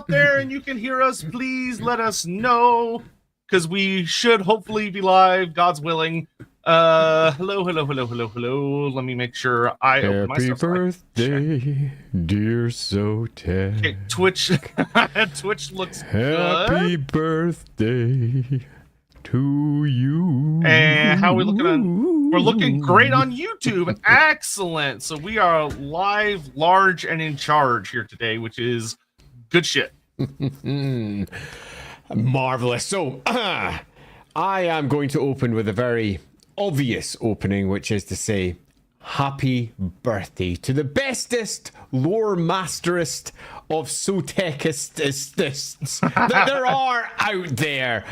out there and you can hear us, please let us know, because we should hopefully be live, God's willing. Hello. Let me make sure I open my stuff. Happy birthday, dear Sotek. Okay, Twitch looks Happy good. birthday to you. And how are we looking on? We're looking great on YouTube. Excellent. So we are live, large, and in charge here today, which is good shit. Marvelous. So, I am going to open with a very obvious opening, which is to say, happy birthday to the bestest Loremasterist of Sotekists that there are out there.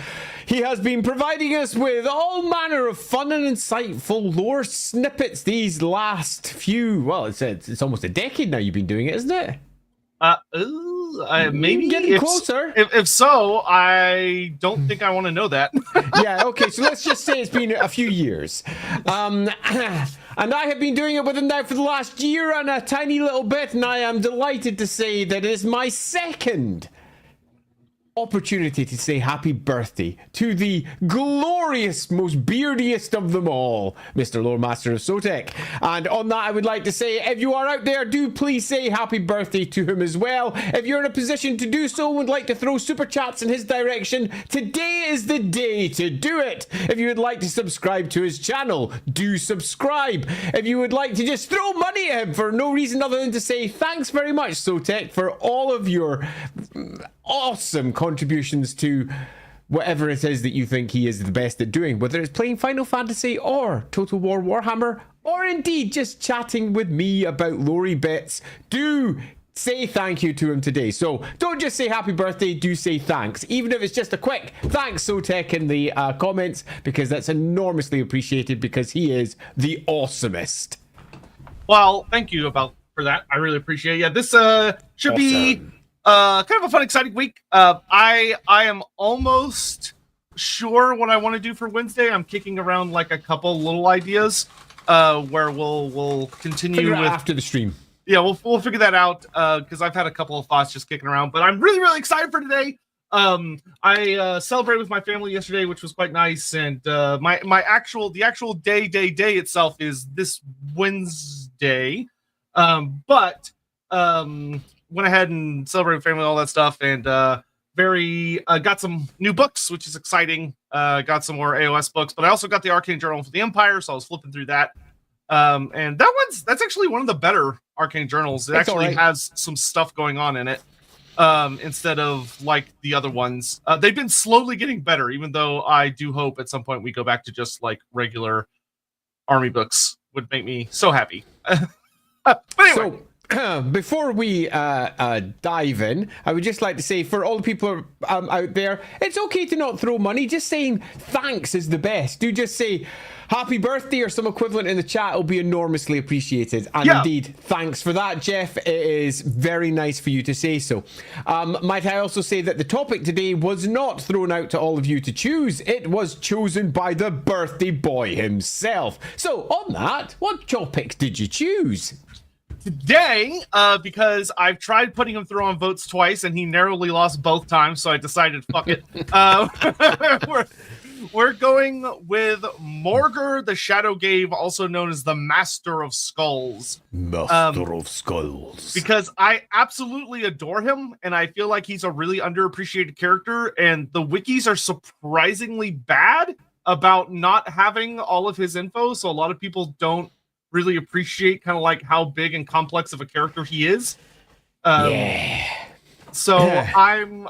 He has been providing us with all manner of fun and insightful lore snippets these last few, well, it's almost a decade now you've been doing it, isn't it? Maybe getting closer. If so, I don't think I want to know that. Yeah, okay, so let's just say it's been a few years. And I have been doing it with him now for the last year and a tiny little bit, and I am delighted to say that it is my second opportunity to say happy birthday to the glorious, most beardiest of them all, Mr. Loremaster of Sotek. And on that, I would like to say, if you are out there, do please say happy birthday to him as well. If you're in a position to do so and would like to throw super chats in his direction, today is the day to do it. If you would like to subscribe to his channel, do subscribe. If you would like to just throw money at him for no reason other than to say thanks very much, Sotek, for all of your awesome contributions to whatever it is that you think he is the best at doing, whether it's playing Final Fantasy or Total War Warhammer, or indeed just chatting with me about Lorebeards. Do say thank you to him today. So don't just say happy birthday, do say thanks, even if it's just a quick thanks, Sotek, in the comments, because that's enormously appreciated, because he is the awesomest. Well, thank you for that. I really appreciate it. Yeah, this should be kind of a fun, exciting week. I am almost sure what I want to do for Wednesday. I'm kicking around like a couple little ideas where we'll continue with after the stream. Yeah, we'll figure that out because I've had a couple of thoughts just kicking around. But I'm really excited for today. I celebrated with my family yesterday, which was quite nice, and the actual day itself is this Wednesday. Went ahead and celebrated with family, all that stuff, and got some new books, which is exciting. Got some more AOS books, but I also got the Arcane Journal for the Empire, so I was flipping through that. And that's actually one of the better Arcane Journals. It actually has some stuff going on in it, instead of like the other ones. They've been slowly getting better, even though I do hope at some point we go back to just like regular army books. Would make me so happy. But anyway. So, before we dive in, I would just like to say, for all the people out there, it's okay to not throw money. Just saying thanks is the best. Do just say happy birthday or some equivalent in the chat. Will be enormously appreciated. And indeed, thanks for that, Jeff. It is very nice for you to say so. Might I also say that the topic today was not thrown out to all of you to choose. It was chosen by the birthday boy himself. So on that, what topics did you choose? Today, because I've tried putting him through on votes twice and he narrowly lost both times, so I decided, fuck it. We're going with Morghur the Shadowgave, also known as the Master of Skulls. Master of Skulls. Because I absolutely adore him, and I feel like he's a really underappreciated character, and the wikis are surprisingly bad about not having all of his info, so a lot of people don't really appreciate kind of like how big and complex of a character he is. So I'm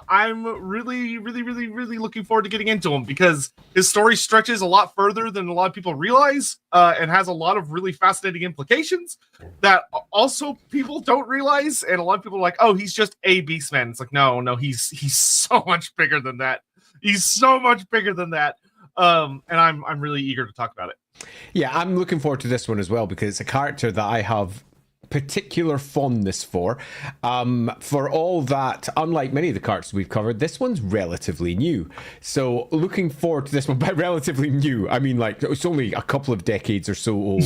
really looking forward to getting into him, because his story stretches a lot further than a lot of people realize, and has a lot of really fascinating implications that also people don't realize. And a lot of people are like, oh, he's just a Beastman. It's like, no, he's so much bigger than that. He's so much bigger than that. And I'm really eager to talk about it. Yeah, I'm looking forward to this one as well, because it's a character that I have particular fondness for. For all that, unlike many of the cards we've covered, this one's relatively new. So looking forward to this one. By relatively new, I mean like it's only a couple of decades or so old.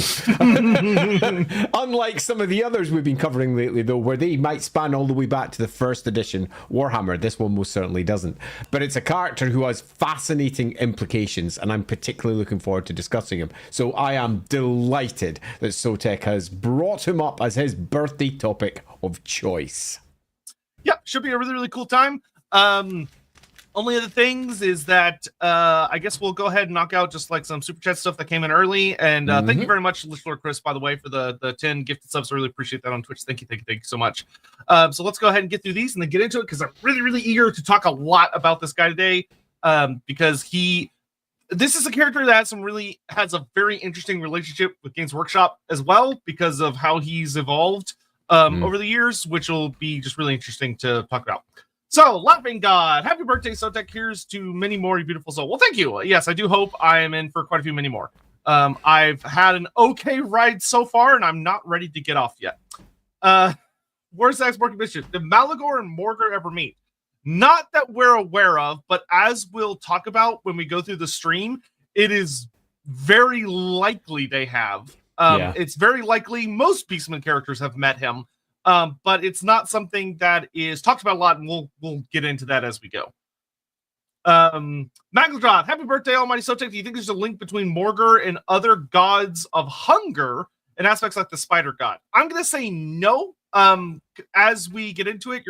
Unlike some of the others we've been covering lately, though, where they might span all the way back to the first edition Warhammer, this one most certainly doesn't. But it's a character who has fascinating implications, and I'm particularly looking forward to discussing him. So I am delighted that Sotek has brought him up as his birthday topic of choice. Yep, should be a really, really cool time. Only other things is that I guess we'll go ahead and knock out just like some super chat stuff that came in early. And thank you very much, Lord Chris, by the way, for the 10 gifted subs. I really appreciate that on Twitch. Thank you so much. So let's go ahead and get through these and then get into it, because I'm really, really eager to talk a lot about this guy today, because this is a character that has a very interesting relationship with Games Workshop as well, because of how he's evolved over the years, which will be just really interesting to talk about. So, Laughing God, happy birthday, Sotek. Here's to many more, you beautiful soul. Well, thank you. Yes, I do hope I am in for quite a few many more. I've had an okay ride so far, and I'm not ready to get off yet. Where's Zach's working mission? Did Malagor and Morghur ever meet? Not that we're aware of, but as we'll talk about when we go through the stream, it is very likely they have. It's very likely most Beastman characters have met him. But it's not something that is talked about a lot, and we'll get into that as we go. Magladroth, happy birthday, Almighty Sotek. Do you think there's a link between Morghur and other gods of hunger and aspects like the spider god? I'm gonna say no. As we get into it,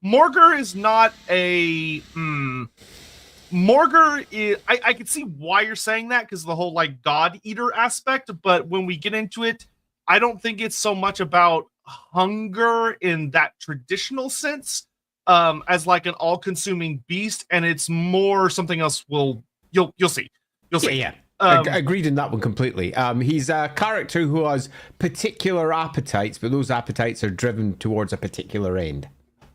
Morghur is not a Morghur is. I can see why you're saying that, because of the whole like god eater aspect. But when we get into it, I don't think it's so much about hunger in that traditional sense, as like an all-consuming beast, and it's more something else. You'll see. Yeah. Agreed in that one completely. He's a character who has particular appetites, but those appetites are driven towards a particular end.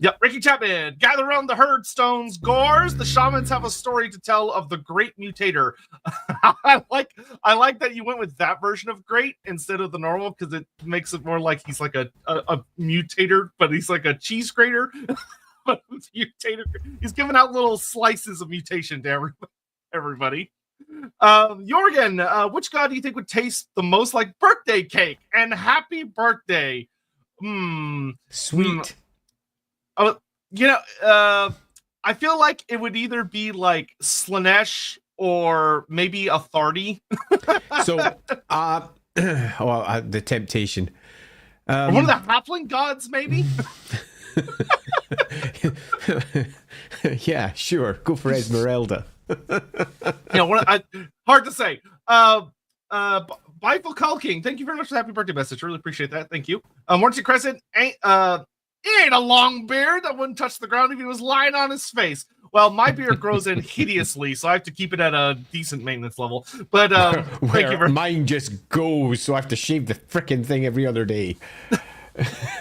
Yep, Ricky Chapman, gather around the herd stones, gores. The shamans have a story to tell of the great mutator. I like that you went with that version of great instead of the normal, because it makes it more like he's like a mutator, but he's like a cheese grater. But mutator, he's giving out little slices of mutation to everybody. Jorgen, which god do you think would taste the most like birthday cake? And happy birthday. Sweet. I feel like it would either be like Slanesh or maybe a Thardy. So, the temptation. Or one of the halfling gods, maybe? Yeah, sure. Go for Esmeralda. Hard to say. Bifle Calking, thank you very much for the happy birthday message. Really appreciate that. Thank you. Warranty Crescent, he ain't a long beard that wouldn't touch the ground if he was lying on his face. Well, my beard grows in hideously, so I have to keep it at a decent maintenance level. But thank you very much. Mine just goes, so I have to shave the frickin' thing every other day.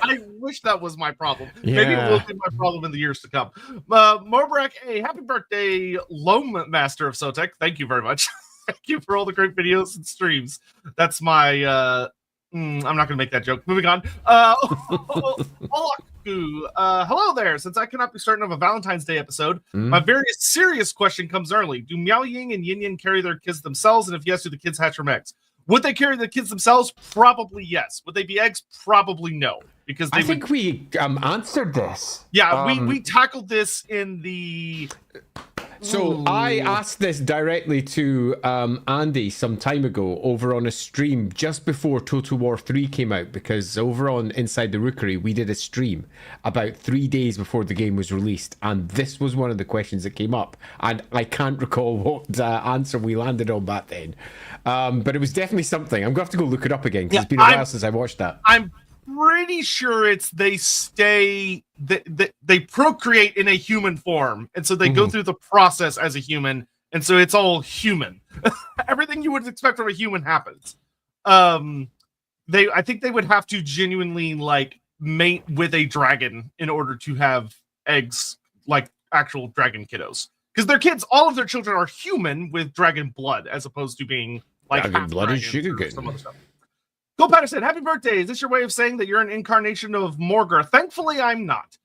I wish that was my problem. Yeah. Maybe it will be my problem in the years to come. Morghur, hey, happy birthday, Lowmaster of Sotek. Thank you very much. Thank you for all the great videos and streams. That's my I'm not going to make that joke. Moving on. Hello there. Since I cannot be starting of a Valentine's Day episode, my very serious question comes early. Do Miao Ying and Yin Yin carry their kids themselves? And if yes, do the kids hatch from eggs? Would they carry the kids themselves? Probably yes. Would they be eggs? Probably no. Because I think we answered this. Yeah, we tackled this in the... So I asked this directly to Andy some time ago over on a stream just before Total War 3 came out, because over on Inside the Rookery we did a stream about 3 days before the game was released, and this was one of the questions that came up, and I can't recall what answer we landed on back then, but it was definitely something. I'm going to have to go look it up again, because it's been a while since I watched that. I'm pretty sure it's they procreate in a human form, and so they go through the process as a human, and so it's all human. Everything you would expect from a human happens. I think they would have to genuinely like mate with a dragon in order to have eggs, like actual dragon kiddos, because their kids, all of their children are human with dragon blood, as opposed to being like dragon blood is sugar good. Some other stuff. Cole Patterson, happy birthday. Is this your way of saying that you're an incarnation of Morghur? Thankfully, I'm not.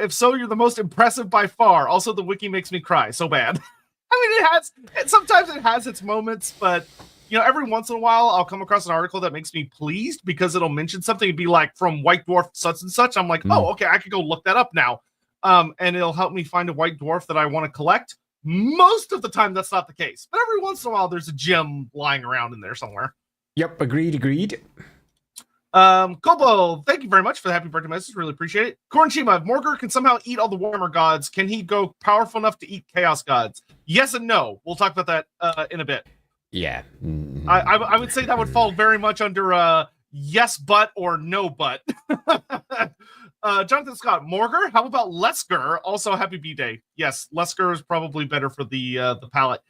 If so, you're the most impressive by far. Also, the wiki makes me cry so bad. I mean, sometimes it has its moments, but every once in a while I'll come across an article that makes me pleased because it'll mention something and be like from White Dwarf such and such. I'm like, oh, okay, I could go look that up now. And it'll help me find a White Dwarf that I want to collect. Most of the time that's not the case, but every once in a while there's a gem lying around in there somewhere. Yep, agreed. Kobo, thank you very much for the happy birthday message. Really appreciate it. Korenchima, if Morghur can somehow eat all the Warhammer gods, can he go powerful enough to eat Chaos gods? Yes and no. We'll talk about that in a bit. Yeah. I would say that would fall very much under yes but or no but. Jonathan Scott, Morghur, how about Lesker? Also, happy B-Day. Yes, Lesker is probably better for the palette.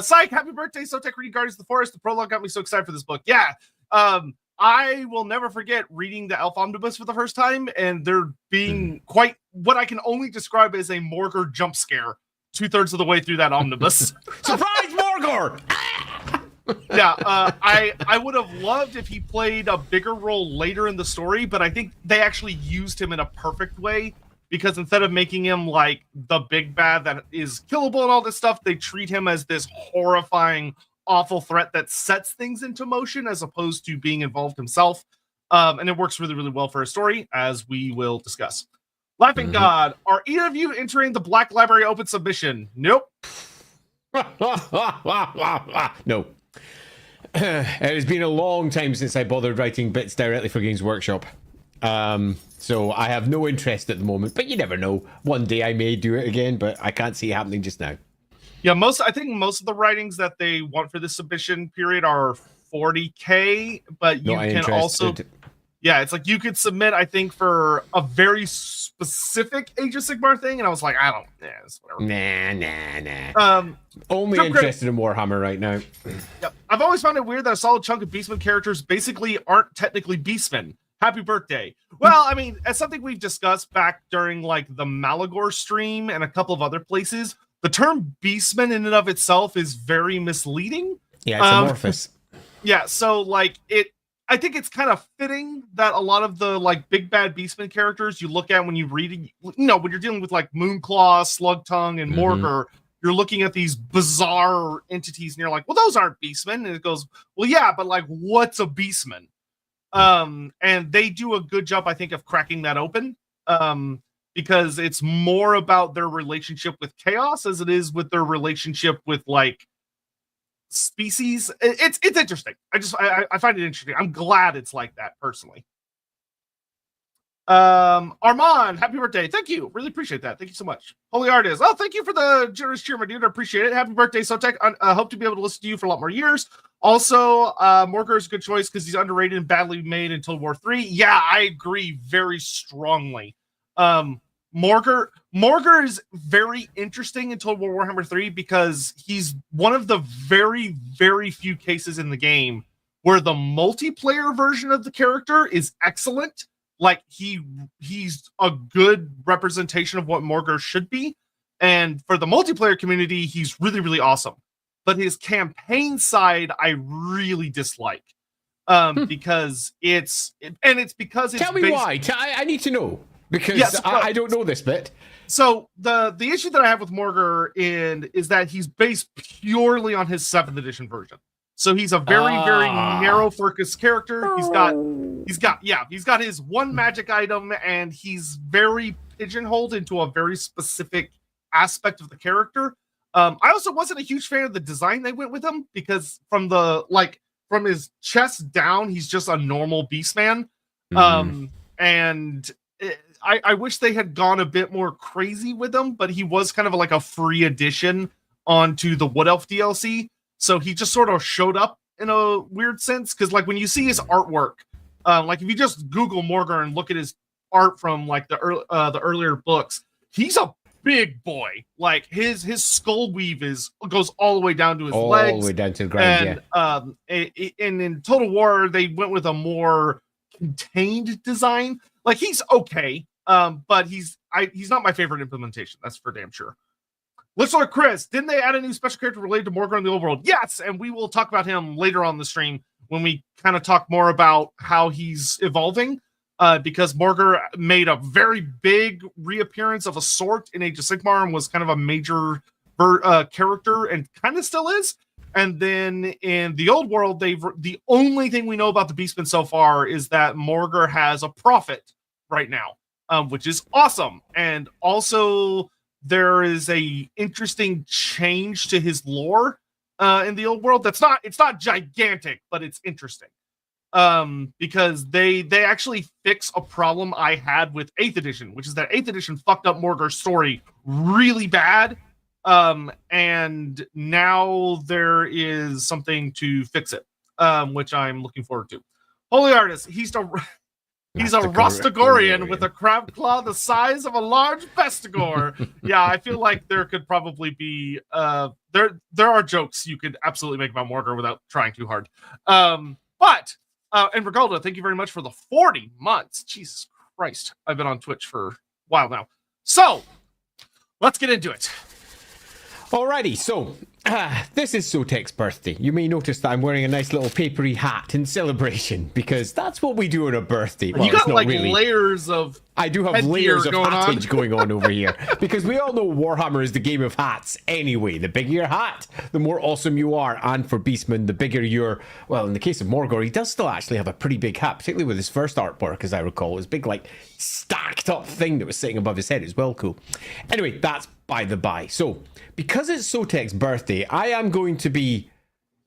Psych, happy birthday, Sotek reading Guardians of the Forest. The prologue got me so excited for this book. Yeah, I will never forget reading the Elf Omnibus for the first time, and there being quite what I can only describe as a Morghur jump scare 2/3 of the way through that omnibus. Surprise, Morghur! Yeah, I would have loved if he played a bigger role later in the story, but I think they actually used him in a perfect way, because instead of making him like the big bad that is killable and all this stuff, they treat him as this horrifying, awful threat that sets things into motion as opposed to being involved himself. And it works really, really well for a story, as we will discuss. Laughing God, are either of you entering the Black Library open submission? Nope. No. It has been a long time since I bothered writing bits directly for Games Workshop. So I have no interest at the moment, but you never know. One day I may do it again, but I can't see it happening just now. Yeah, I think most of the writings that they want for this submission period are 40K, but you can also... Yeah, it's like you could submit, I think, for a very specific Age of Sigmar thing, and I was like, I don't... Yeah, it's whatever. Nah. Only interested in Warhammer right now. Yep. I've always found it weird that a solid chunk of Beastmen characters basically aren't technically Beastmen. Happy birthday. Well, I mean, as something we've discussed back during, like, the Malagor stream and a couple of other places, the term Beastman in and of itself is very misleading. Yeah, it's amorphous. Yeah, so, like, I think it's kind of fitting that a lot of the, like, big bad Beastman characters you look at when you read, when you're dealing with, like, Moonclaw, Slugtongue, and Morghur, you're looking at these bizarre entities, and you're like, well, those aren't Beastmen. And it goes, well, yeah, but, like, what's a Beastman? And they do a good job, I think, of cracking that open, because it's more about their relationship with chaos as it is with their relationship with, like, species. It's interesting. I find it interesting. I'm glad it's like that personally. Armand, happy birthday. Thank you. Really appreciate that. Thank you so much. Holy Artist. Oh, thank you for the generous cheer, my dude. I appreciate it. Happy birthday, Sotek. I hope to be able to listen to you for a lot more years. Also, Morghur is a good choice because he's underrated and badly made in Total War 3. Yeah, I agree very strongly. Morghur is very interesting in Total War Warhammer 3 because he's one of the very, very few cases in the game where the multiplayer version of the character is excellent. Like, he's a good representation of what Morghur should be. And for the multiplayer community, he's really, really awesome. But his campaign side, I really dislike. Because it's because it's... Tell me why. I need to know. Because I don't know this bit. So the issue that I have with Morghur is that he's based purely on his 7th edition version. So he's a very, very narrow focused character. He's got his one magic item, and he's very pigeonholed into a very specific aspect of the character. I also wasn't a huge fan of the design they went with him, because from his chest down, he's just a normal Beastman. And I wish they had gone a bit more crazy with him, but he was kind of like a free addition onto the Wood Elf DLC. So he just sort of showed up in a weird sense. Because, like, when you see his artwork, like if you just Google Morghur and look at his art from, like, the earlier books, he's a big boy. Like, his skull weave goes all the way down to his legs. All the way down to the ground, and in Total War, they went with a more contained design. Like, he's okay, but he's not my favorite implementation. That's for damn sure. Let's start, Chris. Didn't they add a new special character related to Morghur in the old world? Yes, and we will talk about him later on the stream when we kind of talk more about how he's evolving, because Morghur made a very big reappearance of a sort in Age of Sigmar and was kind of a major character and kind of still is. And then in the old world, the only thing we know about the Beastmen so far is that Morghur has a prophet right now, which is awesome. And also there is a interesting change to his lore in the old world. It's not gigantic, but it's interesting. Because they actually fix a problem I had with 8th edition, which is that 8th edition fucked up Morghur's story really bad. And now there is something to fix it, which I'm looking forward to. Holy Artist, he's a Rostagorian with a crab claw the size of a large Vestigor. Yeah, I feel like there could probably be there are jokes you could absolutely make about Morghur without trying too hard. But and Regalda, thank you very much for the 40 months. Jesus Christ, I've been on Twitch for a while now. So let's get into it. Alrighty, so this is Sotek's birthday. You may notice that I'm wearing a nice little papery hat in celebration, because that's what we do on a birthday. Well, you got like really layers of I do have layers of hattage going on over here, because we all know Warhammer is the game of hats anyway. The bigger your hat, the more awesome you are. And for Beastman, the bigger your... Well, in the case of Morghur, he does still actually have a pretty big hat, particularly with his first artwork, as I recall. His big, like, stacked up thing that was sitting above his head. It was well cool. Anyway, that's by the by. So, because it's Sotek's birthday, I am going to be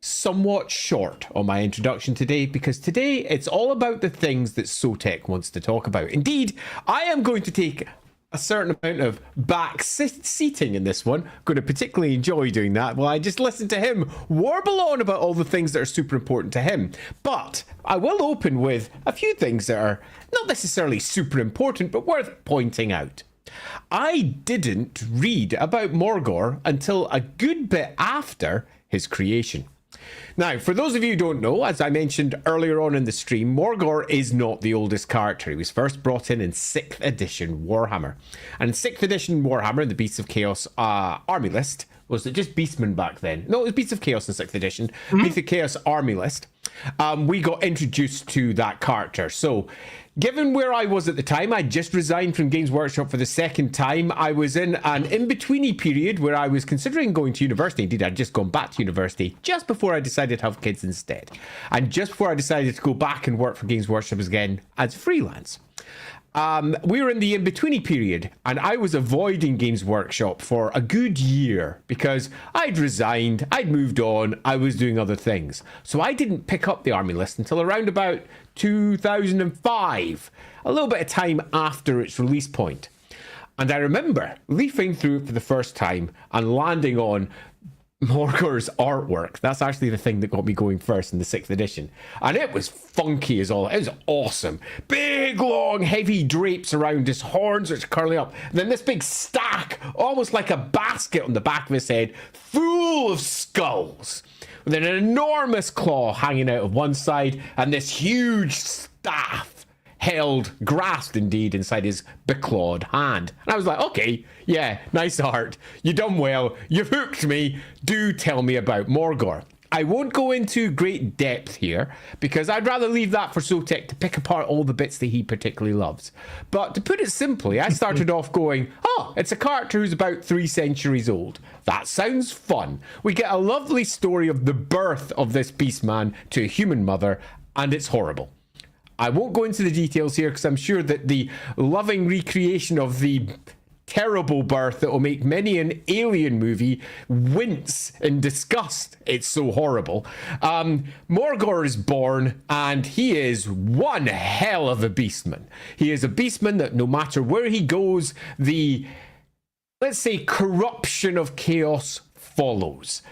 somewhat short on my introduction today, because today it's all about the things that Sotek wants to talk about. Indeed, I am going to take a certain amount of back seating in this one. Going to particularly enjoy doing that while I just listen to him warble on about all the things that are super important to him. But I will open with a few things that are not necessarily super important, but worth pointing out. I didn't read about Morghur until a good bit after his creation. Now, for those of you who don't know, as I mentioned earlier on in the stream, Morghur is not the oldest character. He was first brought in 6th edition Warhammer. And in 6th edition Warhammer, the Beasts of Chaos army list, was it just Beastmen back then? No, it was Beasts of Chaos in 6th edition. Beasts of Chaos army list. We got introduced to that character. So, given where I was at the time, I just resigned from Games Workshop for the second time. I was in an in-betweeny period where I was considering going to university. Indeed, I'd just gone back to university just before I decided to have kids instead. And just before I decided to go back and work for Games Workshop again as freelance. We were in the in-betweeny period, and I was avoiding Games Workshop for a good year because I'd resigned, I'd moved on, I was doing other things. So I didn't pick up the army list until around about 2005, a little bit of time after its release point. And I remember leafing through it for the first time and landing on Morghur's artwork. That's actually the thing that got me going first in the 6th edition. And it was funky as all. It was awesome. Big, long, heavy drapes around his horns, which are curling up. And then this big stack, almost like a basket on the back of his head, full of skulls. With an enormous claw hanging out of one side and this huge staff grasped indeed inside his beclawed hand. And I was like, okay, yeah, nice art. You done well. You've hooked me. Do tell me about Morghur. I won't go into great depth here because I'd rather leave that for Sotek to pick apart all the bits that he particularly loves. But to put it simply, I started off going, oh, it's a character who's about 3 centuries old. That sounds fun. We get a lovely story of the birth of this beastman to a human mother, and it's horrible. I won't go into the details here because I'm sure that the loving recreation of the terrible birth that will make many an alien movie wince in disgust. It's so horrible. Morghur is born, and he is one hell of a beastman. He is a beastman that no matter where he goes, the, let's say, corruption of chaos follows.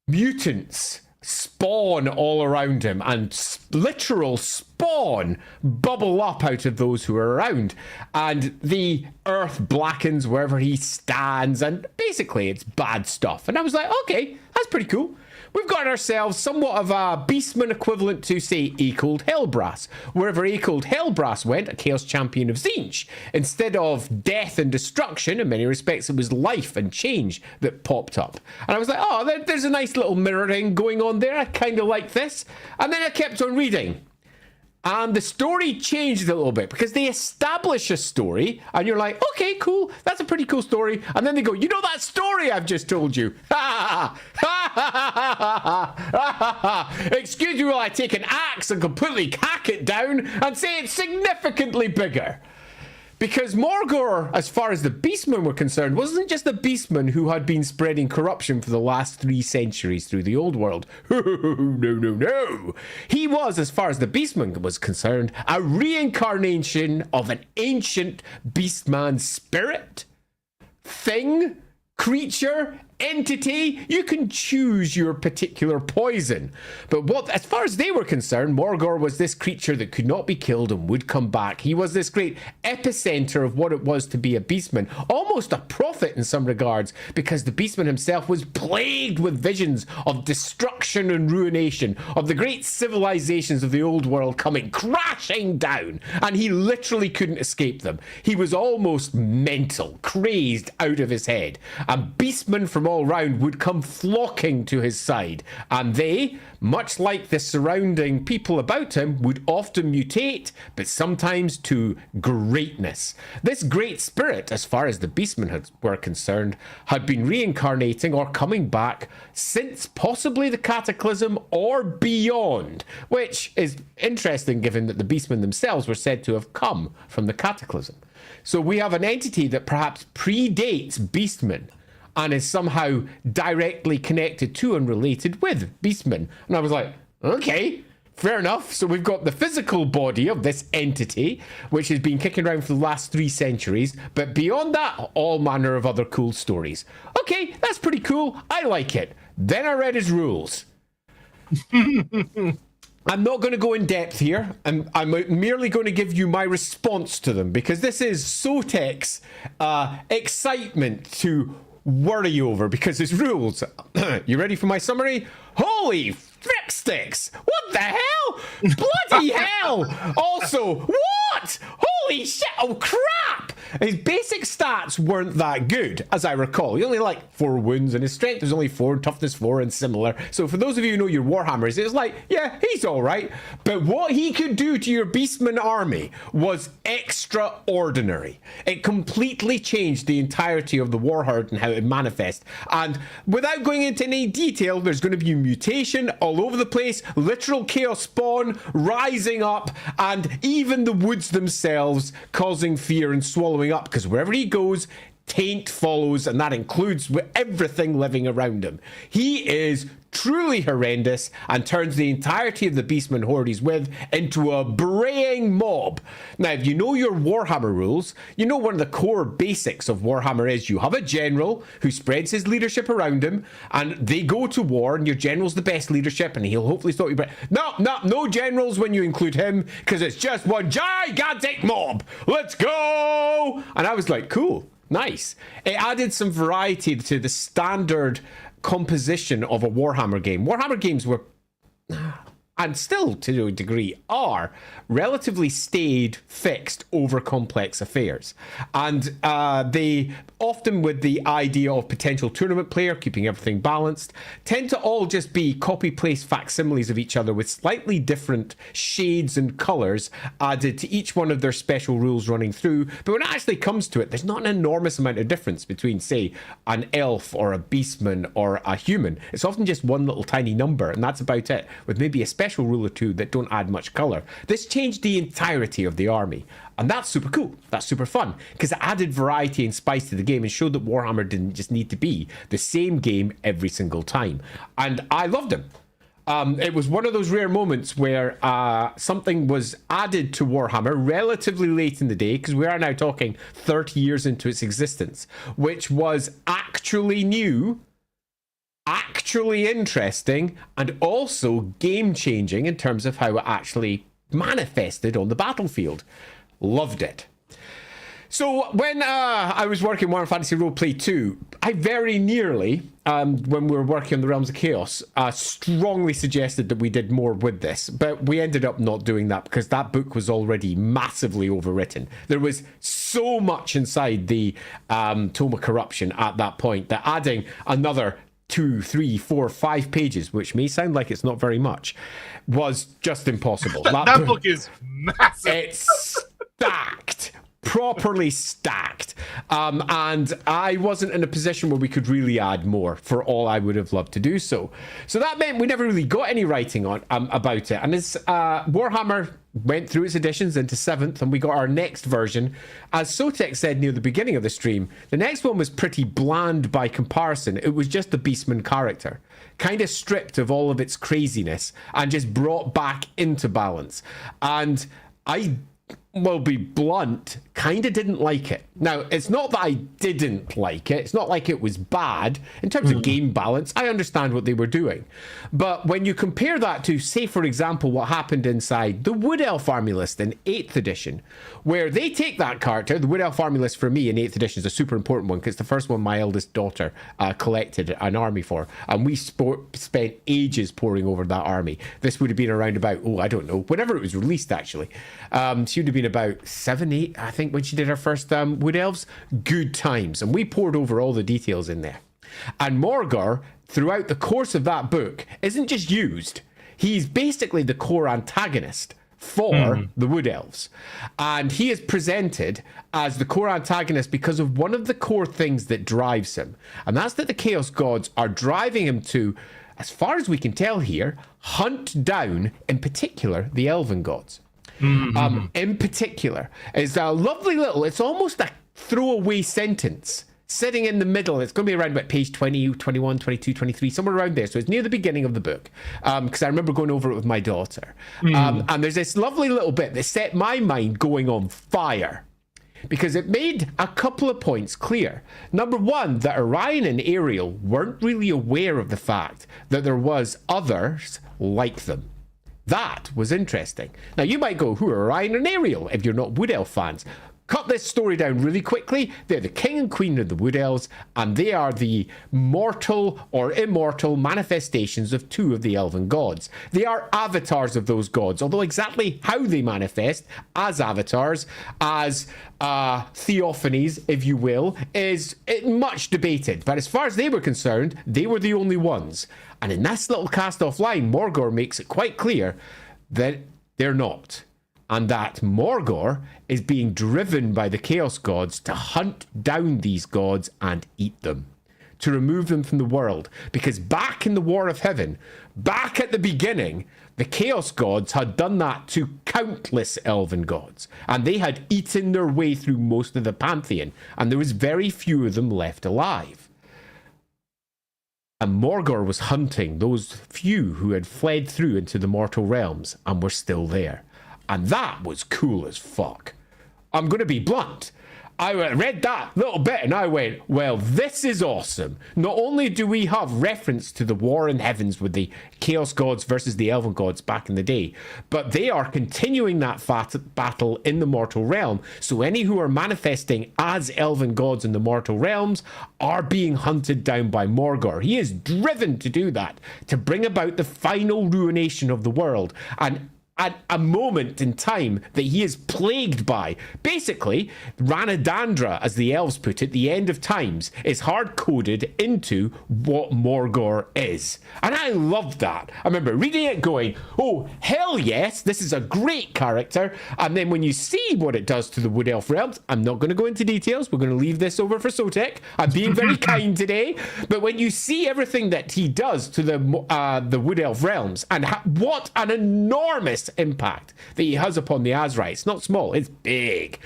Mutants spawn all around him, and literal spawn bubble up out of those who are around, and the earth blackens wherever he stands, and basically it's bad stuff. And I was like, okay, that's pretty cool. we've got ourselves somewhat of a beastman equivalent to, say, Akold Hellbrass. Wherever Akold Hellbrass went, a Chaos Champion of Tzeentch, instead of death and destruction, in many respects, it was life and change that popped up. And I was like, oh, there's a nice little mirroring going on there. I kind of like this. And then I kept on reading. And the story changed a little bit because they establish a story and you're like, okay, cool. That's a pretty cool story. And then they go, you know that story I've just told you? Excuse me while I take an axe and completely hack it down and say it's significantly bigger. Because Morghur, as far as the Beastmen were concerned, wasn't just a Beastman who had been spreading corruption for the last 3 centuries through the old world. No. He was, as far as the Beastman was concerned, a reincarnation of an ancient Beastman spirit, thing, creature, entity. You can choose your particular poison. But what, as far as they were concerned, Morghur was this creature that could not be killed and would come back. He was this great epicenter of what it was to be a beastman, almost a prophet in some regards, because the beastman himself was plagued with visions of destruction and ruination, of the great civilizations of the old world coming crashing down, and he literally couldn't escape them. He was almost mental, crazed out of his head. And beastmen from all round would come flocking to his side, and they, much like the surrounding people about him, would often mutate, but sometimes to greatness. This great spirit, as far as the beastmen were concerned, had been reincarnating or coming back since possibly the Cataclysm or beyond, which is interesting given that the beastmen themselves were said to have come from the Cataclysm. So we have an entity that perhaps predates beastmen and is somehow directly connected to and related with beastmen. And I was like, okay, fair enough. So we've got the physical body of this entity, which has been kicking around for the last 3 centuries. But beyond that, all manner of other cool stories. Okay, that's pretty cool. I like it. Then I read his rules. I'm not going to go in depth here. I'm merely going to give you my response to them, because this is Sotek's excitement to worry over, because his rules. You ready for my summary? Holy frick sticks! What the hell? Bloody hell! Also, what? Holy shit! Oh crap! His basic stats weren't that good, as I recall. He only had like 4 wounds, and his strength was only 4, and toughness 4, and similar. So for those of you who know your Warhammers, it's like, yeah, he's alright. But what he could do to your Beastman army was extraordinary. It completely changed the entirety of the Warherd and how it manifests. And without going into any detail, there's going to be mutation all over the place, literal chaos spawn rising up, and even the woods themselves causing fear and swallowing up, because wherever he goes, taint follows, and that includes everything living around him. He is truly horrendous and turns the entirety of the beastman horde he's with into a braying mob. Now, if you know your Warhammer rules, you know one of the core basics of Warhammer is you have a general who spreads his leadership around him, and they go to war, and your general's the best leadership, and he'll hopefully stop you. But no generals when you include him, because it's just one gigantic mob. Let's go! And I was like, cool. Nice. It added some variety to the standard composition of a Warhammer game. Warhammer games were, and still to a degree are, relatively staid, fixed, over complex affairs. And they often, with the idea of potential tournament player, keeping everything balanced, tend to all just be copy-paste facsimiles of each other with slightly different shades and colours added to each one of their special rules running through. But when it actually comes to it, there's not an enormous amount of difference between, say, an elf or a beastman or a human. It's often just one little tiny number, and that's about it, with maybe a special rule or two that don't add much colour. This changed the entirety of the army. And that's super cool. That's super fun, because it added variety and spice to the game and showed that Warhammer didn't just need to be the same game every single time. And I loved him. It was one of those rare moments where something was added to Warhammer relatively late in the day, because we are now talking 30 years into its existence, which was actually new, actually interesting, and also game-changing in terms of how it actually manifested on the battlefield. Loved it. So when I was working Warhammer Fantasy Roleplay 2, I very nearly, when we were working on the Realms of Chaos, strongly suggested that we did more with this, but we ended up not doing that because that book was already massively overwritten. There was so much inside the Tome of Corruption at that point that adding another 2, 3, 4, 5 pages, which may sound like it's not very much, was just impossible. That book is massive. It's stacked. Properly stacked, and I wasn't in a position where we could really add more, for all I would have loved to do so. So that meant we never really got any writing on about it. And as Warhammer went through its editions into 7th, and we got our next version, as Sotek said near the beginning of the stream, the next one was pretty bland by comparison. It was just the Beastman character, kind of stripped of all of its craziness and just brought back into balance. And I will be blunt, kind of didn't like it. Now, it's not that I didn't like it. It's not like it was bad. In terms of game balance, I understand what they were doing. But when you compare that to, say, for example, what happened inside the Wood Elf Army List in 8th edition, where they take that character, the Wood Elf Army List for me in 8th edition is a super important one because it's the first one my eldest daughter collected an army for. And we spent ages poring over that army. This would have been around about, I don't know, whenever it was released, actually. She would have been about 7, 8, I think, when she did her first Wood Elves. Good times. And we poured over all the details in there. And Morghur, throughout the course of that book, isn't just used. He's basically the core antagonist for the Wood Elves. And he is presented as the core antagonist because of one of the core things that drives him. And that's that the Chaos Gods are driving him to, as far as we can tell here, hunt down, in particular, the Elven Gods. In particular, is a lovely little, it's almost a throwaway sentence sitting in the middle. It's going to be around about page 20, 21, 22, 23, somewhere around there. So it's near the beginning of the book, because I remember going over it with my daughter. And there's this lovely little bit that set my mind going on fire, because it made a couple of points clear. Number one, that Orion and Ariel weren't really aware of the fact that there was others like them. That was interesting. Now, you might go, who are Orion and Ariel, if you're not Wood Elf fans? Cut this story down really quickly. They're the king and queen of the Wood Elves, and they are the mortal or immortal manifestations of 2 of the elven gods. They are avatars of those gods, although exactly how they manifest as avatars, as theophanies, if you will, is much debated. But as far as they were concerned, they were the only ones. And in this little cast-off line, Morghur makes it quite clear that they're not. And that Morghur is being driven by the Chaos Gods to hunt down these gods and eat them, to remove them from the world. Because back in the War of Heaven, back at the beginning, the Chaos Gods had done that to countless elven gods, and they had eaten their way through most of the pantheon, and there was very few of them left alive. And Morghur was hunting those few who had fled through into the mortal realms and were still there. And that was cool as fuck. I'm going to be blunt. I read that little bit and I went, well, this is awesome. Not only do we have reference to the war in heavens with the Chaos Gods versus the Elven Gods back in the day, but they are continuing that battle in the mortal realm. So any who are manifesting as Elven Gods in the mortal realms are being hunted down by Morghur. He is driven to do that, to bring about the final ruination of the world. And at a moment in time that he is plagued by. Basically, Ranadandra, as the elves put it, the end of times, is hard-coded into what Morghur is. And I loved that. I remember reading it going, oh, hell yes, this is a great character. And then when you see what it does to the Wood Elf realms, I'm not going to go into details. We're going to leave this over for Sotek. I'm being very kind today. But when you see everything that he does to the Wood Elf realms, and what an enormous impact that he has upon the Azrai. It's not small, it's big.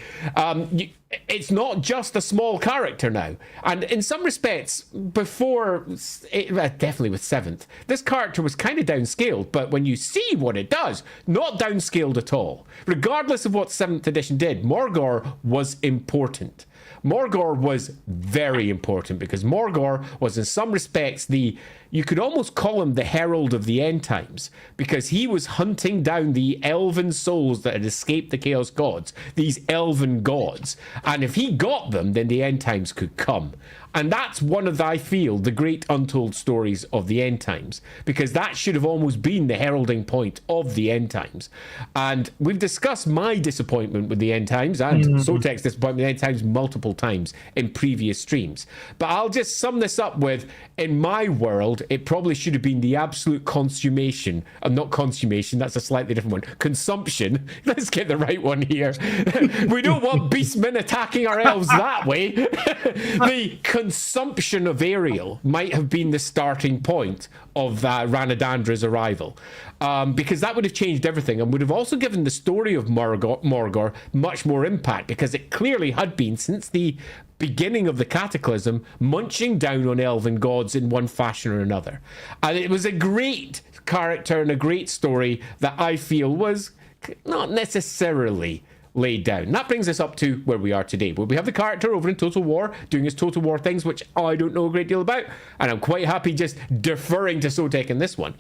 It's not just a small character now. And in some respects, before, definitely with 7th, this character was kind of downscaled, but when you see what it does, not downscaled at all. Regardless of what 7th edition did, Morghur was important. Morghur was very important because Morghur was in some respects you could almost call him the herald of the end times, because he was hunting down the elven souls that had escaped the Chaos Gods, these elven gods. And if he got them, then the end times could come. And that's one of, I feel, the great untold stories of the end times, because that should have almost been the heralding point of the end times. And we've discussed my disappointment with the end times and Sotek's disappointment with the end times multiple times in previous streams. But I'll just sum this up with, in my world, it probably should have been the absolute consummation, not consummation, that's a slightly different one, consumption. Let's get the right one here. We don't want beastmen attacking our elves that way. The consumption of Ariel might have been the starting point of Ranadandra's arrival, because that would have changed everything and would have also given the story of Morghur much more impact, because it clearly had been, since the beginning of the Cataclysm, munching down on elven gods in one fashion or another. And it was a great character and a great story that I feel was not necessarily laid down. And that brings us up to where we are today, where we have the character over in Total War doing his Total War things, which I don't know a great deal about, and I'm quite happy just deferring to Sotek in this one.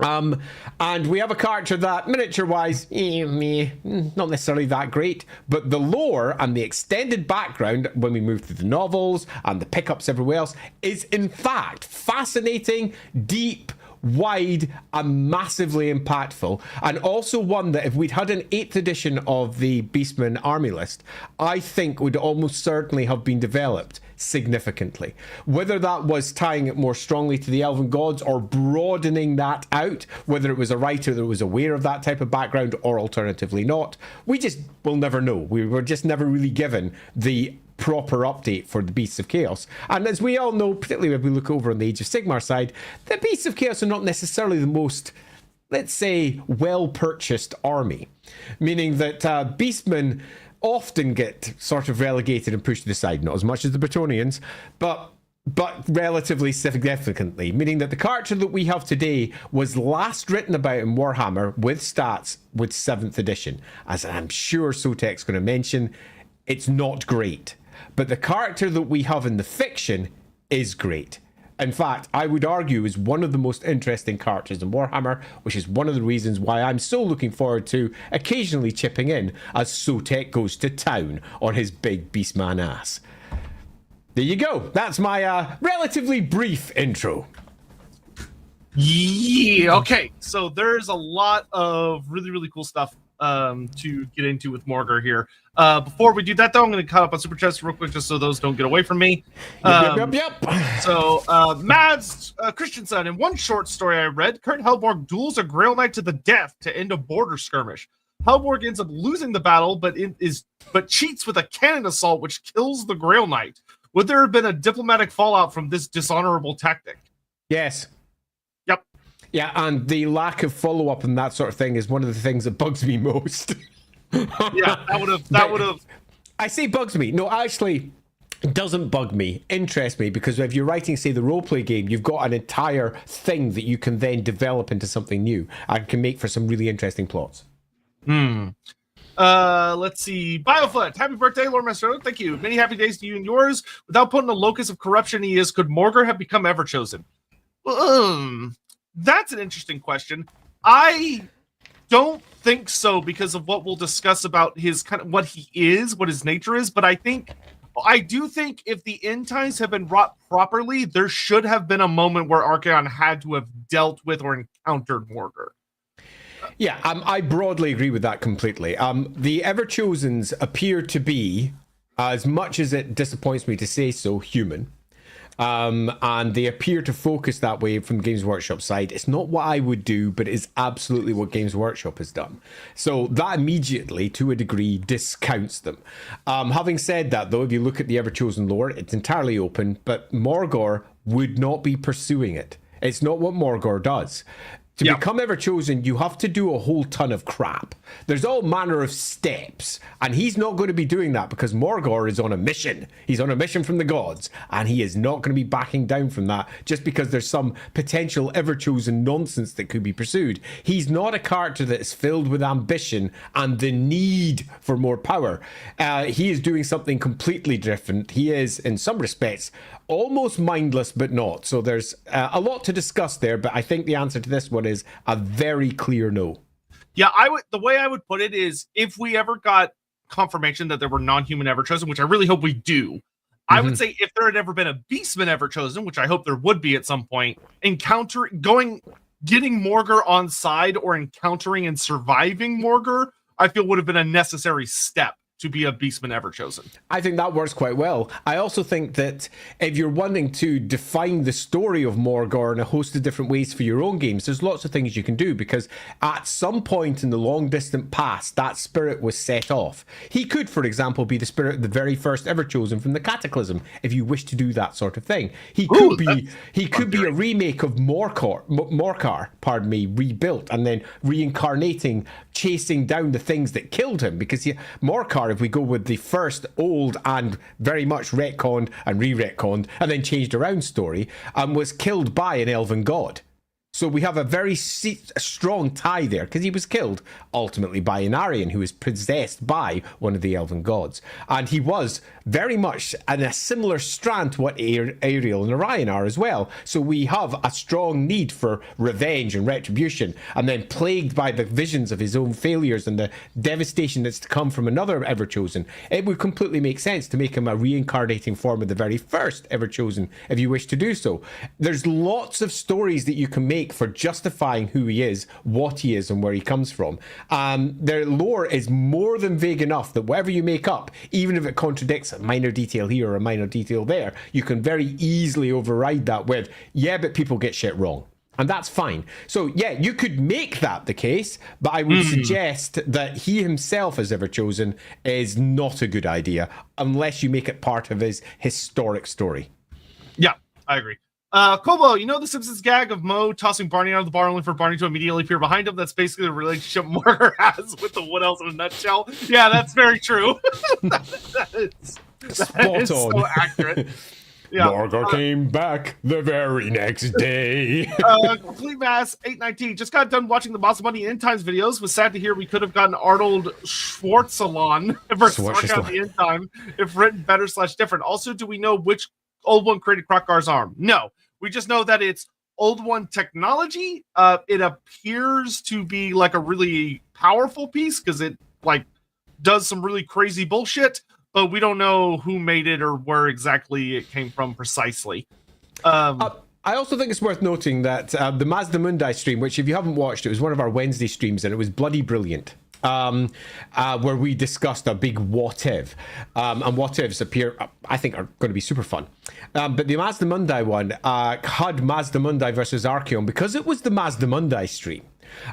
And we have a character that, miniature-wise, not necessarily that great, but the lore and the extended background, when we move through the novels and the pickups everywhere else, is in fact fascinating, deep, wide, and massively impactful, and also one that if we'd had an 8th edition of the Beastmen army list, I think would almost certainly have been developed significantly. Whether that was tying it more strongly to the elven gods or broadening that out, whether it was a writer that was aware of that type of background or alternatively not, we just will never know. We were just never really given the proper update for the Beasts of Chaos. And as we all know, particularly when we look over on the Age of Sigmar side, the Beasts of Chaos are not necessarily the most, let's say, well-purchased army. Meaning that Beastmen often get sort of relegated and pushed to the side, not as much as the Bretonnians, but relatively significantly, meaning that the character that we have today was last written about in Warhammer with stats with 7th edition. As I'm sure Sotek's going to mention, it's not great. But the character that we have in the fiction is great. In fact, I would argue is one of the most interesting characters in Warhammer, which is one of the reasons why I'm so looking forward to occasionally chipping in as Sotek goes to town on his big beastman ass. There you go. That's my relatively brief intro. Yeah, okay. So there's a lot of really, really cool stuff to get into with Morghur here. Before we do that, though, I'm going to cut up on Super Chats real quick just so those don't get away from me. Yep. So, Mads Christensen, in one short story I read, Kurt Helborg duels a Grail Knight to the death to end a border skirmish. Helborg ends up losing the battle, but cheats with a cannon assault, which kills the Grail Knight. Would there have been a diplomatic fallout from this dishonorable tactic? Yes. Yep. Yeah, and the lack of follow-up and that sort of thing is one of the things that bugs me most. Yeah, that would have. I say bugs me. No, actually, it doesn't bug me. Interests me, because if you're writing, say, the roleplay game, you've got an entire thing that you can then develop into something new and can make for some really interesting plots. Let's see. Bioflint, happy birthday, Loremaster. Thank you. Many happy days to you and yours. Without putting a locus of corruption he is, could Morghur have become Everchosen? That's an interesting question. I don't think so, because of what we'll discuss about his kind of what he is, what his nature is. But I do think if the end times have been wrought properly, there should have been a moment where Archaon had to have dealt with or encountered Morghur. Yeah, I broadly agree with that completely. The Everchosens appear to be, as much as it disappoints me to say so, human. And they appear to focus that way from Games Workshop side. It's not what I would do, but it is absolutely what Games Workshop has done. So that immediately, to a degree, discounts them. Having said that, though, if you look at the Everchosen lore, it's entirely open, but Morghur would not be pursuing it. It's not what Morghur does. To become Everchosen, you have to do a whole ton of crap. There's all manner of steps, and he's not going to be doing that because Morghur is on a mission. He's on a mission from the gods, and he is not going to be backing down from that just because there's some potential Everchosen nonsense that could be pursued. He's not a character that is filled with ambition and the need for more power. He is doing something completely different. He is, in some respects, almost mindless, but not. So there's a lot to discuss there, but I think the answer to this one is a very clear no. Yeah, the way I would put it is, if we ever got confirmation that there were non-human Everchosen, which I really hope we do, I would say if there had ever been a beastman ever chosen, which I hope there would be at some point, getting Morghur on side or encountering and surviving Morghur, I feel would have been a necessary step to be a beastman ever chosen. I think that works quite well. I also think that if you're wanting to define the story of Morghur in a host of different ways for your own games, there's lots of things you can do, because at some point in the long distant past, that spirit was set off. He could, for example, be the spirit of the very first ever chosen from the Cataclysm, if you wish to do that sort of thing. He could be a remake of Morghur, rebuilt, and then reincarnating, chasing down the things that killed him, because Morghur, if we go with the first old and very much retconned and re-retconned and then changed around story, was killed by an elven god. So we have a very strong tie there, because he was killed ultimately by an Aryan who was possessed by one of the elven gods. And he was very much in a similar strand to what Ariel and Orion are as well. So we have a strong need for revenge and retribution, and then plagued by the visions of his own failures and the devastation that's to come from another ever chosen. It would completely make sense to make him a reincarnating form of the very first ever chosen, if you wish to do so. There's lots of stories that you can make for justifying who he is, what he is, and where he comes from. Their lore is more than vague enough that whatever you make up, even if it contradicts a minor detail here or a minor detail there, you can very easily override that with, yeah, but people get shit wrong. And that's fine. So, yeah, you could make that the case, but I would suggest that he himself, as ever chosen, is not a good idea, unless you make it part of his historic story. Yeah, I agree. Kobo, you know the Simpsons gag of Moe tossing Barney out of the bar only for Barney to immediately appear behind him? That's basically the relationship Morghur has with the Wood Elves in a nutshell. Yeah, that's very true. that is so accurate. Yeah. Morghur came back the very next day. Complete Mass 819 just got done watching the Boss of Money End Times videos. Was sad to hear we could have gotten Arnold Schwarzenegger versus Arnold the End Time if written better / different. Also, do we know which Old One created Krokgar's arm? No, we just know that it's Old One technology. It appears to be like a really powerful piece because it like does some really crazy bullshit, but we don't know who made it or where exactly it came from precisely. I also think it's worth noting that the Mazda Mundi stream, which if you haven't watched, it was one of our Wednesday streams and it was bloody brilliant. Where we discussed a big what if, and what ifs appear, I think, are going to be super fun. But the Mazda Mundi one had Mazda Mundi versus Archeon, because it was the Mazda Mundi stream.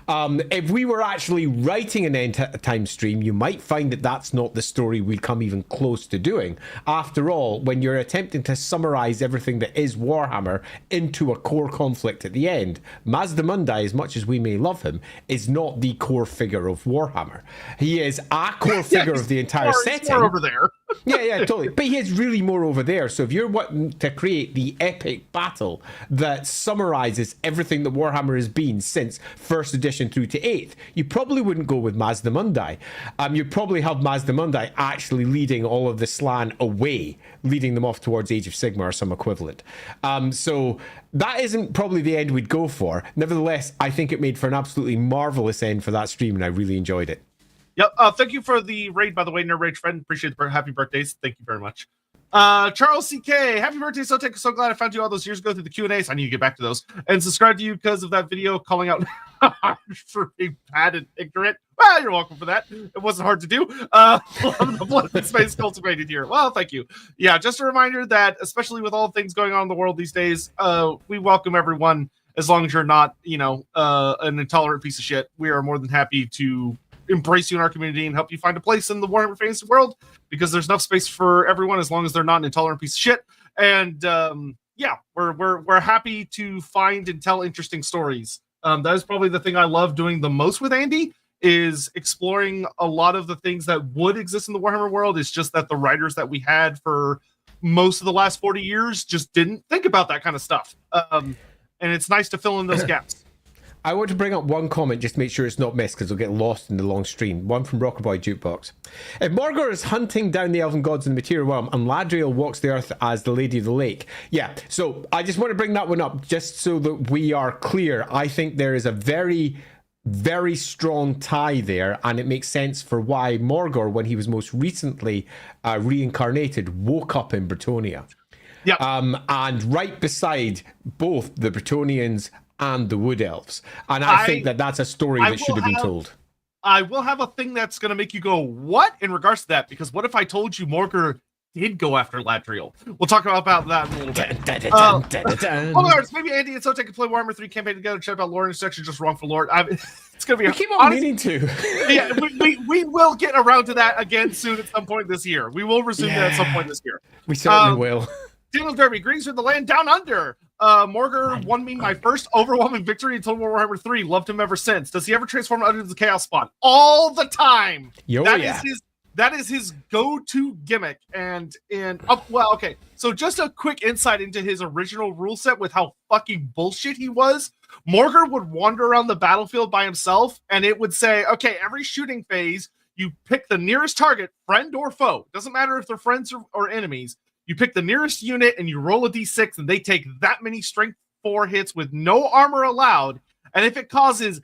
If we were actually writing an end time stream, you might find that that's not the story we come even close to doing. After all, when you're attempting to summarize everything that is Warhammer into a core conflict at the end, Mazda Mundi, as much as we may love him, is not the core figure of Warhammer. He is a core figure of the entire setting. More over there. yeah, totally. But he is really more over there. So if you're wanting to create the epic battle that summarizes everything that Warhammer has been since first edition through to 8th, you probably wouldn't go with Mazda Mundi. You'd probably have Mazda Mundi actually leading all of the Slann away, leading them off towards Age of Sigmar or some equivalent. So that isn't probably the end we'd go for. Nevertheless, I think it made for an absolutely marvelous end for that stream, and I really enjoyed it. Yep. Thank you for the raid, by the way, Nerd Rage friend. Appreciate the happy birthdays. Thank you very much. Charles CK, happy birthday, Sotek. So glad I found you all those years ago through the Q&As. I need to get back to those. And subscribe to you because of that video calling out for being bad and ignorant. Well, you're welcome for that. It wasn't hard to do. The blood and space cultivated here. Well, thank you. Yeah, just a reminder that, especially with all things going on in the world these days, we welcome everyone as long as you're not, an intolerant piece of shit. We are more than happy to embrace you in our community and help you find a place in the Warhammer fantasy world, because there's enough space for everyone as long as they're not an intolerant piece of shit. And we're happy to find and tell interesting stories. That is probably the thing I love doing the most with Andy, is exploring a lot of the things that would exist in the Warhammer world. It's just that the writers that we had for most of the last 40 years just didn't think about that kind of stuff. And it's nice to fill in those gaps. I want to bring up one comment just to make sure it's not missed, because it'll get lost in the long stream. One from Rockerboy Jukebox. If Morghur is hunting down the elven gods in the material realm and Ladriel walks the earth as the Lady of the Lake. Yeah, so I just want to bring that one up just so that we are clear. I think there is a very very strong tie there, and it makes sense for why Morghur, when he was most recently reincarnated, woke up in Bretonnia. Yep. And right beside both the Bretonians and the Wood Elves. And I think that that's a story that should have been told. I will have a thing that's going to make you go, what? In regards to that, because what if I told you Morghur did go after Ladriel? We'll talk about that in a little bit. Lords, maybe Andy and Sotek can play Warhammer 3 campaign together and chat about lore and section just wrong for lore. It's going to be... We keep on meaning to. Yeah, we will get around to that again soon at some point this year. We will resume that at some point this year. We certainly will. Daniel Derby, greetings from the land down under. Morghur won me my first overwhelming victory in Total Warhammer 3. Loved him ever since. Does he ever transform under the Chaos Spawn? All the time. That is his go-to gimmick. Well, okay. So just a quick insight into his original rule set with how fucking bullshit he was. Morghur would wander around the battlefield by himself, and it would say, okay, every shooting phase, you pick the nearest target, friend or foe. Doesn't matter if they're friends or enemies. You pick the nearest unit and you roll a d6 and they take that many strength 4 hits with no armor allowed. And if it causes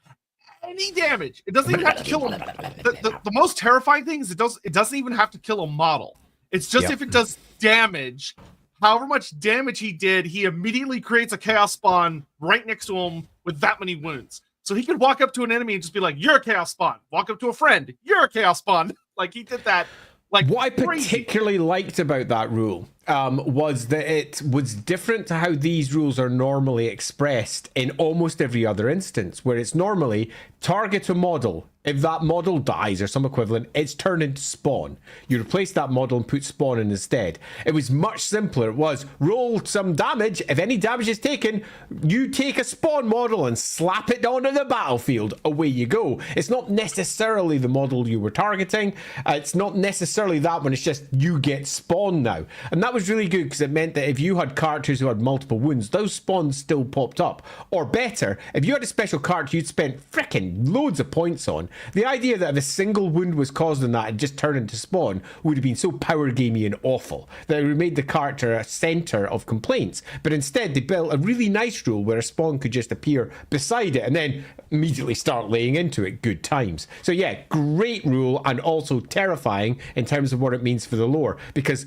any damage, it doesn't even have to kill them. The most terrifying thing is it doesn't even have to kill a model. It's just if it does damage, however much damage he did, he immediately creates a chaos spawn right next to him with that many wounds. So he could walk up to an enemy and just be like, you're a chaos spawn. Walk up to a friend, you're a chaos spawn. Like he did that. Like, what I particularly liked about that rule was that it was different to how these rules are normally expressed in almost every other instance, where it's normally target a model. If that model dies or some equivalent, it's turned into spawn. You replace that model and put spawn in instead. It was much simpler. It was roll some damage. If any damage is taken, you take a spawn model and slap it onto the battlefield. Away you go. It's not necessarily the model you were targeting. It's not necessarily that one. It's just you get spawn now. And that was really good because it meant that if you had characters who had multiple wounds, those spawns still popped up. Or better, if you had a special character you'd spent frickin' loads of points on, the idea that if a single wound was caused in that and just turned into spawn would have been so power gamey and awful that it made the character a center of complaints. But instead, they built a really nice rule where a spawn could just appear beside it and then immediately start laying into it. Good times. So yeah, great rule, and also terrifying in terms of what it means for the lore, because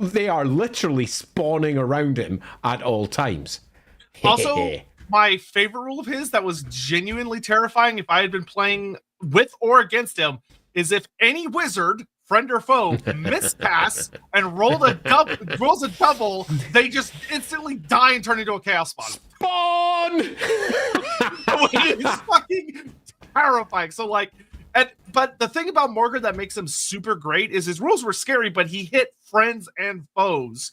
they are literally spawning around him at all times. Also, my favorite rule of his that was genuinely terrifying if I had been playing with or against him is if any wizard, friend or foe, mispass and rolls a double, they just instantly die and turn into a chaos spawn. It is fucking terrifying. So but the thing about Morghur that makes him super great is his rules were scary, but he hit friends and foes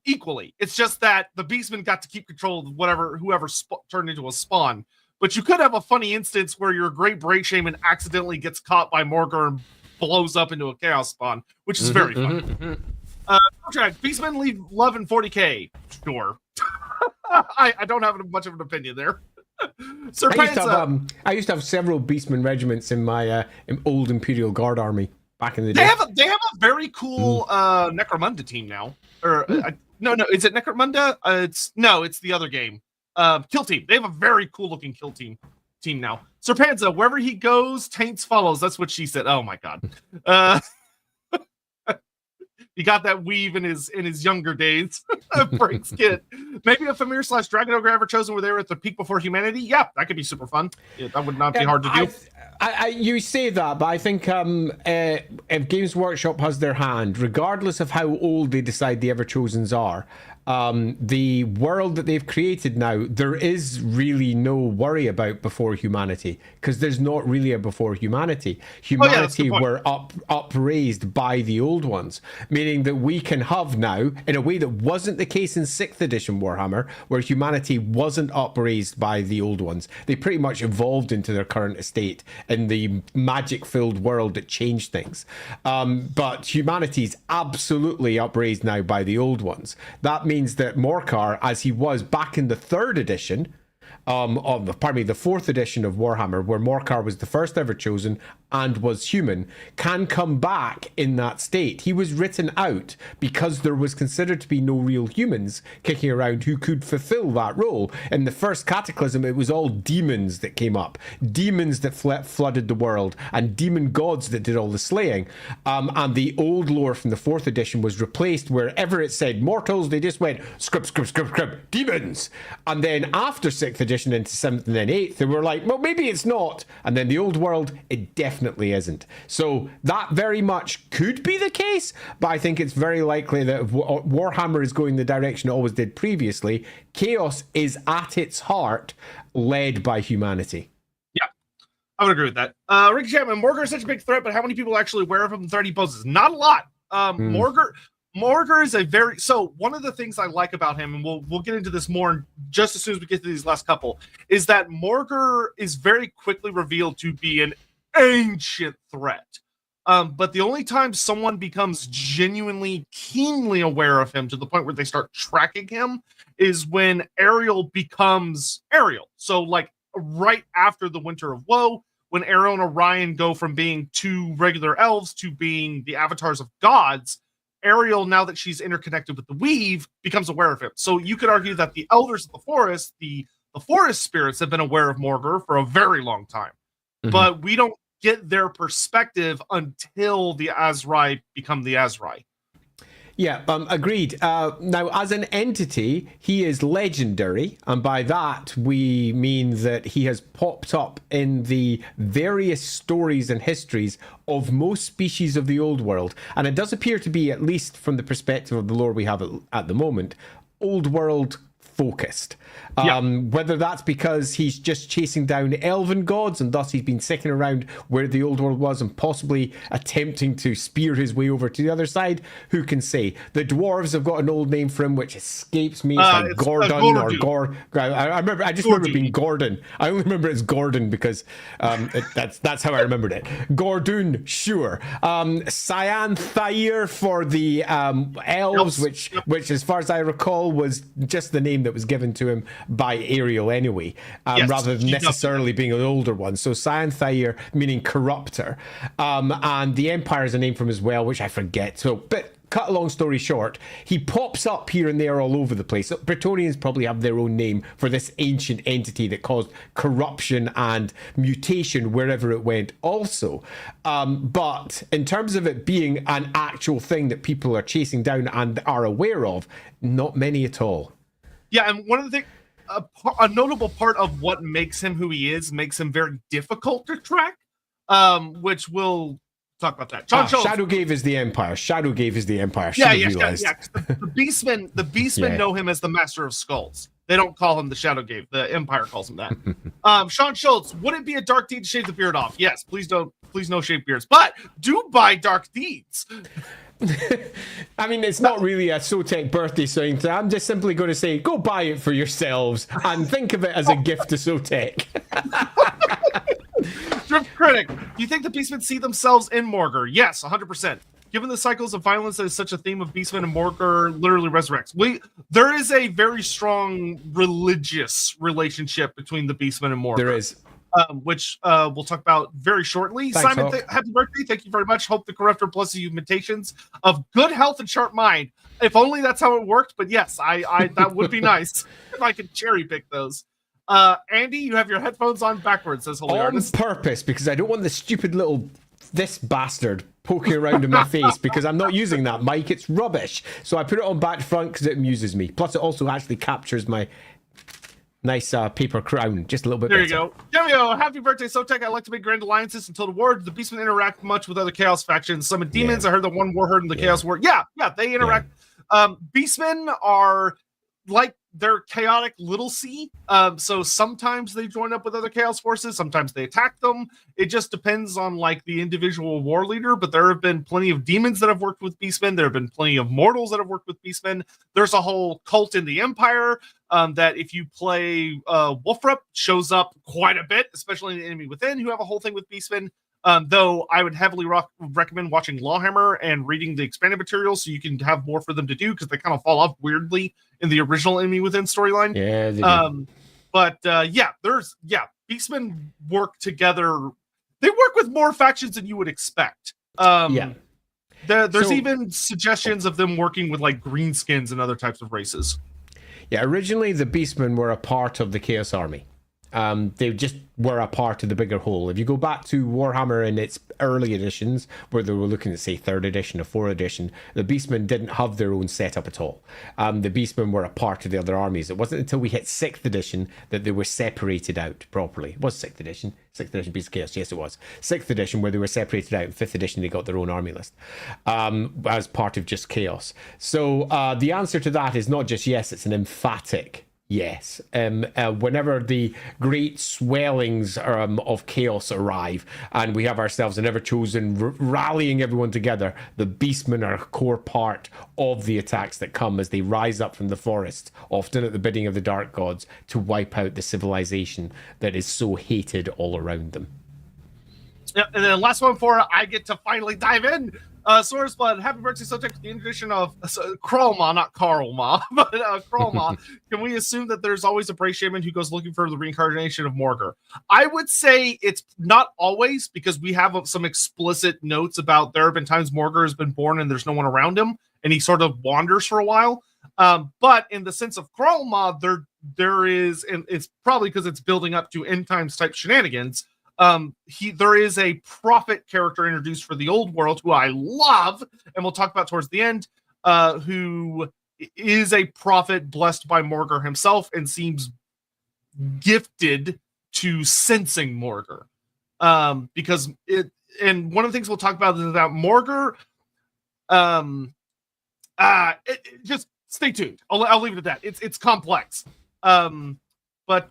equally. It's just that the Beastman got to keep control of whoever turned into a spawn. But you could have a funny instance where your great Break Shaman accidentally gets caught by Morghur and blows up into a chaos spawn, which is very fun. Beastmen leave love in 40k. Sure. I don't have much of an opinion there. I used to have several Beastman regiments in my old Imperial Guard army back in the day. They have a very cool Necromunda team now. No, is it Necromunda? It's the other game. Kill team. They have a very cool looking kill team now. Serpanza, wherever he goes, taints follows. That's what she said. Oh my god. He got that weave in his younger days. Breaks kid. Maybe a Famir / Dragon Ogre ever chosen where they were at the peak before humanity. Yeah, that could be super fun. Yeah, that would not be hard to do. You say that, but I think if Games Workshop has their hand, regardless of how old they decide the Everchosens are, the world that they've created now, there is really no worry about before humanity, because there's not really a before humanity. Humanity were upraised by the old ones, meaning that we can have now, in a way that wasn't the case in 6th edition Warhammer, where humanity wasn't upraised by the old ones. They pretty much evolved into their current estate in the magic-filled world that changed things. But humanity's absolutely upraised now by the old ones. That means that Morghur, as he was back in the 3rd edition, the fourth edition of Warhammer, where Morghur was the first ever chosen and was human, can come back in that state. He was written out because there was considered to be no real humans kicking around who could fulfill that role. In the first Cataclysm, it was all demons that came up, demons that flooded the world, and demon gods that did all the slaying. And the old lore from the fourth edition was replaced wherever it said mortals, they just went script, demons. And then after sixth edition into seventh and then eighth, they were like, well, maybe it's not. And then the old world, it definitely isn't. So that very much could be the case, but I think it's very likely that Warhammer is going the direction it always did previously. Chaos is at its heart led by humanity. Yeah, I would agree with that. Ricky Chapman, Morghur is such a big threat, but how many people are actually aware of him and threat he poses? Not a lot. Morghur is a very, so one of the things I like about him, and we'll get into this more just as soon as we get to these last couple, is that Morghur is very quickly revealed to be an ancient threat. But the only time someone becomes genuinely keenly aware of him to the point where they start tracking him is when Ariel becomes Ariel. So like right after the Winter of Woe, when Ariel and Orion go from being two regular elves to being the avatars of gods, Ariel, now that she's interconnected with the Weave, becomes aware of him. So you could argue that the elders of the forest, the forest spirits, have been aware of Morghur for a very long time. Mm-hmm. But we don't get their perspective until the Azrai become the Azrai. Yeah, agreed. Now, as an entity, he is legendary, and by that we mean that he has popped up in the various stories and histories of most species of the old world, and it does appear to be, at least from the perspective of the lore we have at the moment, old world focused. Whether that's because he's just chasing down elven gods and thus he's been sticking around where the old world was and possibly attempting to spear his way over to the other side, who can say? The dwarves have got an old name for him which escapes me. It's like Gordon or Gor. I just remember it being Gordon. I only remember it's Gordon because that's how I remembered it. Gordon, sure. Cyan Thair for the elves, which as far as I recall was just the name that was given to him by Ariel anyway, rather than necessarily being an older one. So Cyan Thair meaning corrupter, and the Empire is a name from as well, which I forget. So, but cut a long story short, he pops up here and there all over the place. So Bretonnians probably have their own name for this ancient entity that caused corruption and mutation wherever it went also. But in terms of it being an actual thing that people are chasing down and are aware of, not many at all. Yeah, and one of the things, a notable part of what makes him who he is, makes him very difficult to track, which we'll talk about that. Shadowgave is the Empire. Shadowgave is the Empire. The Beastmen know him as the Master of Skulls. They don't call him the Shadowgave. The Empire calls him that. Sean Schultz, would it be a dark deed to shave the beard off? Yes, please no shave beards, but do buy dark deeds. I mean, it's not really a Sotek birthday thing. So I'm just simply going to say, go buy it for yourselves and think of it as a gift to Sotek. Drift Critic, do you think the Beastmen see themselves in Morghur? Yes, 100%. Given the cycles of violence that is such a theme of Beastmen and Morghur literally resurrects. There is a very strong religious relationship between the Beastmen and Morghur. There is. Which we'll talk about very shortly. Thanks, Simon, happy birthday. Thank you very much. Hope the Corruptor blesses you mutations of good health and sharp mind. If only that's how it worked, but yes, I that would be nice if I could cherry pick those. Andy, you have your headphones on backwards, says Holy Artist. On purpose, because I don't want the stupid little this bastard poking around in my face because I'm not using that mic. It's rubbish. So I put it on back front because it amuses me. Plus it also actually captures my nice paper crown, just a little bit there better. You go. Jamio, happy birthday, Sotek. I like to make grand alliances until the war. The Beastmen interact much with other Chaos factions. Some demons. I heard the one war herd in the Chaos War. Yeah, they interact. Beastmen are like they're chaotic little c. So sometimes they join up with other Chaos forces. Sometimes they attack them. It just depends on like the individual war leader. But there have been plenty of demons that have worked with Beastmen. There have been plenty of mortals that have worked with Beastmen. There's a whole cult in the Empire that if you play Wolfrup shows up quite a bit, especially in the Enemy Within, who have a whole thing with Beastmen. Though I would heavily recommend watching LAWhammer and reading the expanded materials so you can have more for them to do because they kind of fall off weirdly in the original Enemy Within storyline. Yeah, they do. But Beastmen work together. They work with more factions than you would expect. There's even suggestions of them working with like greenskins and other types of races. Yeah, originally the Beastmen were a part of the Chaos Army. They just were a part of the bigger whole. If you go back to Warhammer in its early editions, where they were looking at, say, 3rd edition or 4th edition, the Beastmen didn't have their own setup at all. The Beastmen were a part of the other armies. It wasn't until we hit 6th edition that they were separated out properly. It was 6th edition. 6th edition Beast of Chaos, yes it was. 6th edition where they were separated out. In 5th edition they got their own army list as part of just Chaos. So the answer to that is not just yes, it's an emphatic yes. Whenever the great swellings of chaos arrive and we have ourselves an ever-chosen rallying everyone together, the Beastmen are a core part of the attacks that come as they rise up from the forest, often at the bidding of the dark gods, to wipe out the civilization that is so hated all around them. Yep, and then last one before I get to finally dive in. Source Blood, happy birthday, Sotek, with the introduction of Kralma, not Karlma, but Kralma. Can we assume that there's always a brave shaman who goes looking for the reincarnation of Morghur? I would say it's not always, because we have some explicit notes about there have been times Morghur has been born and there's no one around him, and he sort of wanders for a while. But in the sense of Kralma, there is, and it's probably because it's building up to end times type shenanigans. There is a prophet character introduced for the old world who I love, and we'll talk about towards the end, who is a prophet blessed by Morghur himself and seems gifted to sensing Morghur. Because and one of the things we'll talk about is that Morghur, just stay tuned. I'll leave it at that. It's complex. But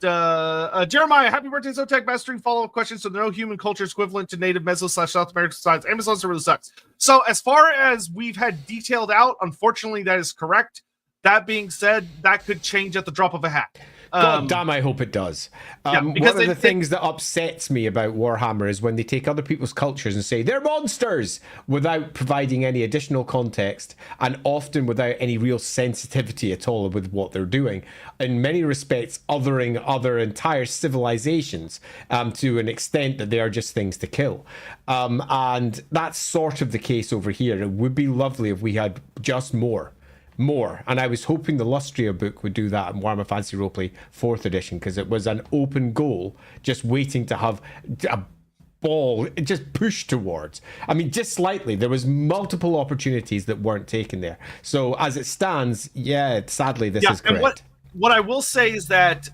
Jeremiah, happy birthday, Sotek. Mastering follow-up questions. So no human culture is equivalent to native Meso/South American societies. Amazons really sucks. So as far as we've had detailed out, unfortunately, that is correct. That being said, that could change at the drop of a hat. God damn, I hope it does. One of the things that upsets me about Warhammer is when they take other people's cultures and say, they're monsters, without providing any additional context, and often without any real sensitivity at all with what they're doing. In many respects, othering other entire civilizations to an extent that they are just things to kill. And that's sort of the case over here. It would be lovely if we had just more. And I was hoping the Lustria book would do that in Warhammer Fantasy Roleplay 4th edition, because it was an open goal just waiting to have a ball just pushed towards. I mean, just slightly. There was multiple opportunities that weren't taken there. So as it stands, sadly this is correct. What I will say is that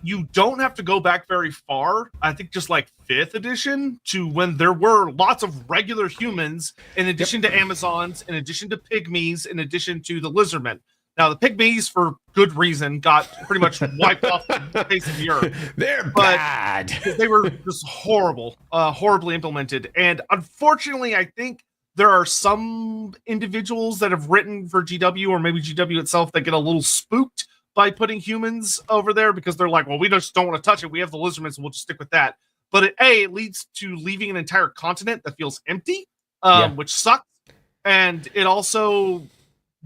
you don't have to go back very far. I think just like 5th edition to when there were lots of regular humans in addition to Amazons, in addition to pygmies, in addition to the lizardmen. Now, the pygmies, for good reason, got pretty much wiped off the face of the earth. They're bad. They were just horrible, horribly implemented. And unfortunately, I think there are some individuals that have written for GW, or maybe GW itself, that get a little spooked by putting humans over there, because they're like, well, we just don't want to touch it. We have the lizardmen, so we'll just stick with that. But it leads to leaving an entire continent that feels empty, which sucks. And it also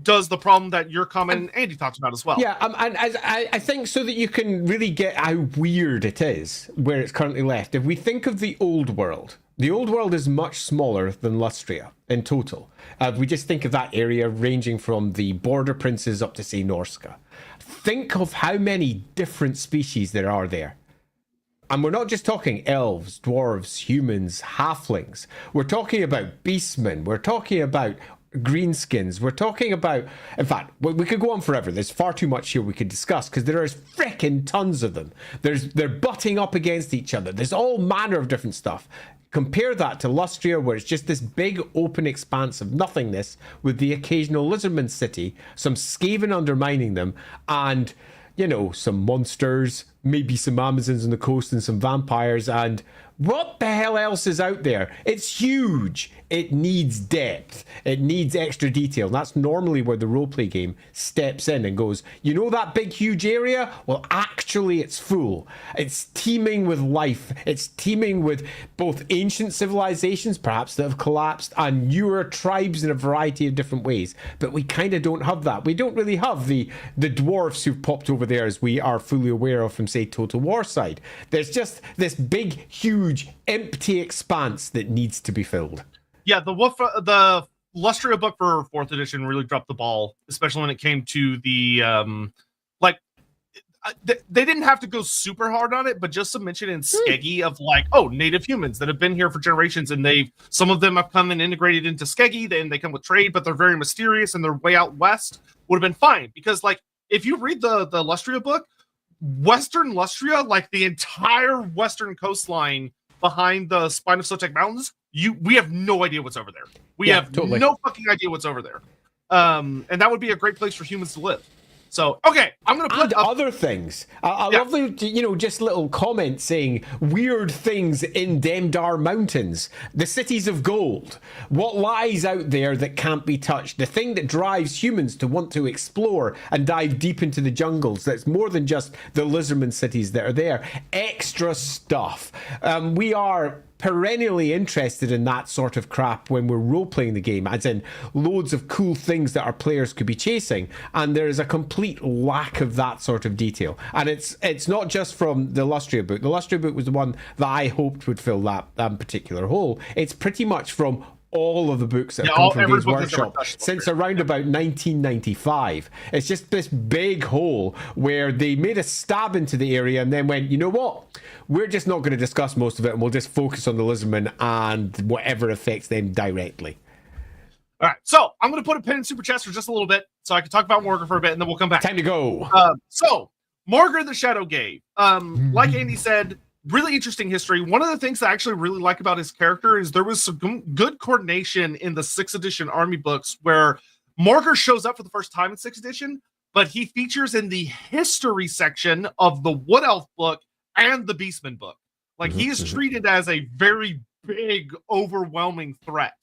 does the problem that your comment and Andy talks about as well. Yeah, and I think so that you can really get how weird it is where it's currently left. If we think of the old world is much smaller than Lustria in total. We just think of that area ranging from the border princes up to, say, Norska. Think of how many different species there are there. And we're not just talking elves, dwarves, humans, halflings. We're talking about beastmen. We're talking about greenskins. We're talking about, in fact, we could go on forever. There's far too much here we could discuss, because there is frickin' tons of them. They're butting up against each other. There's all manner of different stuff. Compare that to Lustria, where it's just this big open expanse of nothingness with the occasional lizardman city, some Skaven undermining them, and, some monsters, maybe some Amazons on the coast and some vampires, and what the hell else is out there? It's huge. It needs depth. It needs extra detail. And that's normally where the roleplay game steps in and goes, that big, huge area? Well, actually, it's full. It's teeming with life. It's teeming with both ancient civilizations, perhaps, that have collapsed, and newer tribes in a variety of different ways. But we kind of don't have that. We don't really have the dwarfs who've popped over there, as we are fully aware of from say, Total War side. There's just this big, huge, empty expanse that needs to be filled. Yeah, the Lustria book for 4th edition really dropped the ball, especially when it came to the they didn't have to go super hard on it, but just some mention in Skeggy of like, oh, native humans that have been here for generations, and some of them have come and integrated into Skeggy, then they come with trade, but they're very mysterious and they're way out west, would have been fine. Because like, if you read the Lustria book, Western Lustria, like the entire western coastline behind the Spine of Sotek Mountains, we have no idea what's over there. We have totally no fucking idea what's over there. And that would be a great place for humans to live. So, okay, I'm going to put other things. I love the, just little comments saying weird things in Demdar Mountains, the cities of gold, what lies out there that can't be touched, the thing that drives humans to want to explore and dive deep into the jungles. That's more than just the lizardman cities that are there. Extra stuff. We are perennially interested in that sort of crap when we're role-playing the game, as in loads of cool things that our players could be chasing, and there is a complete lack of that sort of detail. And it's not just from the Lustria book. The Lustria book was the one that I hoped would fill that particular hole. It's pretty much from all of the books that have come from Games Workshop since around about 1995. It's just this big hole where they made a stab into the area and then went, you know what? We're just not going to discuss most of it, and we'll just focus on the lizardmen and whatever affects them directly. All right, so I'm going to put a pin in Super Chest for just a little bit so I can talk about Morghur for a bit, and then we'll come back. Time to go. So, Morghur the Shadowgave. Like Andy said, really interesting history. One of the things that I actually really like about his character is there was some good coordination in the 6th edition army books where Morghur shows up for the first time in 6th edition, but he features in the history section of the Wood Elf book and the Beastman book. Like, he is treated as a very big, overwhelming threat.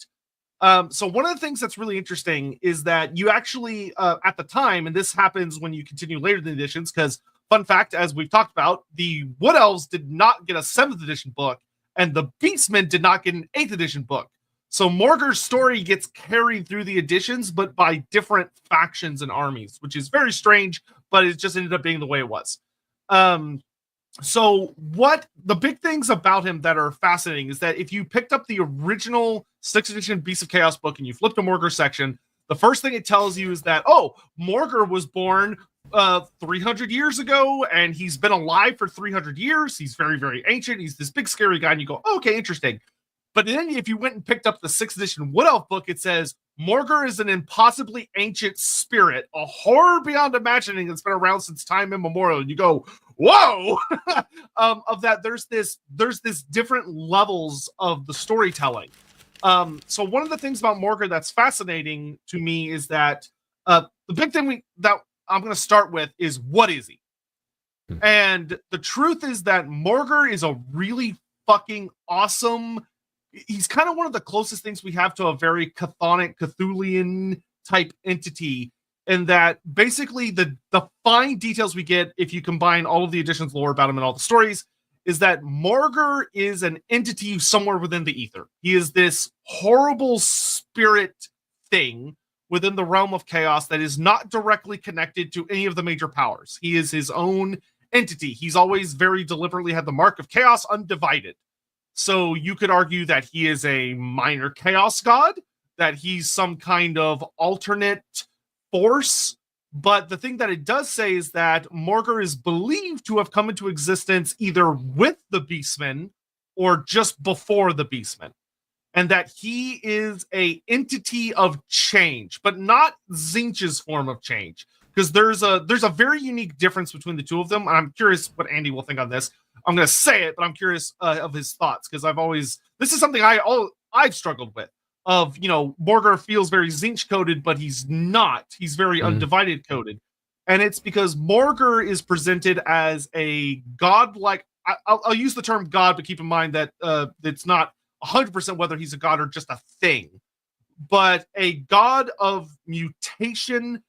So one of the things that's really interesting is that you actually, at the time, and this happens when you continue later in the editions, because fun fact, as we've talked about, the Wood Elves did not get a 7th edition book, and the Beastmen did not get an 8th edition book. So Morghur's story gets carried through the editions, but by different factions and armies, which is very strange, but it just ended up being the way it was. So what the big things about him that are fascinating is that if you picked up the original 6th edition Beasts of Chaos book and you flipped the Morghur section, the first thing it tells you is that, oh, Morghur was born 300 years ago, and he's been alive for 300 years. He's very, very ancient. He's this big, scary guy, and you go, oh, okay, interesting. But then if you went and picked up the 6th edition Wood Elf book, it says, Morghur is an impossibly ancient spirit, a horror beyond imagining that's been around since time immemorial. And you go, whoa! Of that, there's this different levels of the storytelling. So one of the things about Morghur that's fascinating to me is that the big thing that I'm going to start with is, what is he? And the truth is that Morghur is a really fucking awesome. He's kind of one of the closest things we have to a very chthonic, Cthulhian type entity, in that basically the fine details we get if you combine all of the editions lore about him and all the stories is that Morghur is an entity somewhere within the ether. He is this horrible spirit thing within the realm of chaos that is not directly connected to any of the major powers. He is his own entity. He's always very deliberately had the mark of chaos undivided. So you could argue that he is a minor chaos god, that he's some kind of alternate force. But the thing that it does say is that Morghur is believed to have come into existence either with the Beastmen or just before the Beastmen. And that he is a entity of change, but not Tzeentch's form of change. Because there's a very unique difference between the two of them. And I'm curious what Andy will think on this. I'm going to say it, but I'm curious of his thoughts, because this is something I've struggled with. Of, Morghur feels very Tzeentch coded, but he's not. He's very undivided coded. And it's because Morghur is presented as a godlike. I'll use the term god, but keep in mind that it's not 100% whether he's a god or just a thing, but a god of mutation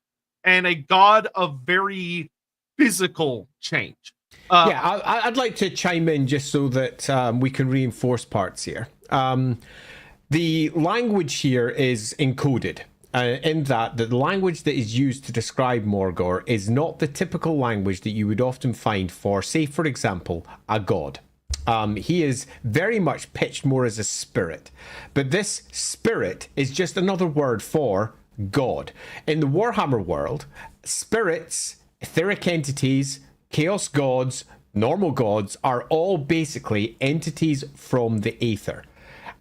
and a god of very physical change. I'd like to chime in just so that we can reinforce parts here. The language here is encoded. in that the language that is used to describe Morghur is not the typical language that you would often find for, say, for example, a god. He is very much pitched more as a spirit, but this spirit is just another word for god. In the Warhammer world, spirits, etheric entities, chaos gods, normal gods are all basically entities from the aether,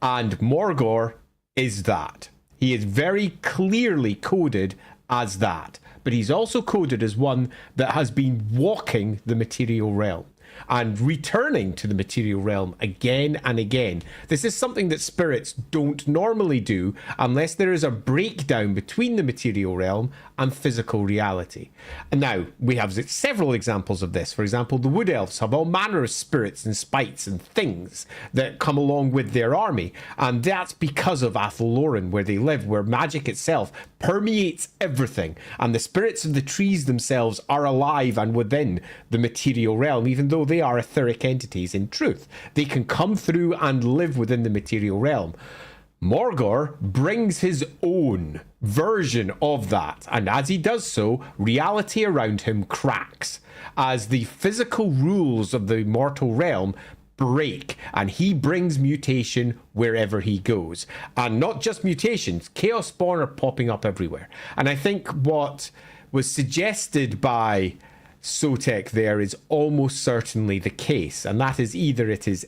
and Morghur is that. He is very clearly coded as that, but he's also coded as one that has been walking the material realm and returning to the material realm again and again. This is something that spirits don't normally do unless there is a breakdown between the material realm and physical reality. And now, we have several examples of this. For example, the Wood Elves have all manner of spirits and spites and things that come along with their army. And that's because of Athel-Loren, where they live, where magic itself permeates everything. And the spirits of the trees themselves are alive and within the material realm, even though they are etheric entities in truth. They can come through and live within the material realm. Morghur brings his own version of that, and as he does so, reality around him cracks as the physical rules of the mortal realm break, and he brings mutation wherever he goes. And not just mutations, chaos spawn are popping up everywhere. And I think what was suggested by Sotek there is almost certainly the case, and that is either it is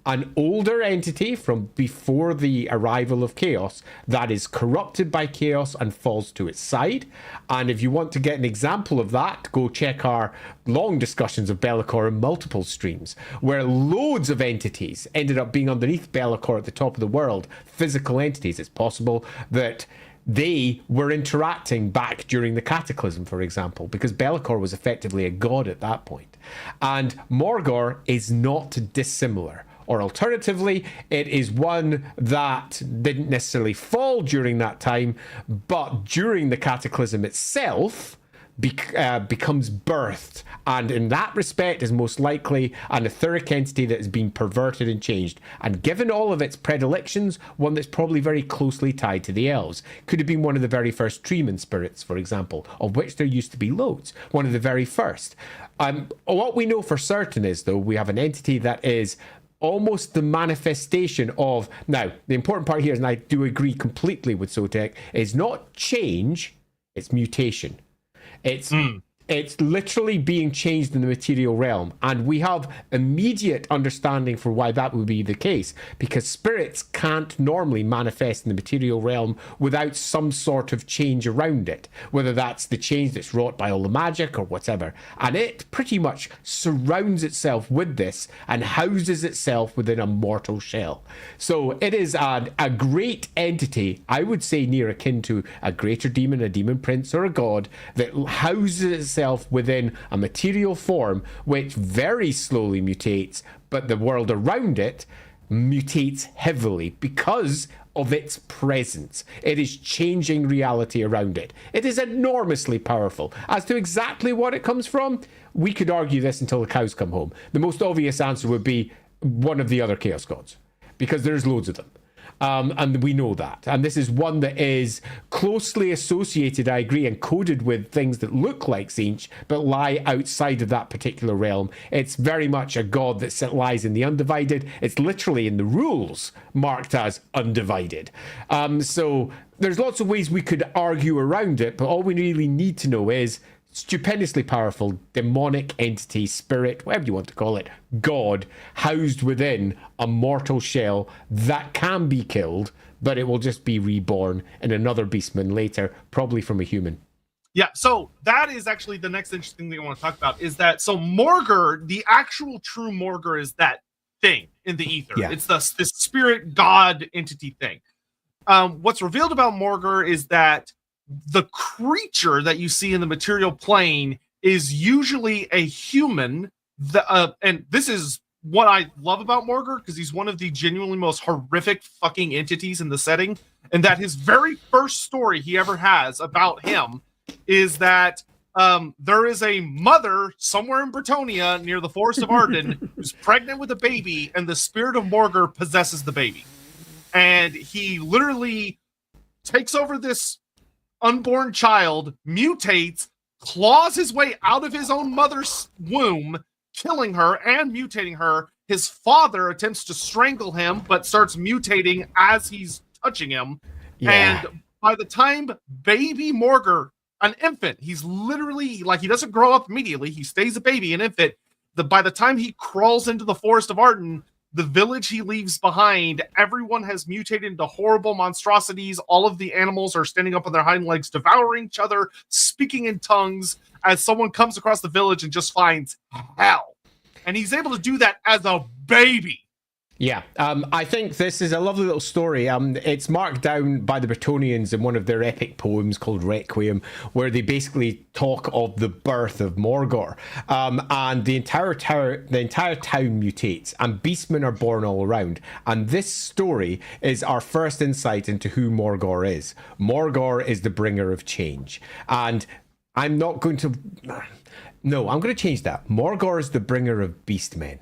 an older entity from before the arrival of chaos that is corrupted by chaos and falls to its side. And if you want to get an example of that, go check our long discussions of Be'lakor in multiple streams, where loads of entities ended up being underneath Be'lakor at the top of the world, physical entities. It's possible that they were interacting back during the Cataclysm, for example, because Be'lakor was effectively a god at that point. And Morghur is not dissimilar. Or alternatively, it is one that didn't necessarily fall during that time, but during the Cataclysm itself becomes birthed, and in that respect is most likely an etheric entity that has been perverted and changed, and given all of its predilections, one that's probably very closely tied to the elves. Could have been one of the very first Treeman spirits, for example, of which there used to be loads. One of the very first. What we know for certain is, though, we have an entity that is almost the manifestation of... Now, the important part here is, and I do agree completely with Sotek, is not change, it's mutation. It's literally being changed in the material realm, and we have immediate understanding for why that would be the case, because spirits can't normally manifest in the material realm without some sort of change around it, whether that's the change that's wrought by all the magic or whatever, and it pretty much surrounds itself with this and houses itself within a mortal shell. So it is a great entity, I would say near akin to a greater demon, a demon prince, or a god, that houses itself within a material form which very slowly mutates, but the world around it mutates heavily because of its presence. It is changing reality around it. It is enormously powerful. As to exactly what it comes from, we could argue this until the cows come home. The most obvious answer would be one of the other chaos gods, because there's loads of them. And we know that. And this is one that is closely associated, I agree, and coded with things that look like Tzeentch, but lie outside of that particular realm. It's very much a god that lies in the undivided. It's literally in the rules marked as undivided. So there's lots of ways we could argue around it, but all we really need to know is stupendously powerful demonic entity, spirit, whatever you want to call it, god, housed within a mortal shell that can be killed, but it will just be reborn in another beastman later, probably from a human. Yeah, so that is actually the next interesting thing I want to talk about, is that, so Morghur, the actual true Morghur, is that thing in the ether. Yeah. It's this spirit god entity thing. What's revealed about Morghur is that the creature that you see in the material plane is usually a human. And this is what I love about Morghur, because he's one of the genuinely most horrific fucking entities in the setting. And that his very first story he ever has about him is that there is a mother somewhere in Bretonia near the Forest of Arden who's pregnant with a baby, and the spirit of Morghur possesses the baby. And he literally takes over this unborn child, mutates, claws his way out of his own mother's womb, killing her and mutating her. His father attempts to strangle him, but starts mutating as he's touching him. Yeah. And by the time baby Morghur, an infant, he's literally, like, he doesn't grow up immediately. He stays a baby, an infant. By the time he crawls into the Forest of Arden, the village he leaves behind, everyone has mutated into horrible monstrosities. All of the animals are standing up on their hind legs, devouring each other, speaking in tongues, as someone comes across the village and just finds hell. And he's able to do that as a baby. Yeah, I think this is a lovely little story. It's marked down by the Bretonnians in one of their epic poems called Requiem, where they basically talk of the birth of Morghur. And the entire town mutates, and beastmen are born all around. And this story is our first insight into who Morghur is. Morghur is the bringer of change. And I'm not going to... No, I'm going to change that. Morghur is the bringer of beastmen.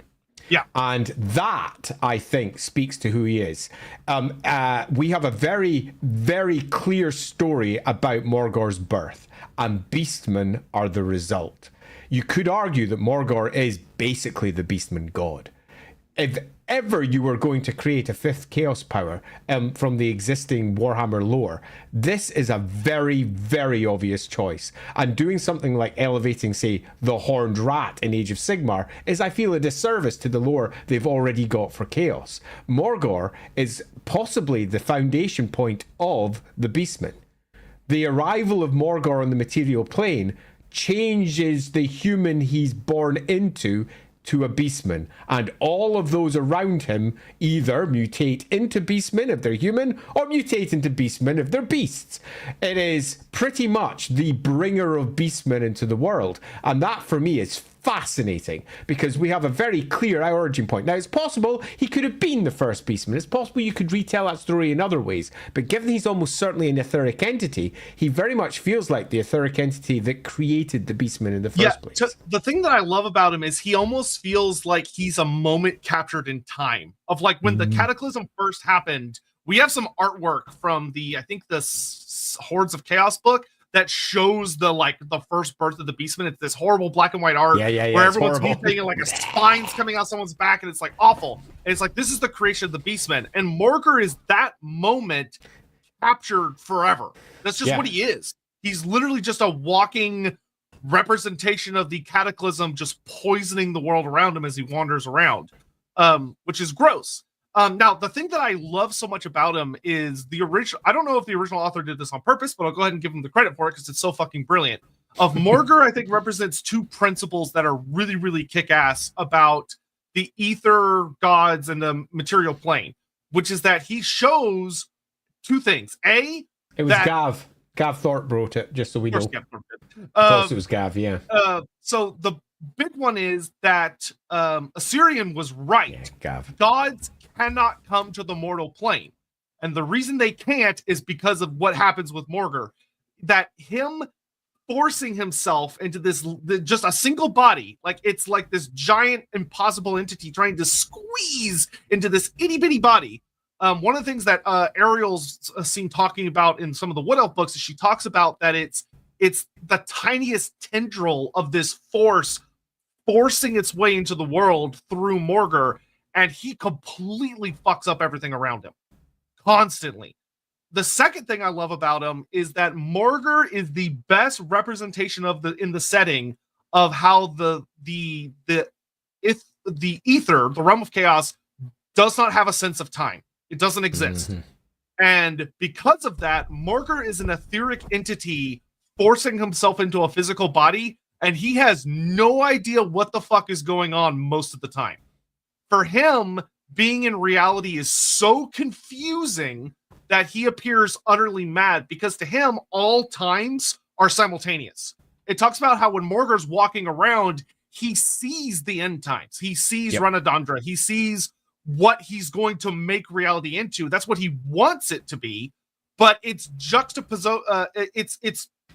Yeah. And that, I think, speaks to who he is. We have a very, very clear story about Morghur's birth, and beastmen are the result. You could argue that Morghur is basically the beastman god. If ever you were going to create a fifth chaos power from the existing Warhammer lore, this is a very, very obvious choice. And doing something like elevating, say, the Horned Rat in Age of Sigmar is, I feel, a disservice to the lore they've already got for chaos. Morghur is possibly the foundation point of the Beastmen. The arrival of Morghur on the material plane changes the human he's born into to a beastman, and all of those around him either mutate into beastmen if they're human, or mutate into beastmen if they're beasts. It is pretty much the bringer of beastmen into the world, and that for me is fascinating, because we have a very clear origin point. Now, it's possible he could have been the first beastman. It's possible you could retell that story in other ways, but given he's almost certainly an etheric entity, he very much feels like the etheric entity that created the beastman in the first place. So the thing that I love about him is he almost feels like he's a moment captured in time, of like when the cataclysm first happened. We have some artwork from I think the Hordes of Chaos book that shows the first birth of the Beastman. It's this horrible black and white art where everyone's mutating and like a spine's coming out someone's back, and it's like awful. And it's like, this is the creation of the Beastman, and Morghur is that moment captured forever. That's just what he is. He's literally just a walking representation of the cataclysm, just poisoning the world around him as he wanders around, which is gross. Now, the thing that I love so much about him is the original. I don't know if the original author did this on purpose, but I'll go ahead and give him the credit for it because it's so fucking brilliant. Of Morghur, I think, represents two principles that are really, really kick-ass about the ether gods and the material plane, which is that he shows two things. It was Gav. Gav Thorpe wrote it, just so we know. Of course it was Gav, yeah. So the big one is that Assyrian was right. Yeah, Gav. Gods cannot come to the mortal plane. And the reason they can't is because of what happens with Morghur. That him forcing himself into just a single body, like it's like this giant impossible entity trying to squeeze into this itty-bitty body. One of the things that Ariel's seen talking about in some of the Wood Elf books is she talks about that it's the tiniest tendril of this force forcing its way into the world through Morghur, and he completely fucks up everything around him constantly. The second thing I love about him is that Morghur is the best representation of in the setting of how the ether, the realm of chaos, does not have a sense of time. It doesn't exist. Mm-hmm. And because of that, Morghur is an etheric entity forcing himself into a physical body, and he has no idea what the fuck is going on most of the time. For him, being in reality is so confusing that he appears utterly mad, because to him, all times are simultaneous. It talks about how when Morghur's walking around, he sees the end times. He sees Ranadandra. He sees what he's going to make reality into. That's what he wants it to be, but it's juxtaposed.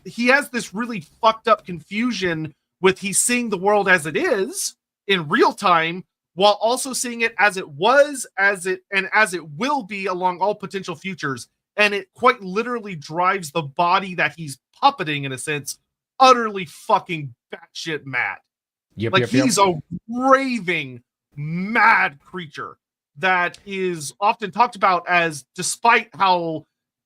He has this really fucked up confusion with he's seeing the world as it is in real time, while also seeing it as it was, as it will be along all potential futures. and it quite literally drives the body that he's puppeting, in a sense, utterly fucking batshit mad. He's a raving mad creature that is often talked about as, despite how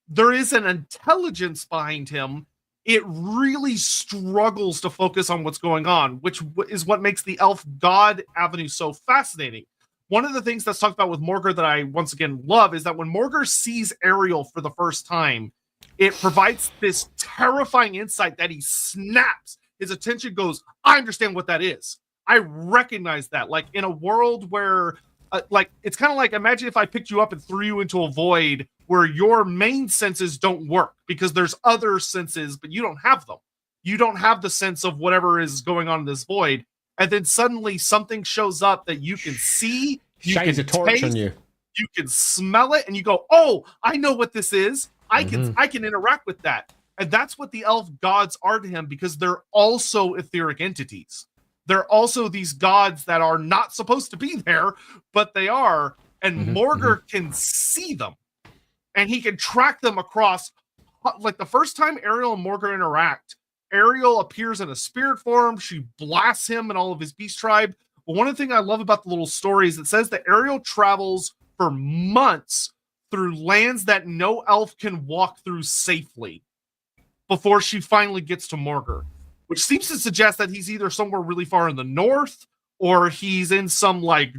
there is an intelligence behind him, it really struggles to focus on what's going on, which is what makes the elf god avenue so fascinating. One of the things that's talked about with Morghur that I, once again, love is that when Morghur sees Ariel for the first time, it provides this terrifying insight that he snaps. His attention goes, I understand what that is. I recognize that. Like, in a world where, it's kind of like, imagine if I picked you up and threw you into a void where your main senses don't work because there's other senses, but you don't have them. You don't have the sense of whatever is going on in this void. And then suddenly something shows up that you can see, you shines a torch taste, on you. You can smell it, and you go, oh, I know what this is. I can interact with that. And that's what the elf gods are to him, because they're also etheric entities. They're also these gods that are not supposed to be there, but they are. And Morghur can see them, and he can track them across. Like, the first time Ariel and Morghur interact, Ariel appears in a spirit form. She blasts him and all of his beast tribe. But one of the things I love about the little story is it says that Ariel travels for months through lands that no elf can walk through safely before she finally gets to Morghur, which seems to suggest that he's either somewhere really far in the north, or he's in some like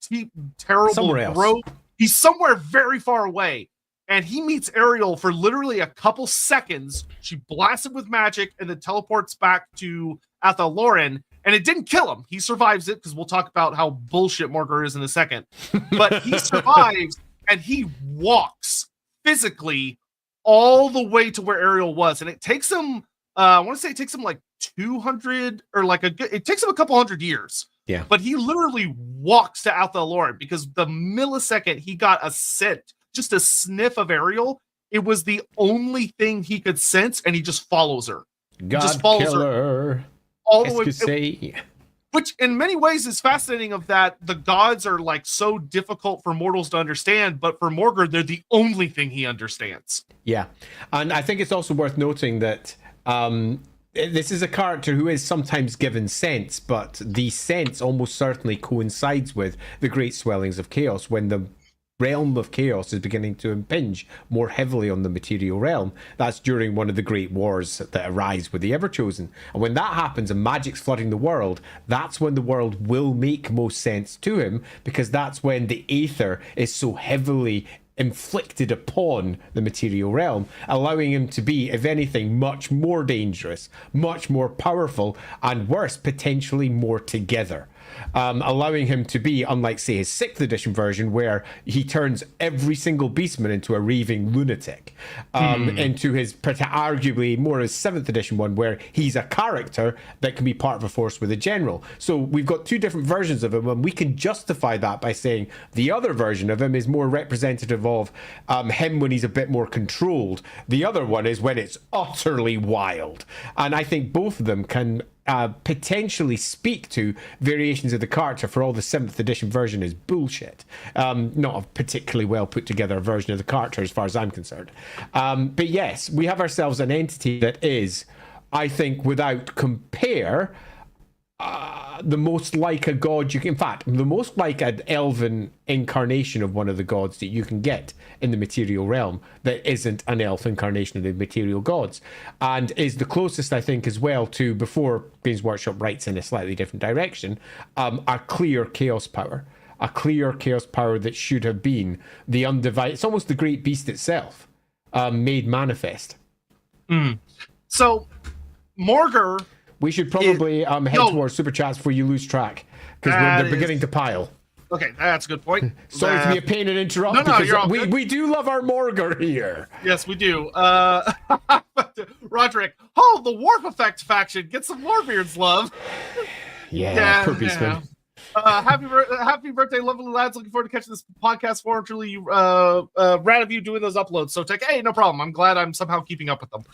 deep, terrible grove. He's somewhere very far away. And he meets Ariel for literally a couple seconds. She blasts him with magic and then teleports back to Lorebeards. And it didn't kill him. He survives it, because we'll talk about how bullshit Morghur is in a second. But he survives, and he walks physically all the way to where Ariel was. And it takes him, I want to say it takes him like 200, or like it takes him a couple hundred years. Yeah. But he literally walks to Lorebeards, because the millisecond he got a scent, just a sniff of Ariel, it was the only thing he could sense, and he just follows her. God just follows killer. Her all the way. Which in many ways is fascinating, of that the gods are like so difficult for mortals to understand, but for Morghur, they're the only thing he understands. Yeah. And I think it's also worth noting that this is a character who is sometimes given sense, but the sense almost certainly coincides with the great swellings of chaos, when the realm of chaos is beginning to impinge more heavily on the material realm. That's during one of the great wars that arise with the Everchosen. And when that happens and magic's flooding the world, that's when the world will make most sense to him, because that's when the aether is so heavily inflicted upon the material realm, allowing him to be, if anything, much more dangerous, much more powerful, and worse, potentially more together. Allowing him to be, unlike, say, his 6th edition version, where he turns every single beastman into a raving lunatic, into his arguably more his 7th edition one, where he's a character that can be part of a force with a general. So we've got two different versions of him, and we can justify that by saying the other version of him is more representative of him when he's a bit more controlled. The other one is when it's utterly wild. And I think both of them can potentially speak to variations of the character, for all the 7th edition version is bullshit. Not a particularly well put together version of the character as far as I'm concerned. But yes, we have ourselves an entity that is, I think, without compare, the most like a god you can, in fact, the most like an elven incarnation of one of the gods that you can get in the material realm that isn't an elf incarnation of the material gods, and is the closest, I think, as well to, before Games Workshop writes in a slightly different direction, a clear chaos power. A clear chaos power that should have been the undivided, it's almost the great beast itself, made manifest. So, Morghur... We should probably head towards super chats before you lose track, because they're beginning to pile. Okay, that's a good point. Sorry to be a pain and interrupt. No, you're all we do love our Morghur here. Yes, we do. Roderick, the Warp Effect faction, get some Lorebeards love. Yeah, poor beastman. Happy birthday, lovely lads. Looking forward to catching this podcast for truly rad of you doing those uploads. So, hey, no problem. I'm glad I'm somehow keeping up with them.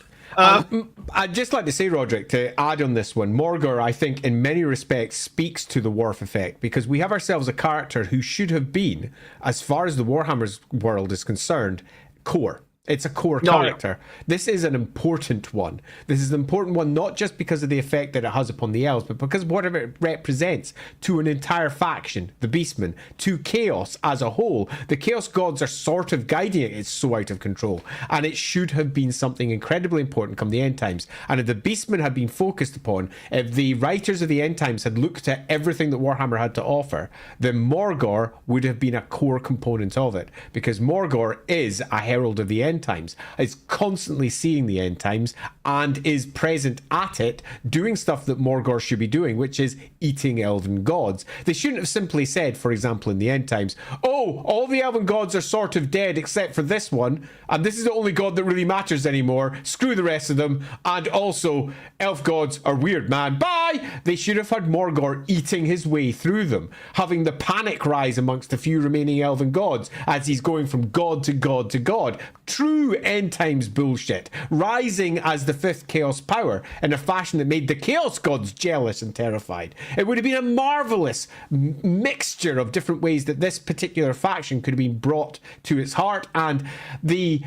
I'd just like to say, Roderick, to add on this one, Morghur, I think, in many respects, speaks to the Warp effect, because we have ourselves a character who should have been, as far as the Warhammer's world is concerned, core. It's a core No, yeah. character. This is an important one. This is an important one not just because of the effect that it has upon the elves, but because whatever it represents to an entire faction, the Beastmen, to Chaos as a whole. The Chaos Gods are sort of guiding it. It's so out of control. And it should have been something incredibly important come the end times. And if the Beastmen had been focused upon, if the writers of the end times had looked at everything that Warhammer had to offer, then Morghur would have been a core component of it. Because Morghur is a herald of the end times, is constantly seeing the end times and is present at it, doing stuff that Morghur should be doing, which is eating elven gods. They shouldn't have simply said, for example, in the end times, oh, all the elven gods are sort of dead except for this one, and this is the only god that really matters anymore. Screw the rest of them, and also elf gods are weird, man. Bye! They should have had Morghur eating his way through them, having the panic rise amongst the few remaining elven gods as he's going from god to god to god. True end times bullshit, rising as the fifth chaos power in a fashion that made the chaos gods jealous and terrified. It would have been a marvelous mixture of different ways that this particular faction could have been brought to its heart, and the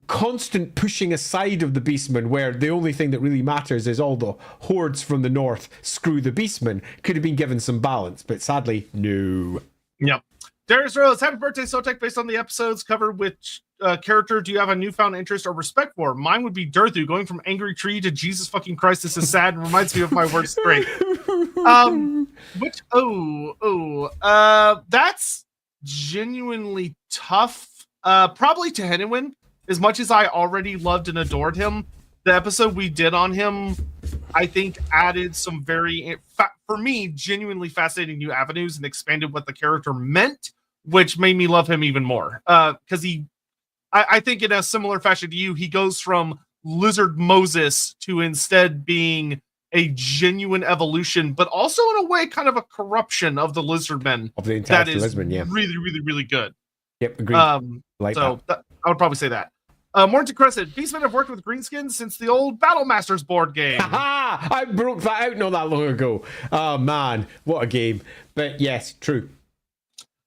constant pushing aside of the Beastmen, where the only thing that really matters is all the hordes from the north screw the Beastmen, could have been given some balance, but sadly, no. Yep. Darius Rose, happy birthday, Sotek. Based on the episodes covered, which character do you have a newfound interest or respect for? Mine would be Durthu. Going from Angry Tree to Jesus fucking Christ, this is sad and reminds me of my worst grade. That's genuinely tough. Probably to Henwin. As much as I already loved and adored him, the episode we did on him, I think, added some very, for me, genuinely fascinating new avenues and expanded what the character meant, which made me love him even more. Because I think in a similar fashion to you, he goes from Lizard Moses to instead being a genuine evolution, but also in a way kind of a corruption of the Lizardmen. Of the entire that is Lizardmen, yeah. really, really, really good. Yep, agreed. I would probably say that. Morghur Crescent, Beastmen have worked with Greenskins since the old Battle Masters board game. Ha! I broke that out not that long ago. Oh man, what a game. But yes, true.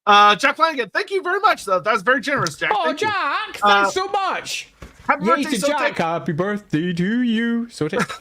Jack Flanagan, thank you very much, though. That's very generous, Jack. Oh, thank Jack, thanks so much. Happy Yay birthday, to Sotek. Jack. Happy birthday to you. Sotek.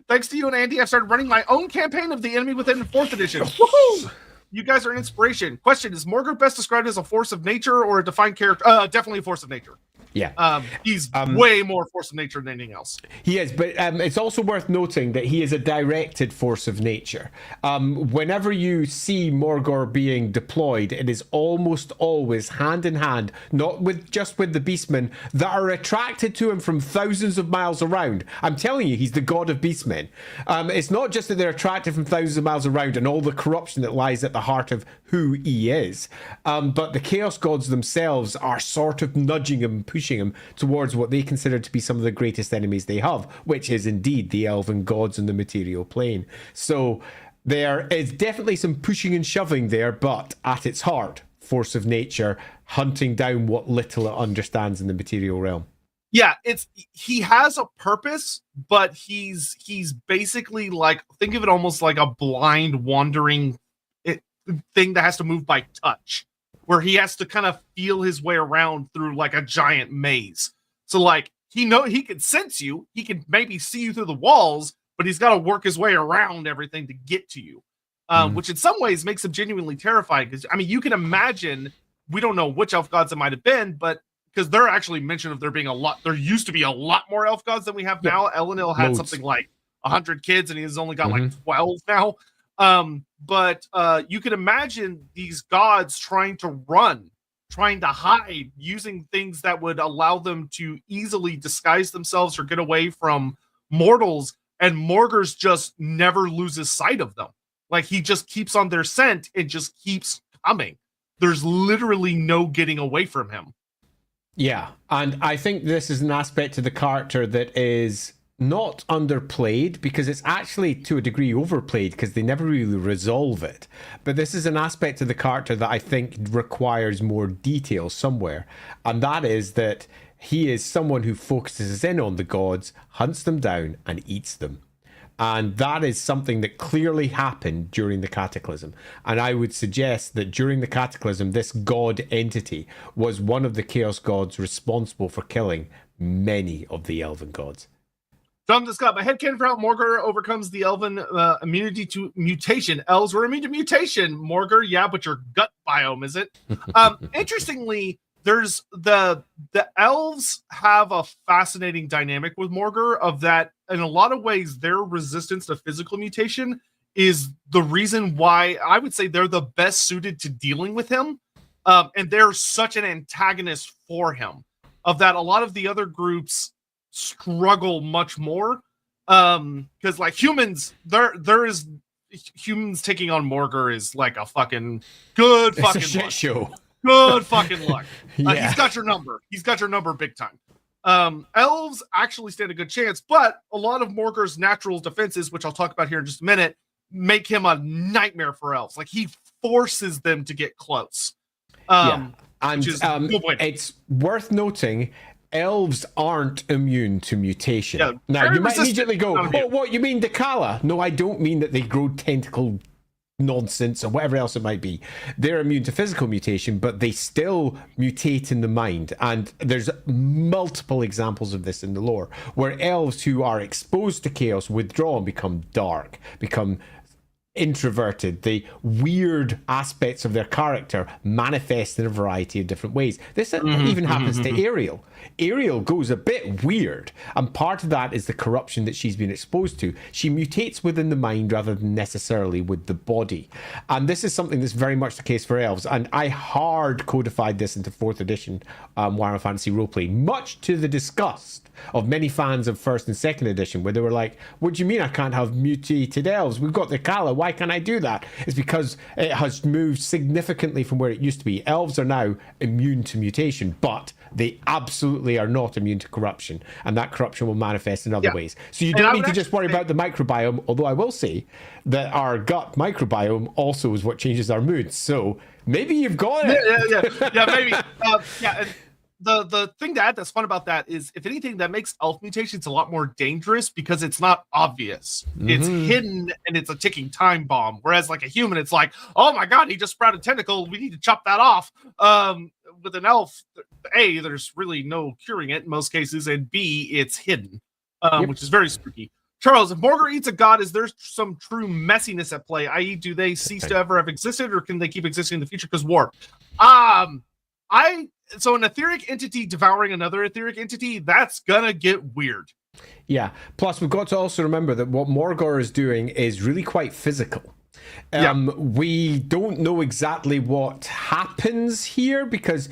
Thanks to you and Andy, I've started running my own campaign of The Enemy Within 4th edition. Woohoo! You guys are an inspiration. Question, is Morghur best described as a force of nature or a defined character? Definitely a force of nature. Yeah. He's way more force of nature than anything else. He is, but it's also worth noting that he is a directed force of nature. Whenever you see Morghur being deployed, it is almost always hand in hand, not with just with the Beastmen that are attracted to him from thousands of miles around. I'm telling you, he's the god of Beastmen. It's not just that they're attracted from thousands of miles around and all the corruption that lies at the heart of who he is, but the Chaos Gods themselves are sort of nudging him, pushing him towards what they consider to be some of the greatest enemies they have, which is indeed the elven gods in the material plane. So there is definitely some pushing and shoving there, but at its heart, force of nature, hunting down what little it understands in the material realm. Yeah, he has a purpose, but he's basically like, think of it almost like a blind wandering thing that has to move by touch, where he has to kind of feel his way around through like a giant maze. So like he can sense you, he can maybe see you through the walls, but he's got to work his way around everything to get to you, which in some ways makes him genuinely terrifying. Because I mean, you can imagine, we don't know which elf gods it might have been, but because they're actually mentioned of there being there used to be a lot more elf gods than we have now. Elenil had something like 100 kids, and he's only got like 12 now. But you can imagine these gods trying to run, trying to hide, using things that would allow them to easily disguise themselves or get away from mortals, and Morghur's just never loses sight of them. Like, he just keeps on their scent and just keeps coming. There's literally no getting away from him. Yeah, and I think this is an aspect to the character that is not underplayed, because it's actually to a degree overplayed because they never really resolve it. But this is an aspect of the character that I think requires more detail somewhere, and that is that he is someone who focuses in on the gods, hunts them down, and eats them. And that is something that clearly happened during the Cataclysm. And I would suggest that during the Cataclysm, this god entity was one of the Chaos gods responsible for killing many of the Elven gods. Jonathan Scott, my headcanon for how Morghur overcomes the Elven immunity to mutation. Elves were immune to mutation. Morghur, yeah, but your gut biome, is it? Interestingly, there's the elves have a fascinating dynamic with Morghur of that in a lot of ways their resistance to physical mutation is the reason why I would say they're the best suited to dealing with him. And they're such an antagonist for him of that a lot of the other groups struggle much more. Because like humans, there is humans taking on Morghur is like a fucking good fucking shit show. Good fucking luck. Yeah. He's got your number. He's got your number big time. Elves actually stand a good chance, but a lot of Morghur's natural defenses, which I'll talk about here in just a minute, make him a nightmare for elves. Like he forces them to get close. And it's worth noting elves aren't immune to mutation. Yeah, now you might resistant. immediately go, oh, what, you mean Dakala? No, I don't mean that they grow tentacle nonsense or whatever else it might be. They're immune to physical mutation, but they still mutate in the mind. And there's multiple examples of this in the lore where elves who are exposed to chaos withdraw and become dark, become introverted. The weird aspects of their character manifest in a variety of different ways. This even happens to Ariel. Ariel goes a bit weird, and part of that is the corruption that she's been exposed to. She mutates within the mind rather than necessarily with the body, and this is something that's very much the case for elves. And I hard codified this into 4th edition Warhammer Fantasy Roleplay, much to the disgust of many fans of 1st and 2nd edition, where they were like, what do you mean I can't have mutated elves? We've got the Kala, why can't I do that? It's because it has moved significantly from where it used to be. Elves are now immune to mutation, but they absolutely are not immune to corruption, and that corruption will manifest in other ways. So you don't need to just worry about the microbiome, although I will say that our gut microbiome also is what changes our moods. So maybe you've got it. Yeah, maybe. And the thing to add that's fun about that is, if anything, that makes elf mutations a lot more dangerous because it's not obvious. It's hidden and it's a ticking time bomb. Whereas like a human, it's like, oh my god, he just sprouted a tentacle. We need to chop that off. With an elf, A, there's really no curing it in most cases, and B, it's hidden, which is very spooky. Charles, if Morghur eats a god, is there some true messiness at play? I.e., do they cease to ever have existed, or can they keep existing in the future because warp? So an etheric entity devouring another etheric entity, that's gonna get weird. Yeah. Plus, we've got to also remember that what Morghur is doing is really quite physical. We don't know exactly what happens here because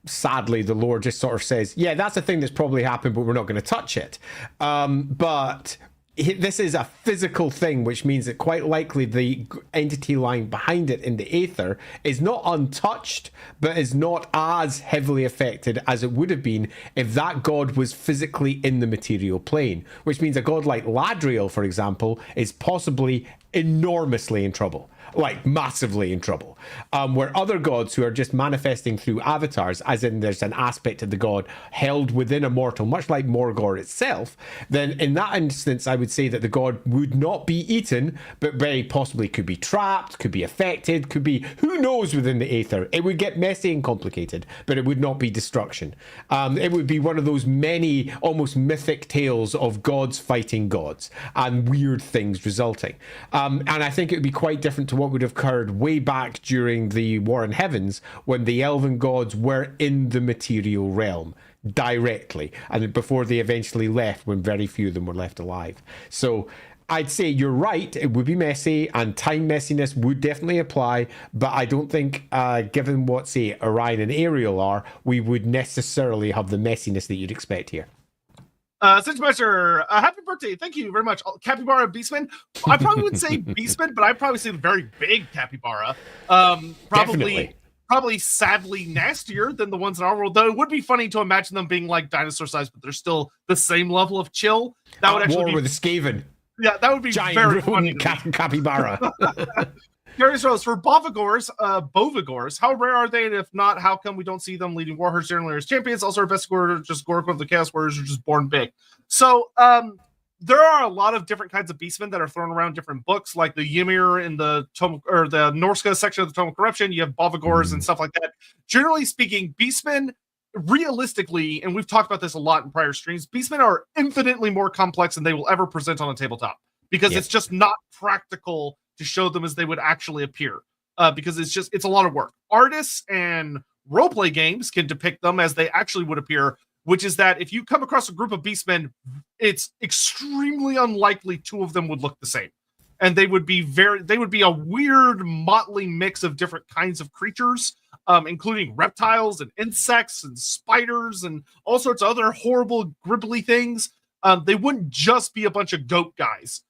sadly the lore just sort of says, yeah, that's a thing that's probably happened, but we're not going to touch it. But this is a physical thing, which means that quite likely the entity lying behind it in the aether is not untouched, but is not as heavily affected as it would have been if that god was physically in the material plane, which means a god like Ladriel, for example, is possibly enormously in trouble. Like massively in trouble. Where other gods who are just manifesting through avatars, as in there's an aspect of the god held within a mortal, much like Morghur itself, then in that instance I would say that the god would not be eaten, but very possibly could be trapped, could be affected, could be who knows within the aether. It would get messy and complicated, but it would not be destruction. It would be one of those many almost mythic tales of gods fighting gods and weird things resulting. And I think it would be quite different to what would have occurred way back during the War in Heavens when the elven gods were in the material realm directly, and before they eventually left, when very few of them were left alive. So I'd say you're right, it would be messy, and time messiness would definitely apply, but I don't think, given what, say, Orion and Ariel are, we would necessarily have the messiness that you'd expect here. Cinchmaster, happy birthday. Thank you very much. Capybara Beastman. I probably wouldn't say Beastman, but I'd probably say the very big capybara. Probably sadly nastier than the ones in our world, though it would be funny to imagine them being like dinosaur size, but they're still the same level of chill. That would actually war be with a Skaven. Yeah, that would be giant very funny. Capybara. Curious Rose, for Bovigors, how rare are they? And if not, how come we don't see them leading Warhorse generally as champions? Also, our best scorer, just Gork of the Chaos Warriors are just born big. So, there are a lot of different kinds of beastmen that are thrown around different books, like the Ymir in the Tome, or the Norska section of the Tome of Corruption. You have Bavagors and stuff like that. Generally speaking, beastmen, realistically, and we've talked about this a lot in prior streams, beastmen are infinitely more complex than they will ever present on a tabletop, because it's just not practical to show them as they would actually appear, because it's a lot of work. Artists and roleplay games can depict them as they actually would appear, which is that if you come across a group of beastmen, it's extremely unlikely two of them would look the same. And they would be a weird motley mix of different kinds of creatures, including reptiles and insects and spiders and all sorts of other horrible, gribbly things. They wouldn't just be a bunch of goat guys.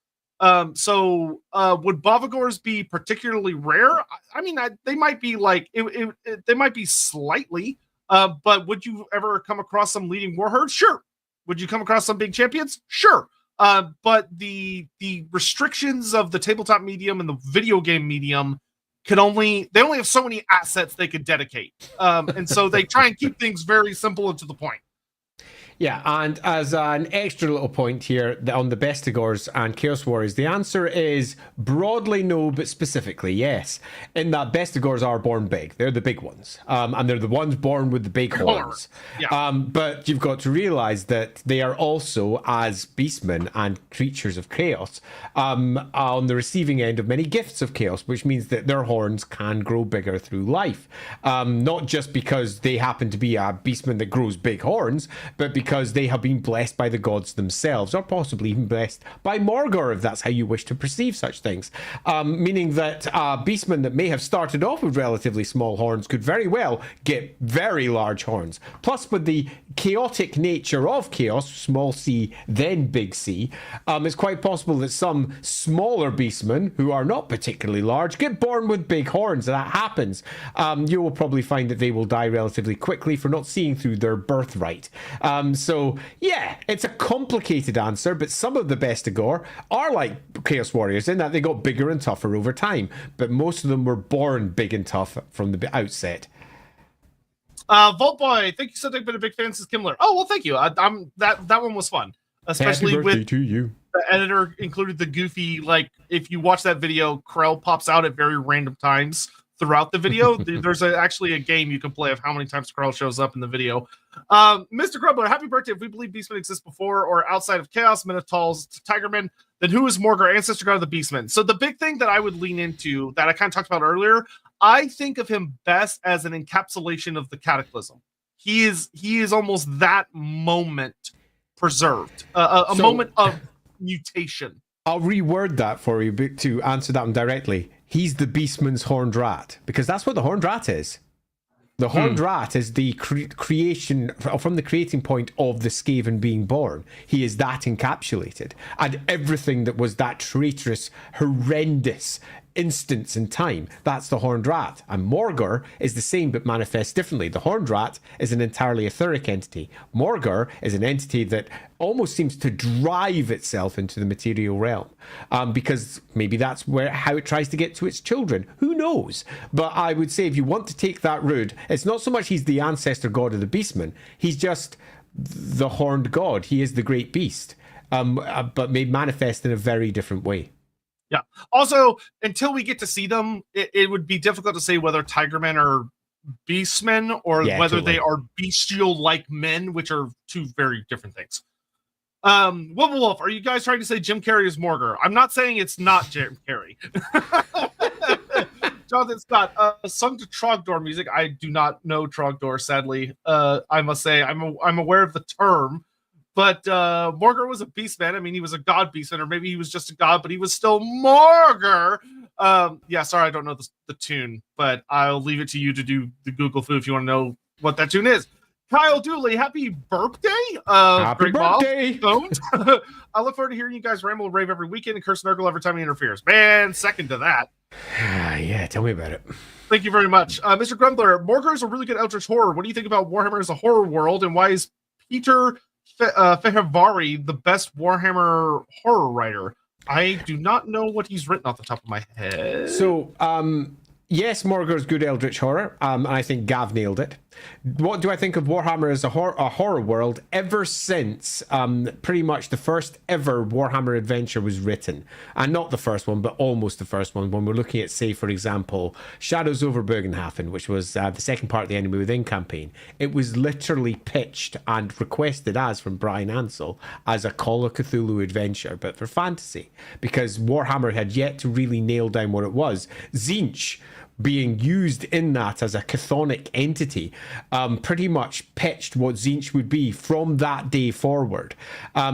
So would Bavagors be particularly rare? I mean, they might be like, they might be slightly, but would you ever come across some leading warherds? Sure. Would you come across some big champions? Sure. But the restrictions of the tabletop medium and the video game medium they only have so many assets they could dedicate. And so they try and keep things very simple and to the point. Yeah, and as an extra little point here on the Bestigors and Chaos Warriors, the answer is broadly no, but specifically yes. In that Bestigors are born big. They're the big ones. And they're the ones born with the big horns. Yeah. But you've got to realize that they are also, as beastmen and creatures of chaos, on the receiving end of many gifts of chaos, which means that their horns can grow bigger through life. Not just because they happen to be a beastman that grows big horns, but because they have been blessed by the gods themselves, or possibly even blessed by Morghur, if that's how you wish to perceive such things. Meaning that a beastman that may have started off with relatively small horns could very well get very large horns. Plus, with the chaotic nature of chaos, small c, then big C, it's quite possible that some smaller beastmen, who are not particularly large, get born with big horns. That happens. You will probably find that they will die relatively quickly for not seeing through their birthright. So, yeah, it's a complicated answer, but some of the Bestigor are like Chaos Warriors in that they got bigger and tougher over time, but most of them were born big and tough from the outset. Vault Boy, thank you so much. Been a big fan since Kimmler. Oh, well, thank you. That one was fun, especially with to you. The editor included the goofy, like, if you watch that video, Krell pops out at very random times throughout the video. There's actually a game you can play of how many times Krell shows up in the video. Mr. Grumbler, happy birthday. If we believe Beastmen exist before or outside of Chaos, Minotaurs, Tigermen, then who is Morghur, ancestor god of the Beastmen? So the big thing that I would lean into, that I kind of talked about earlier, I think of him best as an encapsulation of the Cataclysm. He is almost that moment preserved, a moment of mutation. I'll reword that for you to answer that one directly. He's the Beastman's Horned Rat, because that's what the Horned Rat is. The Horned Rat is the creation, from the creating point of the Skaven being born. He is that encapsulated. And everything that was that traitorous, horrendous instance in time, that's the Horned Rat. And Morghur is the same but manifests differently. The Horned Rat is an entirely etheric entity. Morghur is an entity that almost seems to drive itself into the material realm, because maybe that's how it tries to get to its children. Who knows? But I would say if you want to take that route, it's not so much he's the ancestor god of the Beastmen. He's just the horned god. He is the great beast, but may manifest in a very different way. Yeah. Also, until we get to see them, it would be difficult to say whether Tigermen are beastmen or whether totally. They are bestial-like men, which are two very different things. Wolf, are you guys trying to say Jim Carrey is Morghur? I'm not saying it's not Jim Carrey. Jonathan Scott, sung to Trogdor music. I do not know Trogdor, sadly. I must say I'm aware of the term. But Morghur was a beastman. I mean, he was a god beastman, or maybe he was just a god, but he was still Morghur. Yeah, sorry, I don't know the tune, but I'll leave it to you to do the Google foo if you want to know what that tune is. Kyle Dooley, happy birthday! Happy birthday! Don't. I look forward to hearing you guys ramble and rave every weekend and curse Nurgle every time he interferes. Man, second to that. Yeah, tell me about it. Thank you very much. Mr. Grumbler, Morghur is a really good Eldritch horror. What do you think about Warhammer as a horror world, and why is Peter Fehervari the best Warhammer horror writer? I do not know what he's written off the top of my head. So, yes, Morghur's good Eldritch horror. I think Gav nailed it. What do I think of Warhammer as a horror world? Ever since pretty much the first ever Warhammer adventure was written, and not the first one, but almost the first one, when we're looking at, say, for example, Shadows over Bergenhafen, which was the second part of the Enemy Within campaign, it was literally pitched and requested as, from Brian Ansell, as a Call of Cthulhu adventure, but for fantasy, because Warhammer had yet to really nail down what it was. Tzeentch being used in that as a chthonic entity, pretty much pitched what Tzeentch would be from that day forward.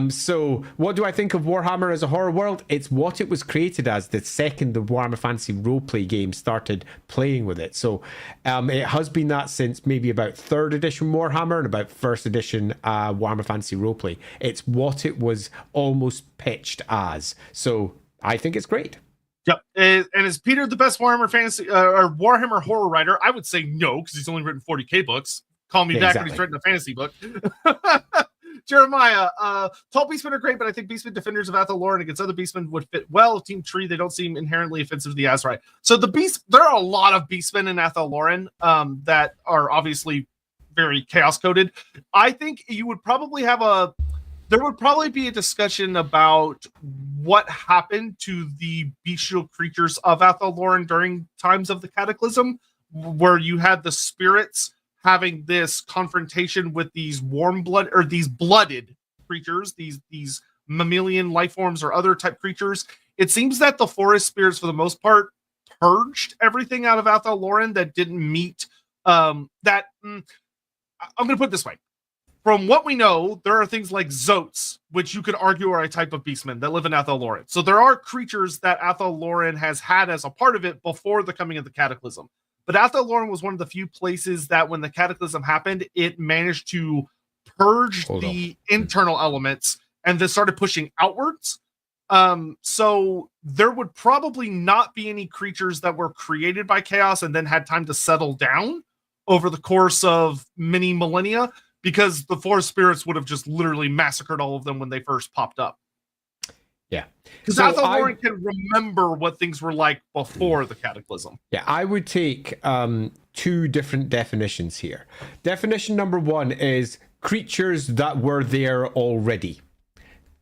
So what do I think of Warhammer as a horror world? It's what it was created as the second the Warhammer Fantasy roleplay game started playing with it. So it has been that since maybe about 3rd edition Warhammer and about 1st edition Warhammer Fantasy roleplay. It's what it was almost pitched as. So I think it's great. Yep. And is Peter the best Warhammer fantasy or Warhammer horror writer? I would say no, because he's only written 40K books. Call me back when he's written a fantasy book. Jeremiah, tall beastmen are great, but I think beastmen defenders of Athel Loren against other beastmen would fit well. Team Tree, they don't seem inherently offensive to the Azrai. So there are a lot of beastmen in Athel Loren that are obviously very chaos coded. I think you would probably there would probably be a discussion about what happened to the bestial creatures of Athel Loren during times of the Cataclysm, where you had the spirits having this confrontation with these these blooded creatures, these mammalian life forms or other type creatures. It seems that the forest spirits, for the most part, purged everything out of Athel Loren that didn't meet I'm going to put it this way. From what we know, there are things like Zotes, which you could argue are a type of beastmen that live in Athel Loren. So there are creatures that Athel Loren has had as a part of it before the coming of the Cataclysm. But Athel Loren was one of the few places that when the Cataclysm happened, it managed to purge the internal elements and then started pushing outwards. So there would probably not be any creatures that were created by chaos and then had time to settle down over the course of many millennia, because the forest spirits would have just literally massacred all of them when they first popped up. Yeah. Because Athel Loren can remember what things were like before the Cataclysm. Yeah, I would take 2 different definitions here. Definition number 1 is creatures that were there already.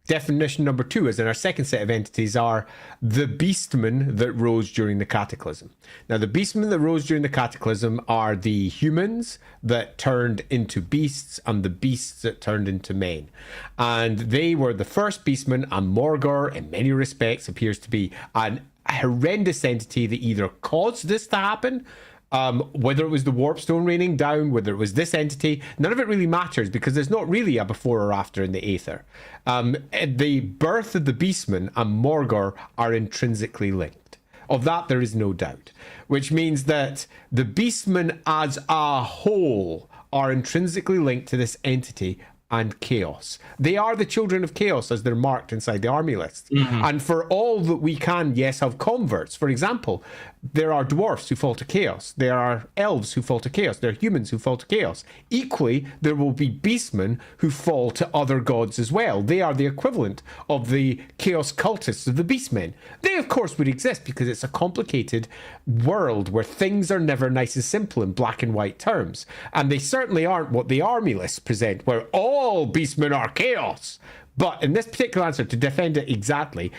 Definition number 2, as in our second set of entities, are the beastmen that rose during the Cataclysm. Now, the beastmen that rose during the Cataclysm are the humans that turned into beasts and the beasts that turned into men. And they were the first beastmen, and Morghur, in many respects, appears to be an horrendous entity that either caused this to happen, whether it was the Warpstone raining down, whether it was this entity, none of it really matters, because there's not really a before or after in the Aether. The birth of the Beastmen and Morghur are intrinsically linked. Of that, there is no doubt. Which means that the Beastmen as a whole are intrinsically linked to this entity and chaos. They are the children of chaos as they're marked inside the army list. Mm-hmm. And for all that we can, yes, have converts. For example, there are dwarfs who fall to chaos. There are elves who fall to chaos. There are humans who fall to chaos. Equally, there will be beastmen who fall to other gods as well. They are the equivalent of the chaos cultists of the beastmen. They, of course, would exist because it's a complicated world where things are never nice and simple in black and white terms. And they certainly aren't what the army lists present, where all beastmen are chaos. But in this particular answer, to defend it exactly,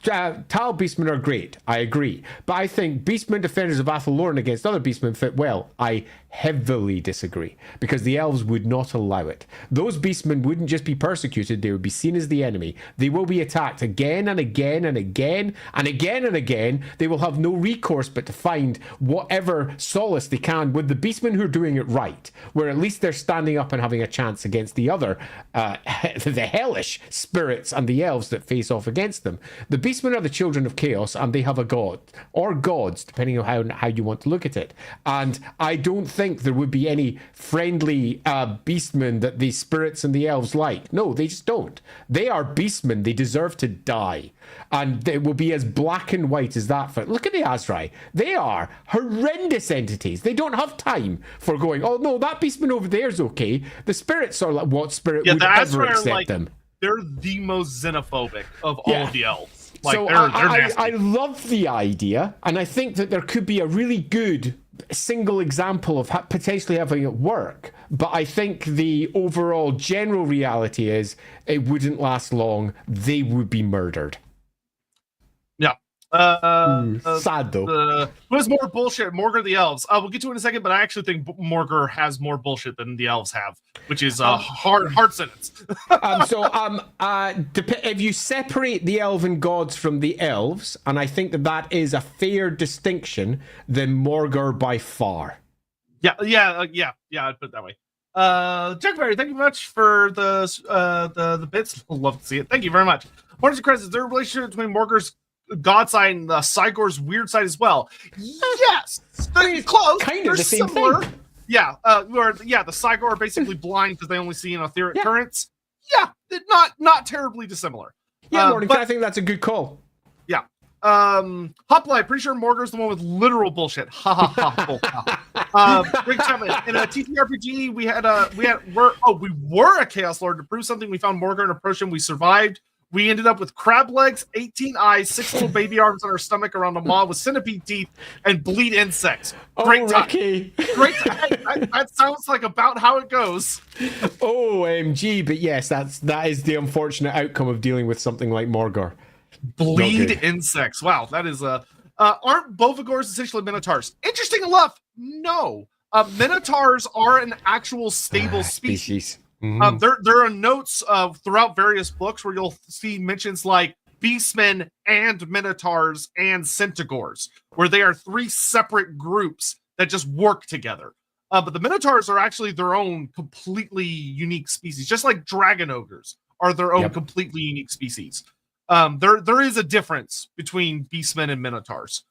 Tal beastmen are great. I agree. But I think beastmen defenders of Athel Loren against other beastmen fit well. I heavily disagree, because the elves would not allow it. Those beastmen wouldn't just be persecuted, they would be seen as the enemy. They will be attacked again and again and again and again and again. They will have no recourse but to find whatever solace they can with the beastmen who are doing it right, where at least they're standing up and having a chance against the other, the hellish spirits and the elves that face off against them. The beastmen are the children of chaos, and they have a god, or gods, depending on how you want to look at it. And I don't think there would be any friendly beastmen that the spirits and the elves like. No, they just don't. They are beastmen. They deserve to die. And they will be as black and white as that. Look at the Azrai. They are horrendous entities. They don't have time for going, oh no, that beastman over there is okay. The spirits are like, what spirit would ever accept them? They're the most xenophobic of all of the elves. Like, so they're I love the idea, and I think that there could be a really good single example of potentially having it work, but I think the overall general reality is it wouldn't last long. They would be murdered. Yeah. Sad though. Who has more bullshit, Morghur or the elves? We'll get to it in a second, but I actually think Morghur has more bullshit than the elves have, which is a hard sentence. If you separate the elven gods from the elves, and I think that is a fair distinction, then Morghur by far. I'd put it that way. Jackberry, thank you very much for the bits. Love to see it. Thank you very much. What's the credits? Is there a relationship between Morghur's god side and the Cygor's weird side as well? Yes, close. Kind of the same thing. Yeah, the Cygor are basically blind because they only see in etheric currents. Yeah, not terribly dissimilar. Yeah, Morning, I think that's a good call. Yeah. Hoplite, pretty sure Morghur's the one with literal bullshit. Ha ha ha. Rick Chapman, in a TTRPG, we were a Chaos Lord. To prove something, we found Morghur and approached him. We survived. We ended up with crab legs, 18 eyes, 6 little baby arms on our stomach around a maw with centipede teeth and bleed insects. Great time. Ricky. Great time. That sounds like about how it goes. OMG, but yes, that is the unfortunate outcome of dealing with something like Morghur. Bleed insects. Wow, that is aren't Bovigors essentially minotaurs? Interesting enough, no. Minotaurs are an actual stable species. Mm-hmm. There are notes throughout various books where you'll see mentions like beastmen and minotaurs and centaurs, where they are 3 separate groups that just work together. But the minotaurs are actually their own completely unique species, just like dragon ogres are their own completely unique species. There is a difference between beastmen and minotaurs.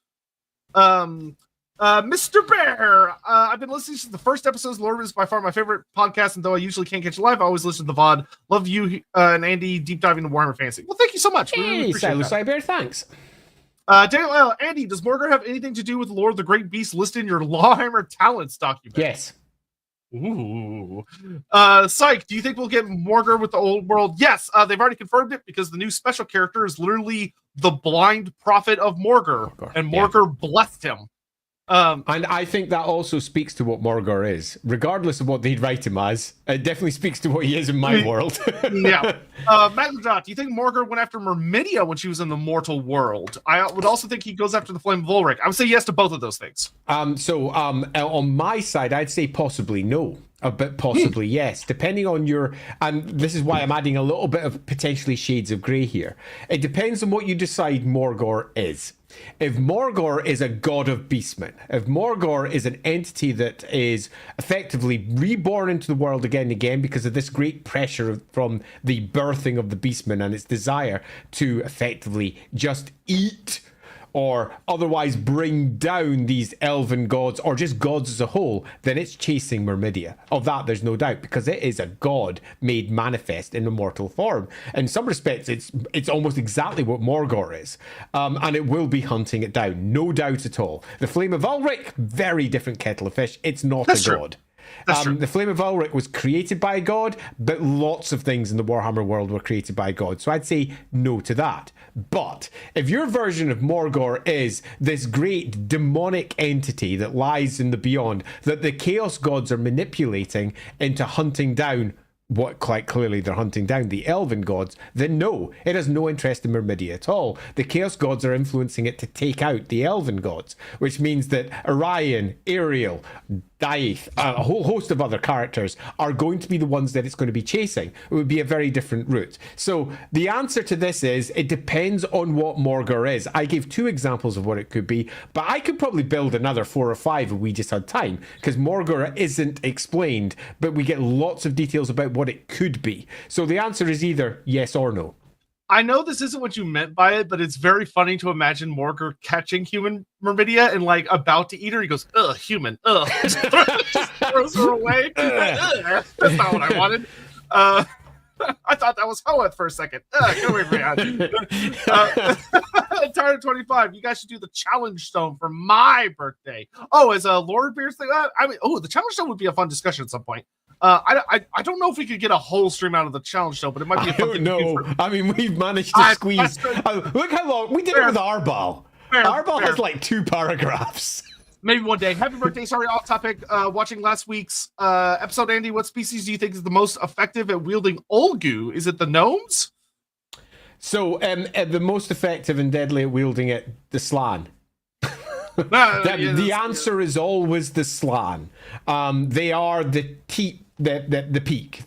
Mr. Bear, I've been listening to the first episodes. Lorebeards is by far my favorite podcast, and though I usually can't catch it live, I always listen to the VOD. Love you and Andy deep diving into Warhammer Fantasy. Well, thank you so much. Hey, Bear, thanks. Daniel, Andy, does Morghur have anything to do with Lord of the Great Beast listed in your LAWhammer talents document? Yes. Ooh. Psych, do you think we'll get Morghur with the old world? Yes, they've already confirmed it because the new special character is literally the blind prophet of Morghur, and Morghur blessed him. And I think that also speaks to what Morghur is, regardless of what they'd write him as. It definitely speaks to what he is in my world. Yeah. Magnadot, do you think Morghur went after Myrmidia when she was in the mortal world? I would also think he goes after the Flame of Ulrich. I would say yes to both of those things. On my side, I'd say possibly no. But possibly yes, depending on your, and this is why I'm adding a little bit of potentially shades of grey here. It depends on what you decide Morghur is. If Morghur is a god of beastmen, if Morghur is an entity that is effectively reborn into the world again and again because of this great pressure from the birthing of the beastmen and its desire to effectively just eat or otherwise bring down these elven gods, or just gods as a whole, then it's chasing Myrmidia. Of that, there's no doubt, because it is a god made manifest in a mortal form. In some respects, it's almost exactly what Morghur is, and it will be hunting it down, no doubt at all. The Flame of Ulrich, very different kettle of fish. It's not a god. The Flame of Ulrich was created by a god, but lots of things in the Warhammer world were created by a god. So I'd say no to that. But if your version of Morghur is this great demonic entity that lies in the beyond, that the Chaos gods are manipulating into hunting down what quite clearly they're hunting down, the elven gods, then no, it has no interest in Myrmidia at all. The Chaos gods are influencing it to take out the elven gods, which means that Orion, Ariel, Daith, a whole host of other characters are going to be the ones that it's going to be chasing. It would be a very different route. So the answer to this is, it depends on what Morghur is. I gave 2 examples of what it could be, but I could probably build another 4 or 5 if we just had time, because Morghur isn't explained, but we get lots of details about what it could be. So the answer is either yes or no. I know this isn't what you meant by it, but it's very funny to imagine Morghur catching human Myrmidia and like about to eat her. He goes, "Ugh, human, ugh," just throws her away. That's not what I wanted. I thought that was Hoeth for a second. Get away from me. Tired of 25. You guys should do the challenge stone for my birthday. Oh, as a Lorebeards thing. The challenge stone would be a fun discussion at some point. I don't know if we could get a whole stream out of the challenge show, but it might be a fun thing to do. I mean, we've managed to squeeze. Look how long we did it with Arbal. Arbal has like 2 paragraphs. Maybe one day. Happy birthday. Sorry, off topic. Watching last week's episode, Andy, what species do you think is the most effective at wielding Olgu? Is it the gnomes? So, the most effective and deadly at wielding it, the Slan. The answer is always the Slan. They are the peak.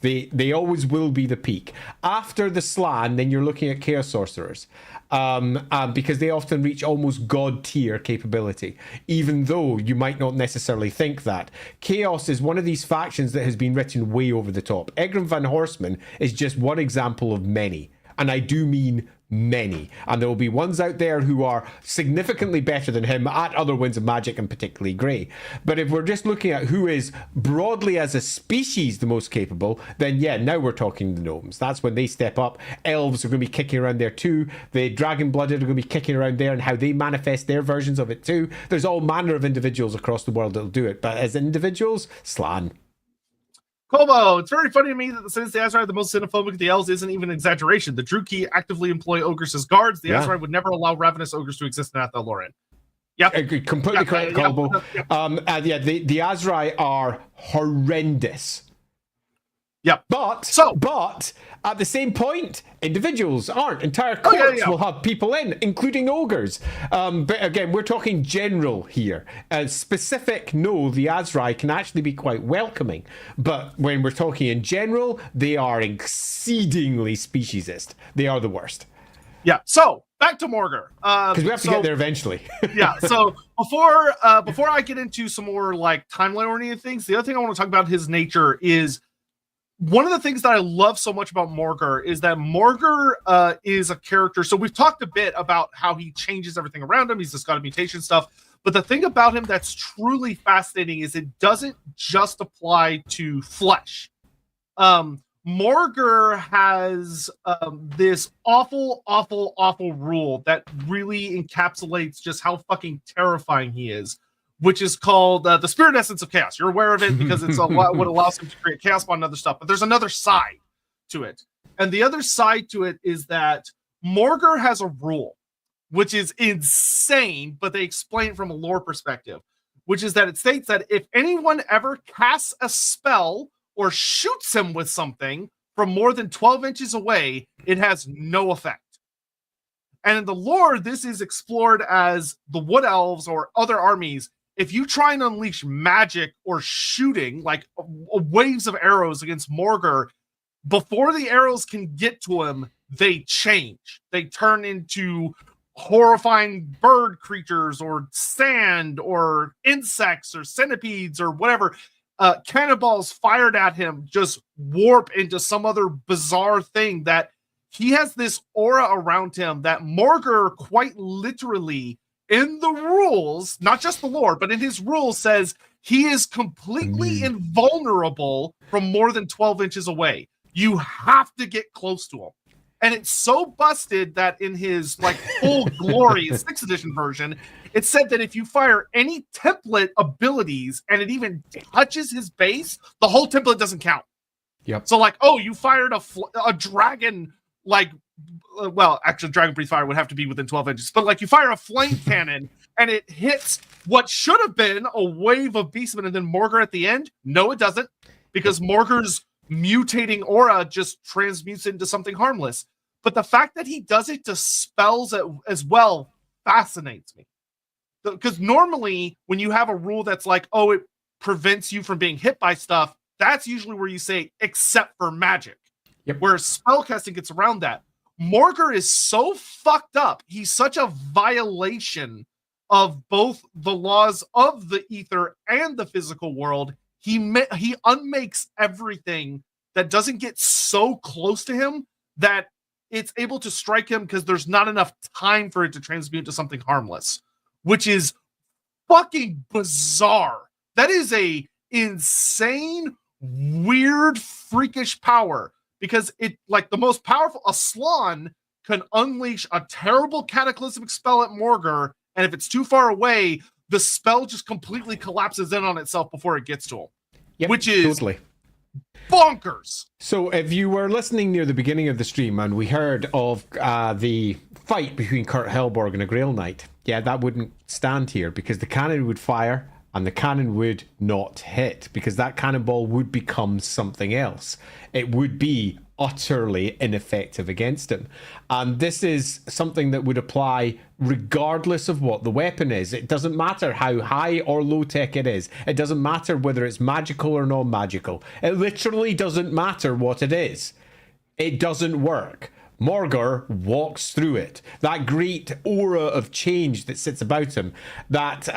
They always will be the peak. After the Slan, then you're looking at Chaos Sorcerers. Because they often reach almost god tier capability, even though you might not necessarily think that. Chaos is one of these factions that has been written way over the top. Egrim Van Horseman is just one example of many, and I do mean many, and there will be ones out there who are significantly better than him at other Winds of Magic, and particularly Grey. But if we're just looking at who is broadly as a species the most capable, then yeah, now we're talking the gnomes. That's when they step up. Elves are going to be kicking around there too. The dragon blooded are going to be kicking around there, and how they manifest their versions of it too. There's all manner of individuals across the world that'll do it, but as individuals, Slan. Kobo, it's very funny to me that the Sins the Azrai are the most xenophobic of the elves isn't even an exaggeration. The Druki actively employ ogres as guards. The Azrai would never allow ravenous ogres to exist in Athel Loren. Yep. Completely correct, Kobo. Yep. The Azrai are horrendous. Yep. But at the same point, individuals aren't. Entire courts will have people in, including ogres. But again, we're talking general here. Specific, no, the Azrai can actually be quite welcoming. But when we're talking in general, they are exceedingly speciesist. They are the worst. Yeah. So back to Morghur. Because we have to get there eventually. Yeah. So before I get into some more like timeline oriented things, the other thing I want to talk about his nature is. One of the things that I love so much about Morghur is that Morghur is a character. So we've talked a bit about how he changes everything around him. He's just got a mutation stuff. But the thing about him that's truly fascinating is it doesn't just apply to flesh. Morghur has this awful rule that really encapsulates just how fucking terrifying he is, which is called the spirit essence of chaos. You're aware of it because it's what allows him to create chaos spawn and other stuff. But there's another side to it. And the other side to it is that Morghur has a rule, which is insane, but they explain it from a lore perspective, which is that it states that if anyone ever casts a spell or shoots him with something from more than 12 inches away, it has no effect. And in the lore, this is explored as the Wood Elves or other armies. If you try and unleash magic or shooting, like waves of arrows against Morghur, before the arrows can get to him, they change. They turn into horrifying bird creatures or sand or insects or centipedes or whatever. Cannonballs fired at him just warp into some other bizarre thing that he has this aura around him that Morghur quite literally in the rules, not just the lore, but in his rules says he is completely invulnerable from more than 12 inches away. You have to get close to him. And it's so busted that in his like full glory, 6th edition version, it said that if you fire any template abilities and it even touches his base, the whole template doesn't count. Yep. So like, oh, you fired a dragon, like, well, actually, Dragon Breathe Fire would have to be within 12 inches. But like, you fire a flame cannon and it hits what should have been a wave of beastmen and then Morghur at the end. No, it doesn't, because Morghur's mutating aura just transmutes into something harmless. But the fact that he does it to spells as well fascinates me. Because normally when you have a rule that's like, oh, it prevents you from being hit by stuff, that's usually where you say, except for magic. Yep. Where spellcasting gets around that. Morghur is so fucked up. He's such a violation of both the laws of the ether and the physical world. He unmakes everything that doesn't get so close to him that it's able to strike him because there's not enough time for it to transmute to something harmless, which is fucking bizarre. That is a insane, weird, freakish power. Because it, like the most powerful, a Slan can unleash a terrible cataclysmic spell at Morghur, and if it's too far away, the spell just completely collapses in on itself before it gets to him. Yep, which is totally bonkers. So if you were listening near the beginning of the stream and we heard of the fight between Kurt Helborg and a Grail Knight, yeah, that wouldn't stand here because the cannon would fire and the cannon would not hit because that cannonball would become something else. It would be utterly ineffective against him. And this is something that would apply regardless of what the weapon is. It doesn't matter how high or low tech it is. It doesn't matter whether it's magical or non-magical. It literally doesn't matter what it is. It doesn't work. Morghur walks through it. That great aura of change that sits about him, that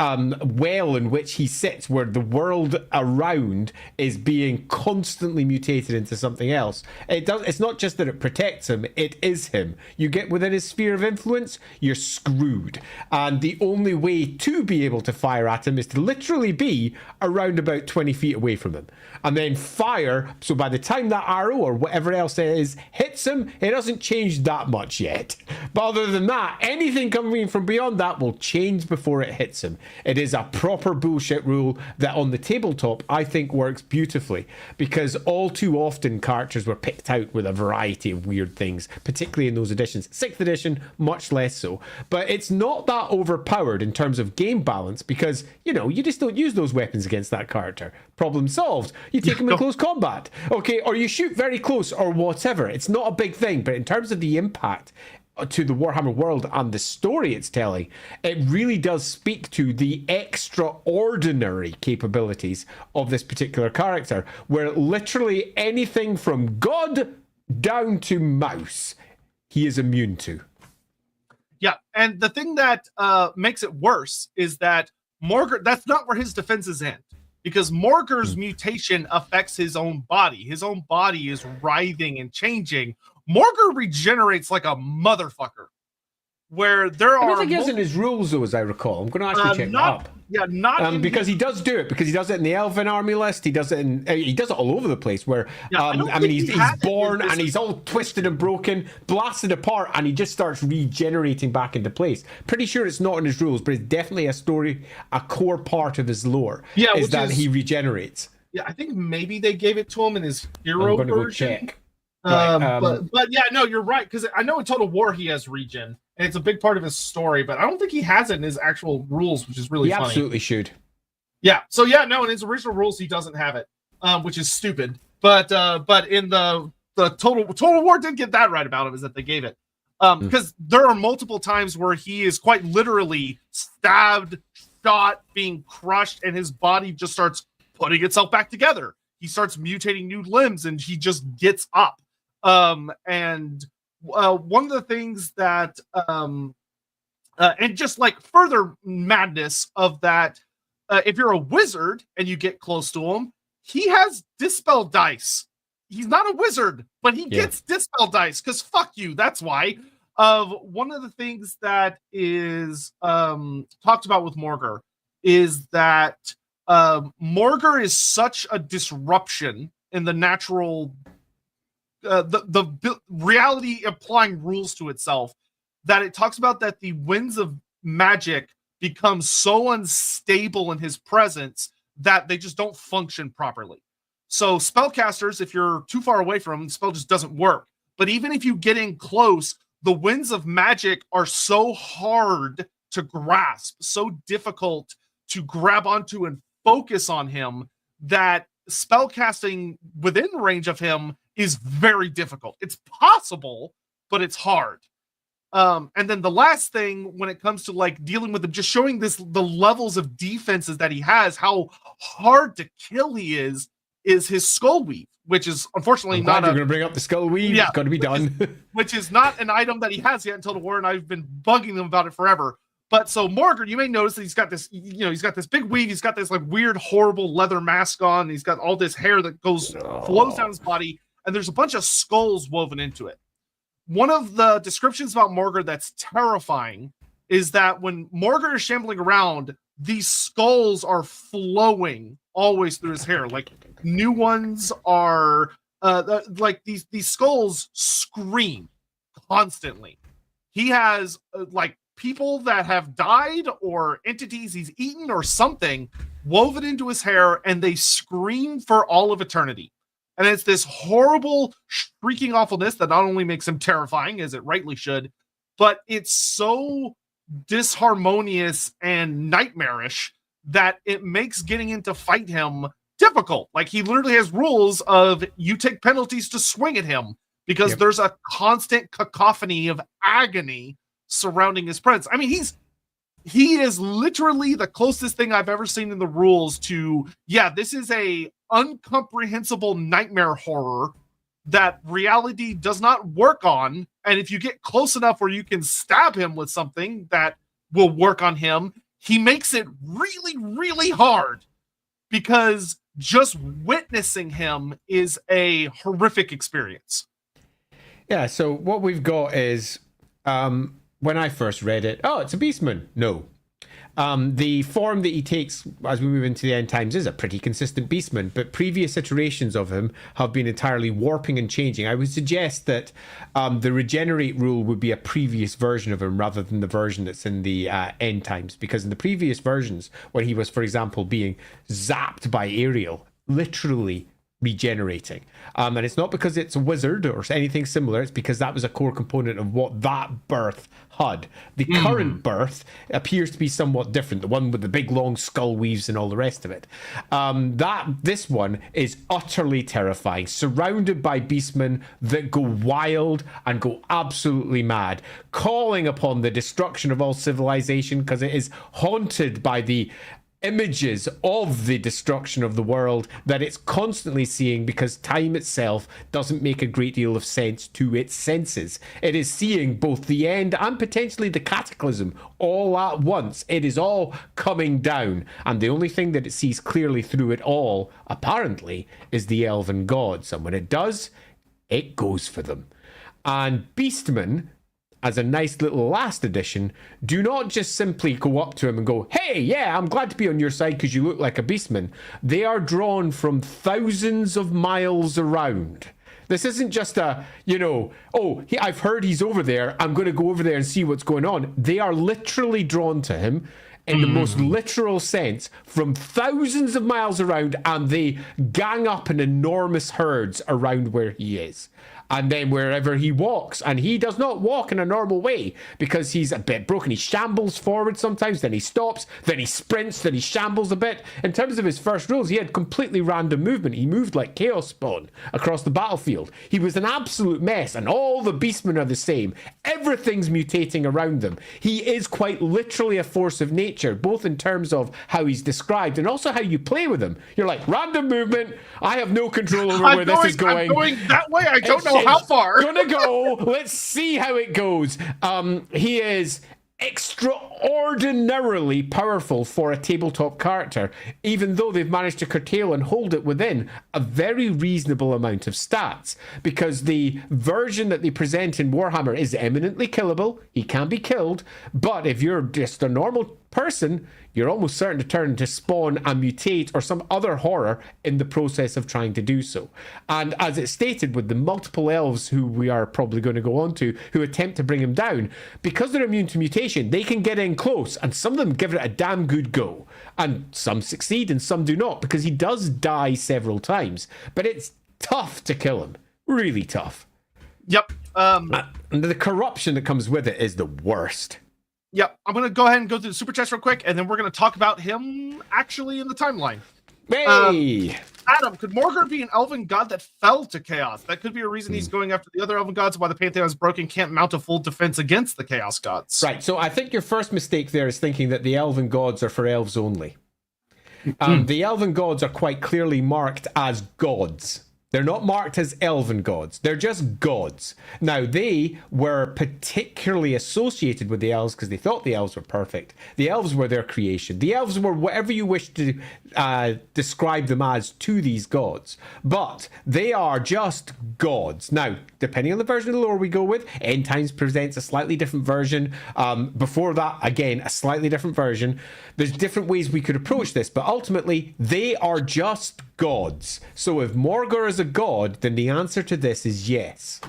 well in which he sits, where the world around is being constantly mutated into something else. It's not just that it protects him, it is him. You get within his sphere of influence, you're screwed. And the only way to be able to fire at him is to literally be around about 20 feet away from him. And then fire, so by the time that arrow or whatever else it is hits him, it doesn't change that much yet. But other than that, anything coming from beyond that will change before it hits him. It is a proper bullshit rule that on the tabletop I think works beautifully, because all too often characters were picked out with a variety of weird things, particularly in those editions. 6th edition, much less so. But it's not that overpowered in terms of game balance because, you know, you just don't use those weapons against that character. Problem solved. You take him in close combat, okay, or you shoot very close or whatever. It's not a big thing, but in terms of the impact to the Warhammer world and the story it's telling, it really does speak to the extraordinary capabilities of this particular character, where literally anything from God down to mouse, he is immune to. Yeah, and the thing that makes it worse is that Morghur, that's not where his defenses end. Because Morghur's mutation affects his own body. His own body is writhing and changing. Morghur regenerates like a motherfucker. Where there are... I don't think he has in his rules, though, as I recall. I'm going to actually check that up. Yeah, not because he does do it. Because he does it in the Elven army list. He does it in... he does it all over the place. Where I mean, he's born and he's all twisted and broken, blasted apart, and he just starts regenerating back into place. Pretty sure it's not in his rules, but it's definitely a story, a core part of his lore. Yeah, is that he regenerates. Yeah, I think maybe they gave it to him in his hero version. I'm going to go check. Right, but yeah, no, you're right, because I know in Total War he has regen, and it's a big part of his story, but I don't think he has it in his actual rules, which is really funny. He absolutely should. Yeah, so yeah, no, in his original rules he doesn't have it, which is stupid. But in the Total War did get that right about him, is that they gave it. Because there are multiple times where he is quite literally stabbed, shot, being crushed, and his body just starts putting itself back together. He starts mutating new limbs, and he just gets up. And one of the things that and just like further madness of that, if you're a wizard and you get close to him, he has dispel dice. He's not a wizard, but he gets dispel dice because fuck you. That's why. One of the things that is talked about with Morghur is that Morghur is such a disruption in the natural the reality applying rules to itself, that it talks about that the winds of magic become so unstable in his presence that they just don't function properly. So spellcasters, if you're too far away from them, the spell just doesn't work. But even if you get in close, the winds of magic are so hard to grasp, so difficult to grab onto and focus on him, that spellcasting within range of him is very difficult. It's possible, but it's hard. And then the last thing, when it comes to like dealing with him, just showing the levels of defenses that he has, how hard to kill he is his skull weave, which is unfortunately not. You're going to bring up the skull weave. Yeah, it's got to be done. Which is not an item that he has yet until the war, and I've been bugging him about it forever. But so Morghur, you may notice that he's got this, he's got this big weave. He's got this like weird, horrible leather mask on. He's got all this hair that flows down his body, and there's a bunch of skulls woven into it. One of the descriptions about Morghur that's terrifying is that when Morghur is shambling around, these skulls are flowing always through his hair. Like new ones are, like these skulls scream constantly. He has like people that have died or entities he's eaten or something woven into his hair, and they scream for all of eternity. And it's this horrible, shrieking awfulness that not only makes him terrifying, as it rightly should, but it's so disharmonious and nightmarish that it makes getting in to fight him difficult. Like, he literally has rules of you take penalties to swing at him because there's a constant cacophony of agony surrounding his presence. I mean, he is literally the closest thing I've ever seen in the rules to, this is a incomprehensible nightmare horror that reality does not work on. And if you get close enough where you can stab him with something that will work on him, he makes it really, really hard, because just witnessing him is a horrific experience. Yeah, so what we've got is, when I first read it, it's a Beastman. No. The form that he takes as we move into the end times is a pretty consistent Beastman, but previous iterations of him have been entirely warping and changing. I would suggest that the regenerate rule would be a previous version of him rather than the version that's in the end times, because in the previous versions, when he was, for example, being zapped by Ariel, literally regenerating, and it's not because it's a wizard or anything similar, it's because that was a core component of what that birth had. The current birth appears to be somewhat different, the one with the big long skull weaves and all the rest of it. This one is utterly terrifying, surrounded by beastmen that go wild and go absolutely mad, calling upon the destruction of all civilization, because it is haunted by the images of the destruction of the world that it's constantly seeing, because time itself doesn't make a great deal of sense to its senses. It is seeing both the end and potentially the cataclysm all at once. It is all coming down, and the only thing that it sees clearly through it all, apparently, is the elven gods, and when it does, it goes for them. And Beastmen, as a nice little last addition, do not just simply go up to him and go, hey, yeah, I'm glad to be on your side because you look like a beastman. They are drawn from thousands of miles around. This isn't just a, I've heard he's over there, I'm going to go over there and see what's going on. They are literally drawn to him in the most literal sense from thousands of miles around, and they gang up in enormous herds around where he is. And then wherever he walks, and he does not walk in a normal way because he's a bit broken. He shambles forward sometimes, then he stops, then he sprints, then he shambles a bit. In terms of his first rules, he had completely random movement. He moved like Chaos Spawn across the battlefield. He was an absolute mess, and all the beastmen are the same. Everything's mutating around them. He is quite literally a force of nature, both in terms of how he's described and also how you play with him. You're like, random movement, I have no control over where this is going. I'm going that way, I don't know how far. Gonna go. Let's see how it goes. He is extraordinarily powerful for a tabletop character, even though they've managed to curtail and hold it within a very reasonable amount of stats, because the version that they present in Warhammer is eminently killable. He can be killed, but if you're just a normal person, you're almost certain to turn to spawn and mutate or some other horror in the process of trying to do so. And as it's stated, with the multiple elves who we are probably going to go on to, who attempt to bring him down, because they're immune to mutation, they can get in close, and some of them give it a damn good go. And some succeed and some do not, because he does die several times. But it's tough to kill him. Really tough. Yep. And the corruption that comes with it is the worst. Yep, I'm going to go ahead and go through the super chats real quick, and then we're going to talk about him actually in the timeline. Hey! Adam, could Morghur be an elven god that fell to chaos? That could be a reason he's going after the other elven gods, why the Pantheon is broken, can't mount a full defense against the chaos gods. Right, so I think your first mistake there is thinking that the elven gods are for elves only. The elven gods are quite clearly marked as gods. They're not marked as elven gods. They're just gods. Now, they were particularly associated with the elves because they thought the elves were perfect. The elves were their creation. The elves were whatever you wish to describe them as to these gods. But they are just gods. Now, depending on the version of the lore we go with, End Times presents a slightly different version. Before that, again, a slightly different version. There's different ways we could approach this, but ultimately, they are just gods. So if Morghur is a god, then the answer to this is yes.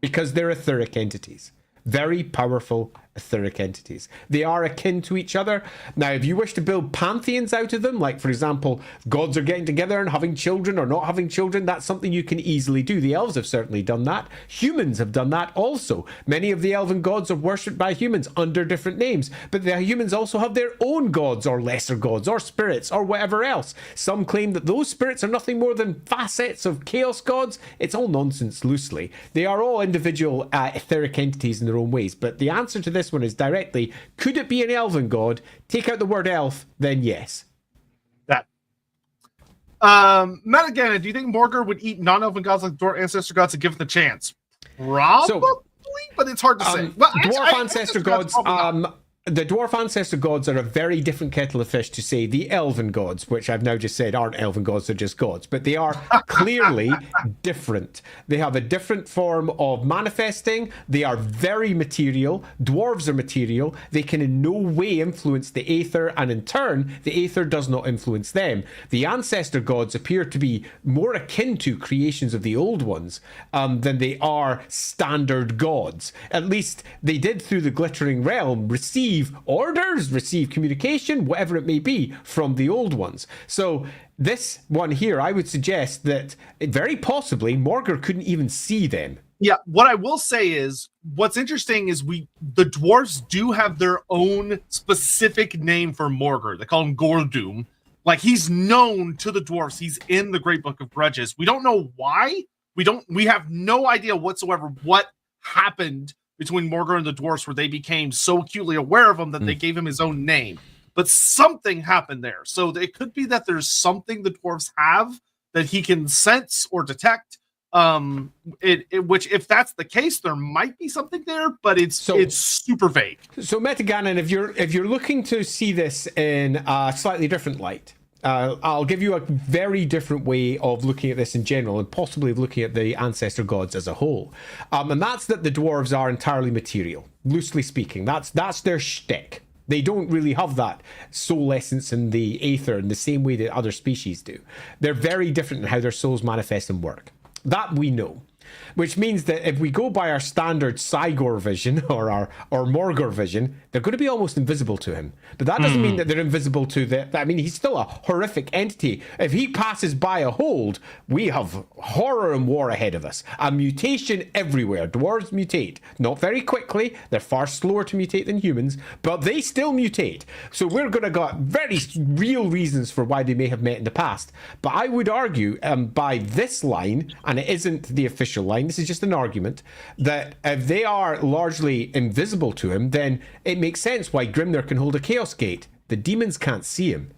Because they're etheric entities. Very powerful etheric entities. They are akin to each other. Now, if you wish to build pantheons out of them, like, for example, gods are getting together and having children or not having children, that's something you can easily do. The elves have certainly done that. Humans have done that also. Many of the elven gods are worshipped by humans under different names, but the humans also have their own gods or lesser gods or spirits or whatever else. Some claim that those spirits are nothing more than facets of chaos gods. It's all nonsense loosely. They are all individual etheric entities in their own ways, but the answer to this one is directly, could it be an elven god? Take out the word elf, then yes. That. Metagana, do you think Morghur would eat non-elven gods like dwarf ancestor gods and give it the chance? Probably, but it's hard to say. Well, dwarf ancestor gods, the dwarf ancestor gods are a very different kettle of fish to, say, the elven gods, which I've now just said aren't elven gods, they're just gods. But they are clearly different. They have a different form of manifesting. They are very material. Dwarves are material. They can in no way influence the aether, and in turn, the aether does not influence them. The ancestor gods appear to be more akin to creations of the old ones than they are standard gods. At least they did, through the Glittering Realm, receive orders, receive communication, whatever it may be, from the old ones. So this one here, I would suggest that very possibly Morghur couldn't even see them. Yeah, what I will say is, what's interesting is the dwarves do have their own specific name for Morghur. They call him Gordum. Like, he's known to the dwarves. He's in the Great Book of Grudges. We don't know why. We have no idea whatsoever what happened between Morghur and the dwarves where they became so acutely aware of him that they gave him his own name. But something happened there. So it could be that there's something the dwarves have that he can sense or detect. Which, if that's the case, there might be something there, but it's super vague. So Metaganon, if you're looking to see this in a slightly different light, I'll give you a very different way of looking at this in general, and possibly looking at the ancestor gods as a whole. And that's that the dwarves are entirely material, loosely speaking. That's their shtick. They don't really have that soul essence in the aether in the same way that other species do. They're very different in how their souls manifest and work. That we know. Which means that if we go by our standard Cygor vision or our Morghur vision, they're going to be almost invisible to him. But that doesn't mean that they're invisible to I mean, he's still a horrific entity. If he passes by a hold, we have horror and war ahead of us. A mutation everywhere. Dwarves mutate. Not very quickly. They're far slower to mutate than humans, but they still mutate. So we're going to got very real reasons for why they may have met in the past. But I would argue by this line, and it isn't the official line, this is just an argument, that if they are largely invisible to him, then it makes sense why Grimnir can hold a Chaos Gate. The demons can't see him.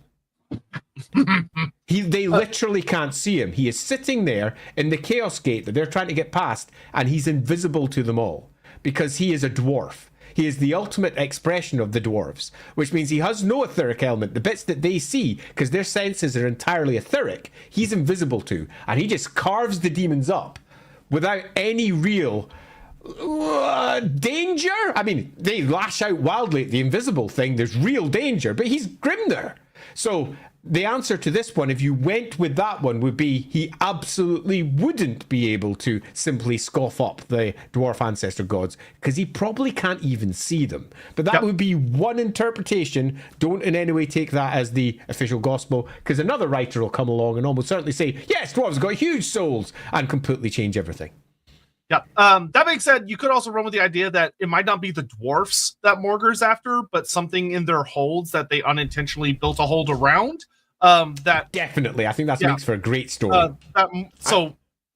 They literally can't see him. He is sitting there in the Chaos Gate that they're trying to get past, and he's invisible to them all because he is a dwarf. He is the ultimate expression of the dwarves, which means he has no etheric element. The bits that they see, because their senses are entirely etheric, he's invisible to, and he just carves the demons up without any real danger. I mean, they lash out wildly at the invisible thing. There's real danger, but he's Grimnir. So the answer to this one, if you went with that one, would be he absolutely wouldn't be able to simply scoff up the dwarf ancestor gods because he probably can't even see them. But that would be one interpretation. Don't in any way take that as the official gospel, because another writer will come along and almost certainly say, yes, dwarves have got huge souls, and completely change everything. Yeah. That being said, you could also run with the idea that it might not be the dwarfs that Morghur's after, but something in their holds that they unintentionally built a hold around. That definitely, I think that makes for a great story.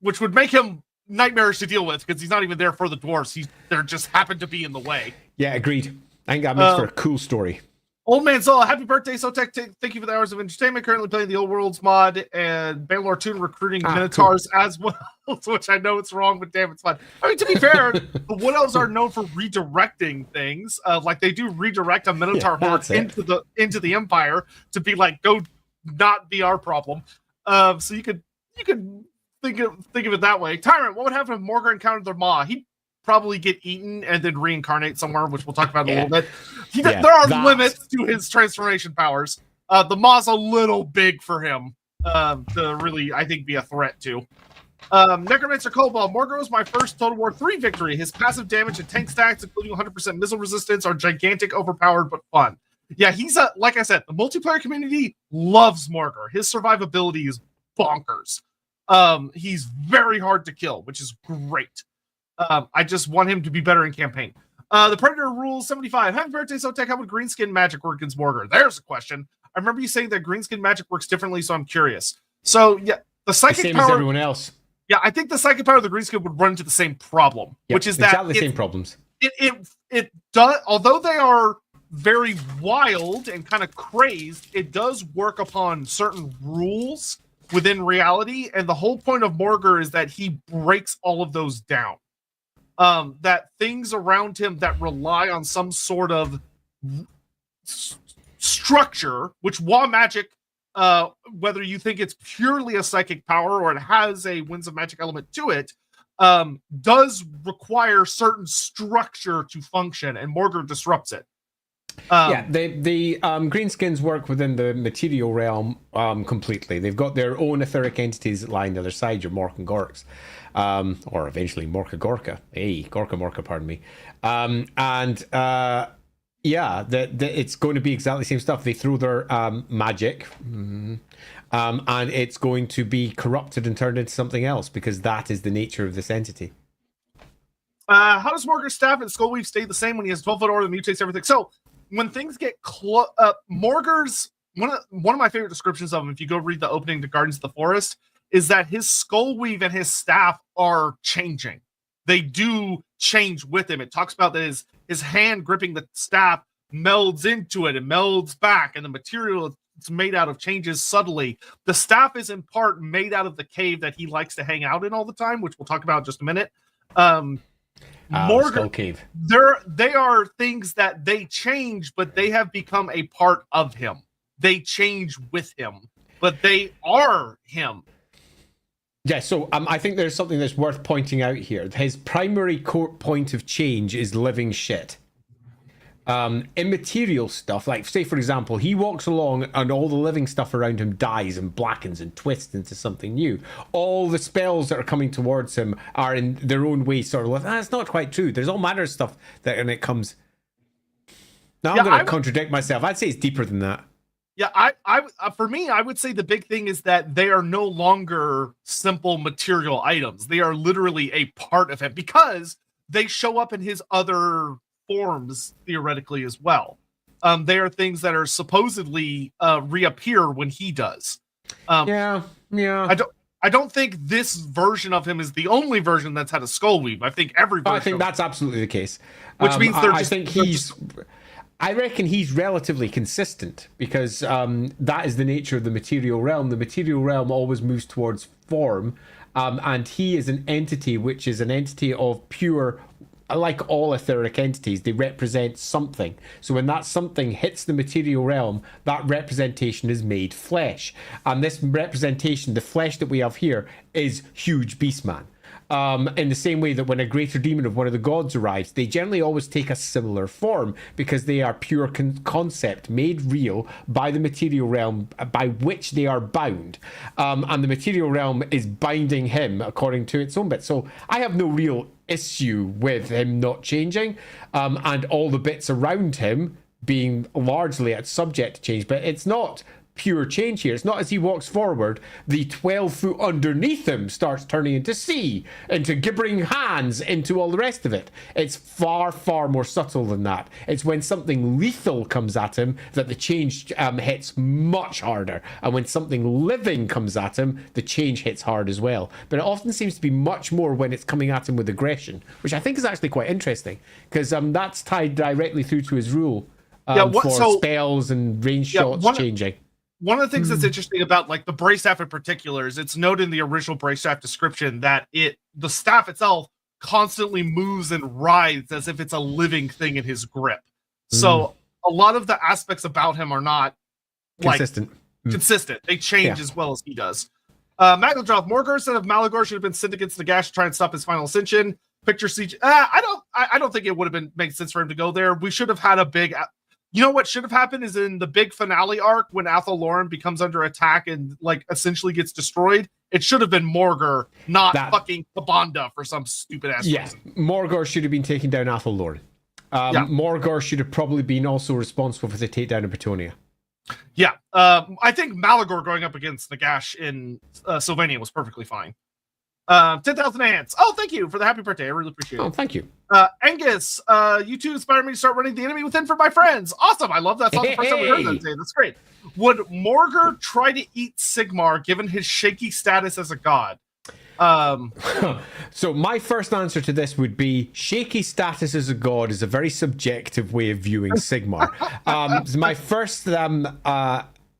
Which would make him nightmarish to deal with because he's not even there for the dwarfs. They just happen to be in the way. Yeah, agreed. I think that makes for a cool story. Old Man Zola, happy birthday, Sotek. Thank you for the hours of entertainment. Currently playing the Old Worlds mod and Bangalore Toon recruiting Minotaurs as well, which I know it's wrong, but damn, it's fun. I mean, to be fair, the Wood Elves are known for redirecting things. Like they do redirect a Minotaur horde into the Empire to be like, go not be our problem. So you could think of it that way. Tyrant, what would happen if Morghur encountered their maw? He'd probably get eten and then reincarnate somewhere, which we'll talk about in a little bit. There are limits to his transformation powers. The Maw's a little big for him to really, I think, be a threat to. Necromancer Cobalt. Morghur was my first Total War 3 victory. His passive damage and tank stacks, including 100% missile resistance, are gigantic, overpowered, but fun. Yeah, he's like I said, the multiplayer community loves Morghur. His survivability is bonkers. He's very hard to kill, which is great. I just want him to be better in campaign. The Predator rules 75. Happy birthday, Sotek. How would greenskin magic work against Morghur? There's a question. I remember you saying that greenskin magic works differently, so I'm curious. So yeah, the psychic same power, as everyone else. Yeah, I think the psychic power of the greenskin would run into the same problem, which is exactly the same problems. It does, although they are very wild and kind of crazed, it does work upon certain rules within reality, and the whole point of Morghur is that he breaks all of those down. That things around him that rely on some sort of structure, which Wa magic, whether you think it's purely a psychic power or it has a winds of magic element to it, does require certain structure to function, and Morghur disrupts it. The greenskins work within the material realm completely. They've got their own etheric entities that lie on the other side, your Mork and Gorks. Or eventually Morka Gorka. Hey, Gorka Morka, pardon me. It's going to be exactly the same stuff. They throw their magic, and it's going to be corrupted and turned into something else, because that is the nature of this entity. How does Morghur's staff and Skullweave stay the same when he has 12-foot aura that mutates everything? So when things get Morghur's one of my favorite descriptions of him, if you go read the opening to Gardens of the Forest, is that his Skullweave and his staff are changing. They do change with him. It talks about that his hand gripping the staff melds into it and melds back, and the material it's made out of changes subtly. The staff is in part made out of the cave that he likes to hang out in all the time, which we'll talk about in just a minute. Morghur Cave. They are things that they change, but they have become a part of him. They change with him, but they are him. Yeah, so I think there's something that's worth pointing out here. His primary point of change is living shit. Immaterial stuff, like say for example, he walks along and all the living stuff around him dies and blackens and twists into something new. All the spells that are coming towards him are in their own way sort of that's not quite true. There's all manner of stuff that and it comes. Now I'm going to contradict myself. I'd say it's deeper than that. Yeah, for me, I would say the big thing is that they are no longer simple material items. They are literally a part of him because they show up in his other forms theoretically as well. They are things that are supposedly reappear when he does. Yeah. I don't think this version of him is the only version that's had a Skullweave. I think every version. I think that's absolutely the case. Which means I reckon he's relatively consistent because that is the nature of the material realm. The material realm always moves towards form, and he is an entity which is an entity of pure, like all etheric entities, they represent something. So when that something hits the material realm, that representation is made flesh. And this representation, the flesh that we have here, is huge Beastman. In the same way that when a greater demon of one of the gods arrives, they generally always take a similar form because they are pure concept made real by the material realm by which they are bound. And the material realm is binding him according to its own bit. So I have no real issue with him not changing and all the bits around him being largely subject to change, but it's not pure change here. It's not as he walks forward, the 12 foot underneath him starts turning into sea, into gibbering hands, into all the rest of it. It's far, far more subtle than that. It's when something lethal comes at him that the change hits much harder. And when something living comes at him, the change hits hard as well. But it often seems to be much more when it's coming at him with aggression, which I think is actually quite interesting because that's tied directly through to his rule for spells and range shots changing. One of the things that's interesting about like the brace staff in particular is it's noted in the original brace staff description that the staff itself constantly moves and writhes as if it's a living thing in his grip. So a lot of the aspects about him are not consistent. They change as well as he does. Magaldroth, Morghur instead of Malagor should have been sent against the Gash to try and stop his final ascension. Picture siege. I don't think it would have made sense for him to go there. We should have had a big. You know what should have happened is in the big finale arc when Athel Loren becomes under attack and like essentially gets destroyed. It should have been Morghur, not fucking Kabanda for some stupid ass reason. Morghur should have been taking down Athel Loren. Morghur should have probably been also responsible for the takedown of Bretonia. Yeah, I think Malagor going up against Nagash in Sylvania was perfectly fine. 10,000 ants. Oh, thank you for the happy birthday. I really appreciate it. Oh, thank you. Angus, you two inspired me to start running the enemy within for my friends. Awesome. I love that. That's not the first time we heard that today. That's great. Would Morghur try to eat Sigmar given his shaky status as a god? So my first answer to this would be shaky status as a god is a very subjective way of viewing Sigmar. My first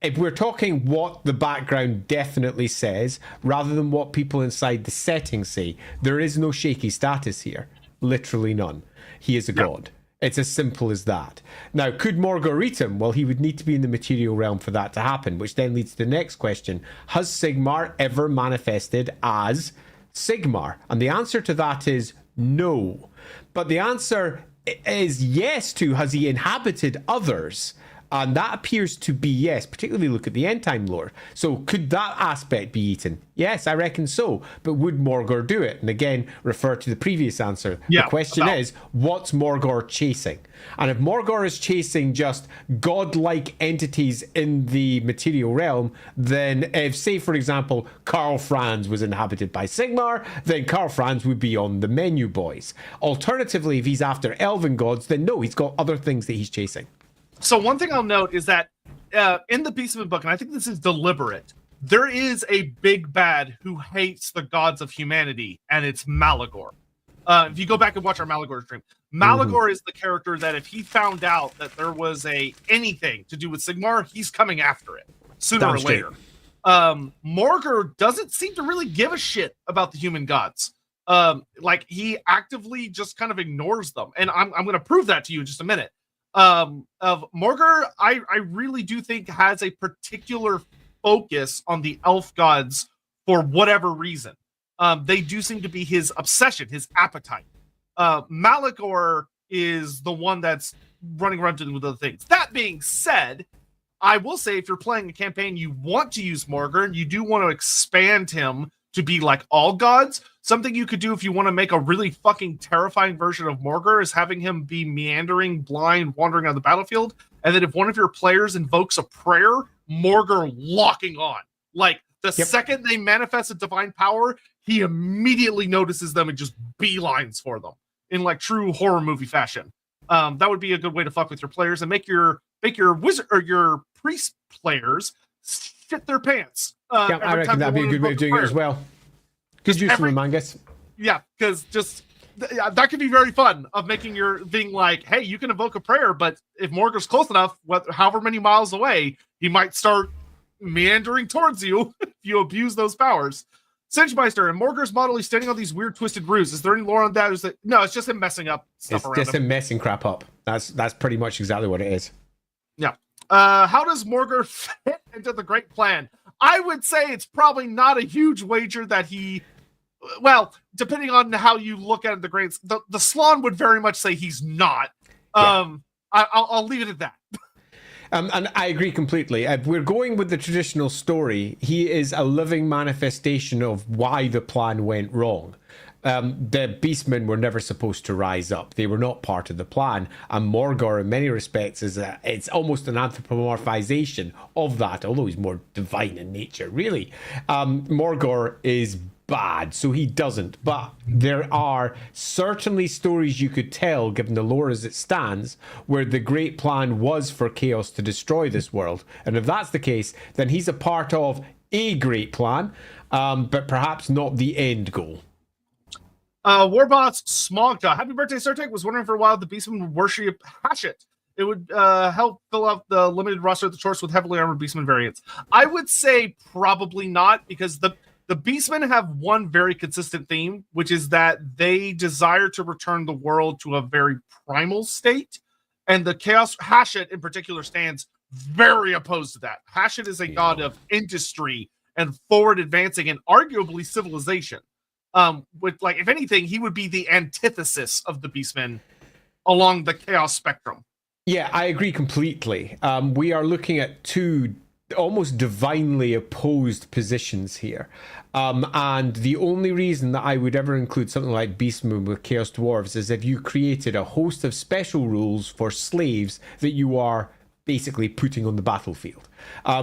if we're talking what the background definitely says, rather than what people inside the setting say, there is no shaky status here. Literally none. He is a god. It's as simple as that. Now, could Morghur eat him? Well, he would need to be in the material realm for that to happen, which then leads to the next question. Has Sigmar ever manifested as Sigmar? And the answer to that is no. But the answer is yes to, has he inhabited others? And that appears to be yes, particularly look at the end time lore. So could that aspect be eaten? Yes, I reckon so. But would Morghur do it? And again, refer to the previous answer. The question is, what's Morghur chasing? And if Morghur is chasing just godlike entities in the material realm, then if, say, for example, Karl Franz was inhabited by Sigmar, then Karl Franz would be on the menu, boys. Alternatively, if he's after elven gods, then no, he's got other things that he's chasing. So one thing I'll note is that in the Beastman book, and I think this is deliberate, there is a big bad who hates the gods of humanity, and it's Malagor. If you go back and watch our Malagor stream, Malagor is the character that if he found out that there was anything to do with Sigmar, he's coming after it sooner or later. Morghur doesn't seem to really give a shit about the human gods. Like he actively just kind of ignores them, and I'm going to prove that to you in just a minute. Of Morghur, I really do think has a particular focus on the elf gods for whatever reason. They do seem to be his obsession, his appetite. Malagor is the one that's running around doing with other things. That being said, I will say if you're playing a campaign, you want to use Morghur and you do want to expand him to be like all gods. Something you could do if you want to make a really fucking terrifying version of Morghur is having him be meandering, blind, wandering on the battlefield. And then if one of your players invokes a prayer, Morghur locking on. Like the second they manifest a divine power, he immediately notices them and just beelines for them in like true horror movie fashion. That would be a good way to fuck with your players and make your wizard or your priest players shit their pants. I reckon that'd be a good way of doing it as well. Good use from Mangus. Yeah, because just that could be very fun of making your being like, hey, you can invoke a prayer, but if Morghur's close enough, however many miles away, he might start meandering towards you if you abuse those powers. Singemeister, and Morghur's model, he's standing on these weird twisted roofs. Is there any lore on that? No, it's just him messing up stuff around him. It's just him messing crap up. That's pretty much exactly what it is. Yeah. How does Morghur fit into the Great Plan? I would say it's probably not a huge wager that he... Well, depending on how you look at it, the Slán would very much say he's not. I'll leave it at that. And I agree completely. We're going with the traditional story. He is a living manifestation of why the plan went wrong. The Beastmen were never supposed to rise up. They were not part of the plan. And Morghur, in many respects, it's almost an anthropomorphization of that, although he's more divine in nature, really. Morghur is bad, so he doesn't. But there are certainly stories you could tell, given the lore as it stands, where the great plan was for Chaos to destroy this world. And if that's the case, then he's a part of a great plan, but perhaps not the end goal. Warbots Smogta, happy birthday, Sotek. Was wondering for a while if the Beastmen would worship Hashit. It would help fill out the limited roster of the choice with heavily armored Beastmen variants. I would say probably not, because the Beastmen have one very consistent theme, which is that they desire to return the world to a very primal state. And the Chaos Hashit in particular stands very opposed to that. Hashit is a god of industry and forward advancing and arguably civilization. With like, if anything, he would be the antithesis of the Beastmen along the Chaos spectrum. Yeah, I agree completely. We are looking at two almost divinely opposed positions here. And the only reason that I would ever include something like Beastmen with Chaos Dwarves is if you created a host of special rules for slaves that you are basically putting on the battlefield,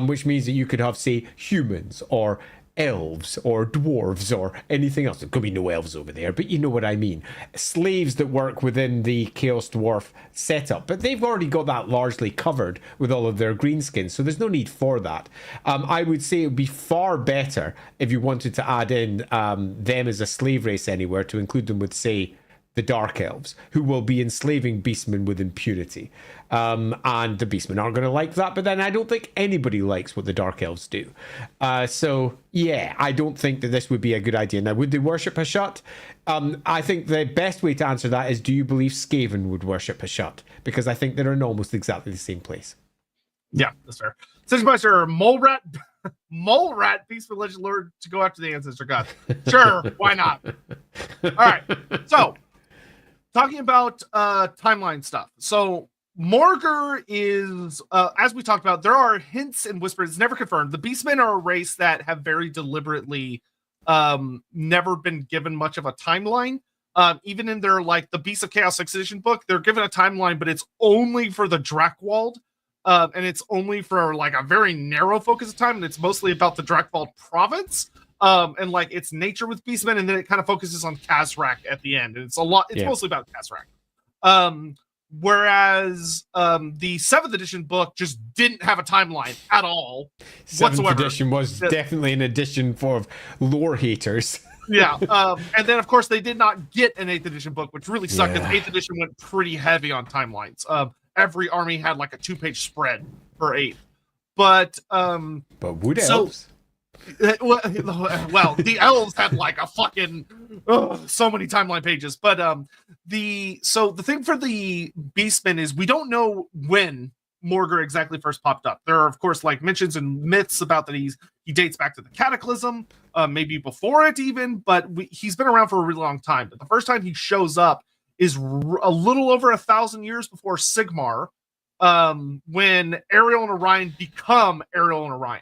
which means that you could have, say, humans or elves or dwarves or anything else. There could be no elves over there, but you know what I mean. Slaves that work within the Chaos Dwarf setup, but they've already got that largely covered with all of their greenskins, so there's no need for that. I would say it would be far better if you wanted to add in them as a slave race anywhere, to include them with, say, the Dark Elves, who will be enslaving Beastmen with impunity. And the Beastmen aren't going to like that, but then I don't think anybody likes what the Dark Elves do. So, yeah, I don't think that this would be a good idea. Now, would they worship Hashut? I think the best way to answer that is, do you believe Skaven would worship Hashut? Because I think they're in almost exactly the same place. Yeah, that's fair. Senseimaster, Mole Rat, Beastman Legend Lord to go after the Ancestor God. Sure, why not? All right, so talking about timeline stuff. So Morghur is, as we talked about, there are hints and whispers. It's never confirmed. The Beastmen are a race that have very deliberately never been given much of a timeline. Even in their, like, the Beasts of Chaos 6th edition book, they're given a timeline, but it's only for the Drakkwald. And it's only for, like, a very narrow focus of time, and it's mostly about the Drakkwald province. And like its nature with Beastmen, and then it kind of focuses on Khazrak at the end. And it's mostly about Khazrak. Whereas the 7th edition book just didn't have a timeline at all. 7th edition was definitely an edition for lore haters. Yeah. And then, of course, they did not get an 8th edition book, which really sucked, because 8th edition went pretty heavy on timelines. Every army had like a 2-page spread for 8th. But wood elves? Well, the elves had like a fucking so many timeline pages. But the thing for the Beastmen is, we don't know when Morghur exactly first popped up. There are, of course, like mentions and myths about that he dates back to the Cataclysm, maybe before it even, but he's been around for a really long time. But the first time he shows up is a little over 1,000 years before Sigmar, when Ariel and Orion become Ariel and Orion.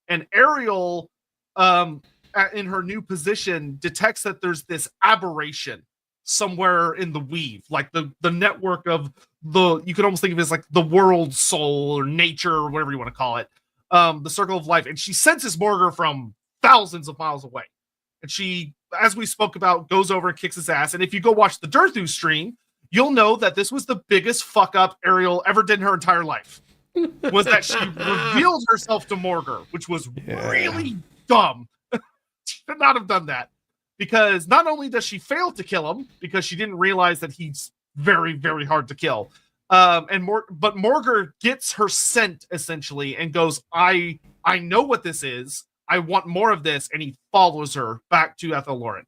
And Ariel, in her new position, detects that there's this aberration somewhere in the weave, like the network of you could almost think of it as like the world soul or nature or whatever you want to call it, the circle of life. And she senses Morghur from thousands of miles away. And she, as we spoke about, goes over and kicks his ass. And if you go watch the Durthu stream, you'll know that this was the biggest fuck up Ariel ever did in her entire life. Was that she revealed herself to Morghur, which was really dumb. She should not have done that, because not only does she fail to kill him, because she didn't realize that he's very, very hard to kill, but Morghur gets her scent essentially and goes, I know what this is. I want more of this, and he follows her back to Athel-Loren.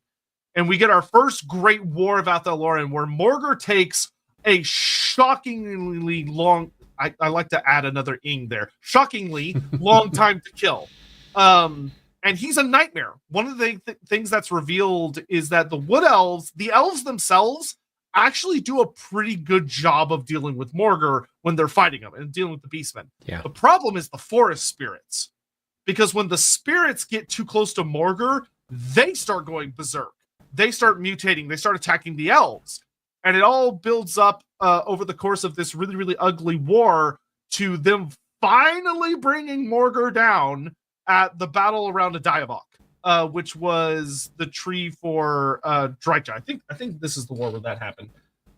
And we get our first great war of Athel-Loren, where Morghur takes a shockingly long, I like to add another ing there, shockingly long time to kill. And he's a nightmare. One of the things that's revealed is that the elves themselves actually do a pretty good job of dealing with Morghur when they're fighting him and dealing with the Beastmen. Yeah. The problem is the forest spirits. Because when the spirits get too close to Morghur, they start going berserk. They start mutating. They start attacking the elves. And it all builds up over the course of this really, really ugly war to them finally bringing Morghur down at the battle around a Diavok, which was the tree for Drycha. I think this is the war where that happened.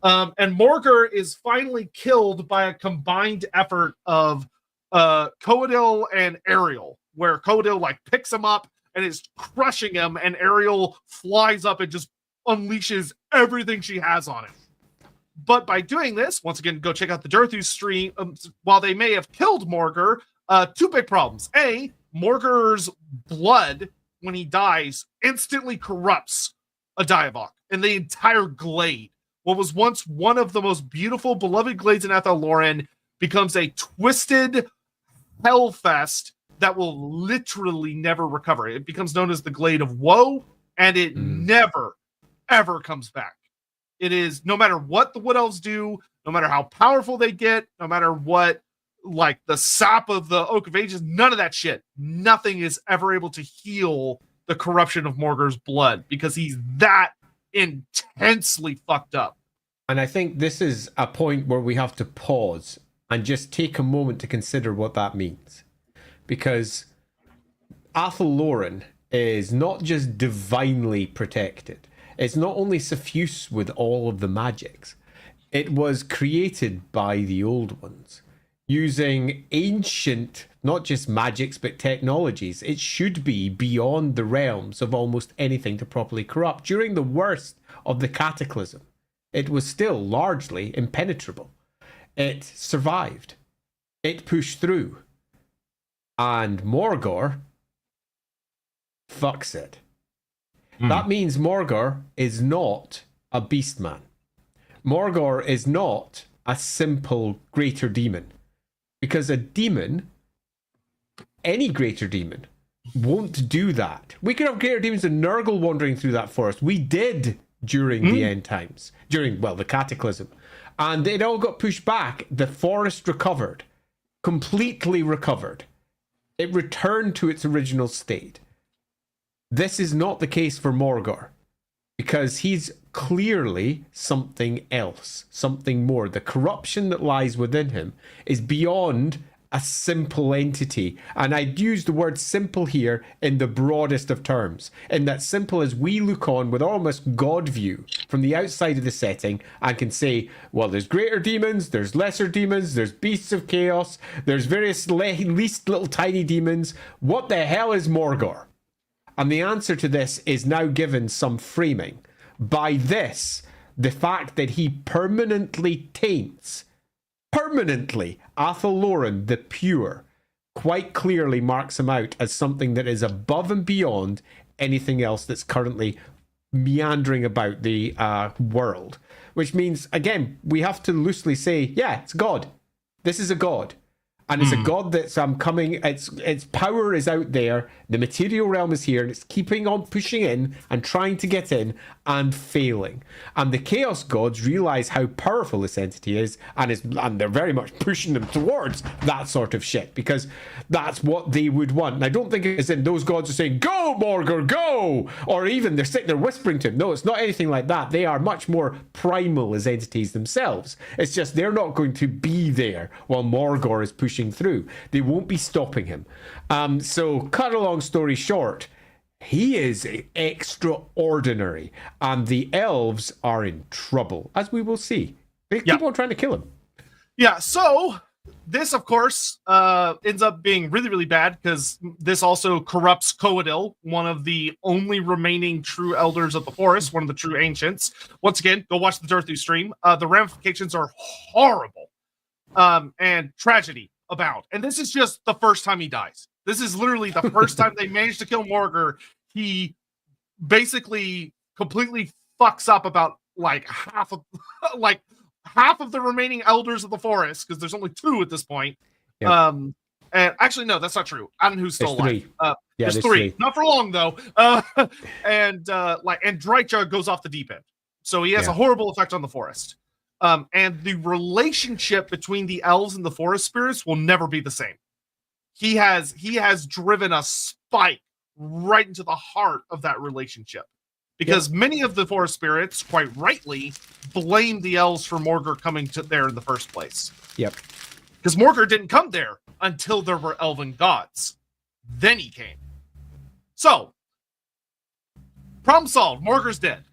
And Morghur is finally killed by a combined effort of Coadil and Ariel, where Coadil like picks him up and is crushing him, and Ariel flies up and just unleashes everything she has on him. But by doing this, once again, go check out the Durthu stream. While they may have killed Morghur, two big problems. A, Morghur's blood, when he dies, instantly corrupts a Diavok and the entire glade. What was once one of the most beautiful, beloved glades in Athel-Loren becomes a twisted hellfest that will literally never recover. It becomes known as the Glade of Woe, and it never, ever comes back. It is no matter what the Wood Elves do, no matter how powerful they get, no matter what, like the sap of the Oak of Ages, none of that shit. Nothing is ever able to heal the corruption of Morghur's blood because he's that intensely fucked up. And I think this is a point where we have to pause and just take a moment to consider what that means. Because Athel Loren is not just divinely protected. It's not only suffused with all of the magics. It was created by the Old Ones, using ancient, not just magics, but technologies. It should be beyond the realms of almost anything to properly corrupt. During the worst of the Cataclysm, it was still largely impenetrable. It survived. It pushed through. And Morghur fucks it. That means Morghur is not a beastman. Morghur is not a simple greater demon. Because a demon, any greater demon, won't do that. We could have greater demons and Nurgle wandering through that forest. We did during the end times. During, well, the Cataclysm. And it all got pushed back. The forest recovered. Completely recovered. It returned to its original state. This is not the case for Morghur, because he's clearly something else, something more. The corruption that lies within him is beyond a simple entity. And I'd use the word simple here in the broadest of terms, in that simple as we look on with almost God view from the outside of the setting and can say, well, there's greater demons, there's lesser demons, there's beasts of chaos, there's various least little tiny demons. What the hell is Morghur? And the answer to this is now given some framing. By this, the fact that he permanently taints, Athel Loren the Pure, quite clearly marks him out as something that is above and beyond anything else that's currently meandering about the world. Which means, again, we have to loosely say, yeah, it's God. This is a God. And it's a god that's coming, its power is out there, the material realm is here, and it's keeping on pushing in and trying to get in and failing. And the Chaos Gods realize how powerful this entity is, and they're very much pushing them towards that sort of shit, because that's what they would want. And I don't think it's in those gods are saying, go, Morghur, go! Or even they're sitting there whispering to him. No, it's not anything like that. They are much more primal as entities themselves. It's just they're not going to be there while Morghur is pushing through. They won't be stopping him. So cut a long story short, he is extraordinary, and the elves are in trouble, as we will see. They keep on trying to kill him. Yeah, so this, of course, ends up being really, really bad, because this also corrupts Coadil, one of the only remaining true elders of the forest, one of the true ancients. Once again, go watch the Durthu stream. The ramifications are horrible, and tragedy abound. And this is just the first time he dies. This is literally the first time they managed to kill Morghur. He basically completely fucks up about half of the remaining elders of the forest, because there's only 2 at this point. Yep. And actually, no, that's not true. I don't know who's still alive. There's 3. Not for long though. And Drycha goes off the deep end. So he has a horrible effect on the forest. And the relationship between the elves and the forest spirits will never be the same. He has driven a spike right into the heart of that relationship, because many of the forest spirits, quite rightly, blame the elves for Morghur coming to there in the first place. Yep. Because Morghur didn't come there until there were elven gods. Then he came. So, problem solved. Morghur's dead.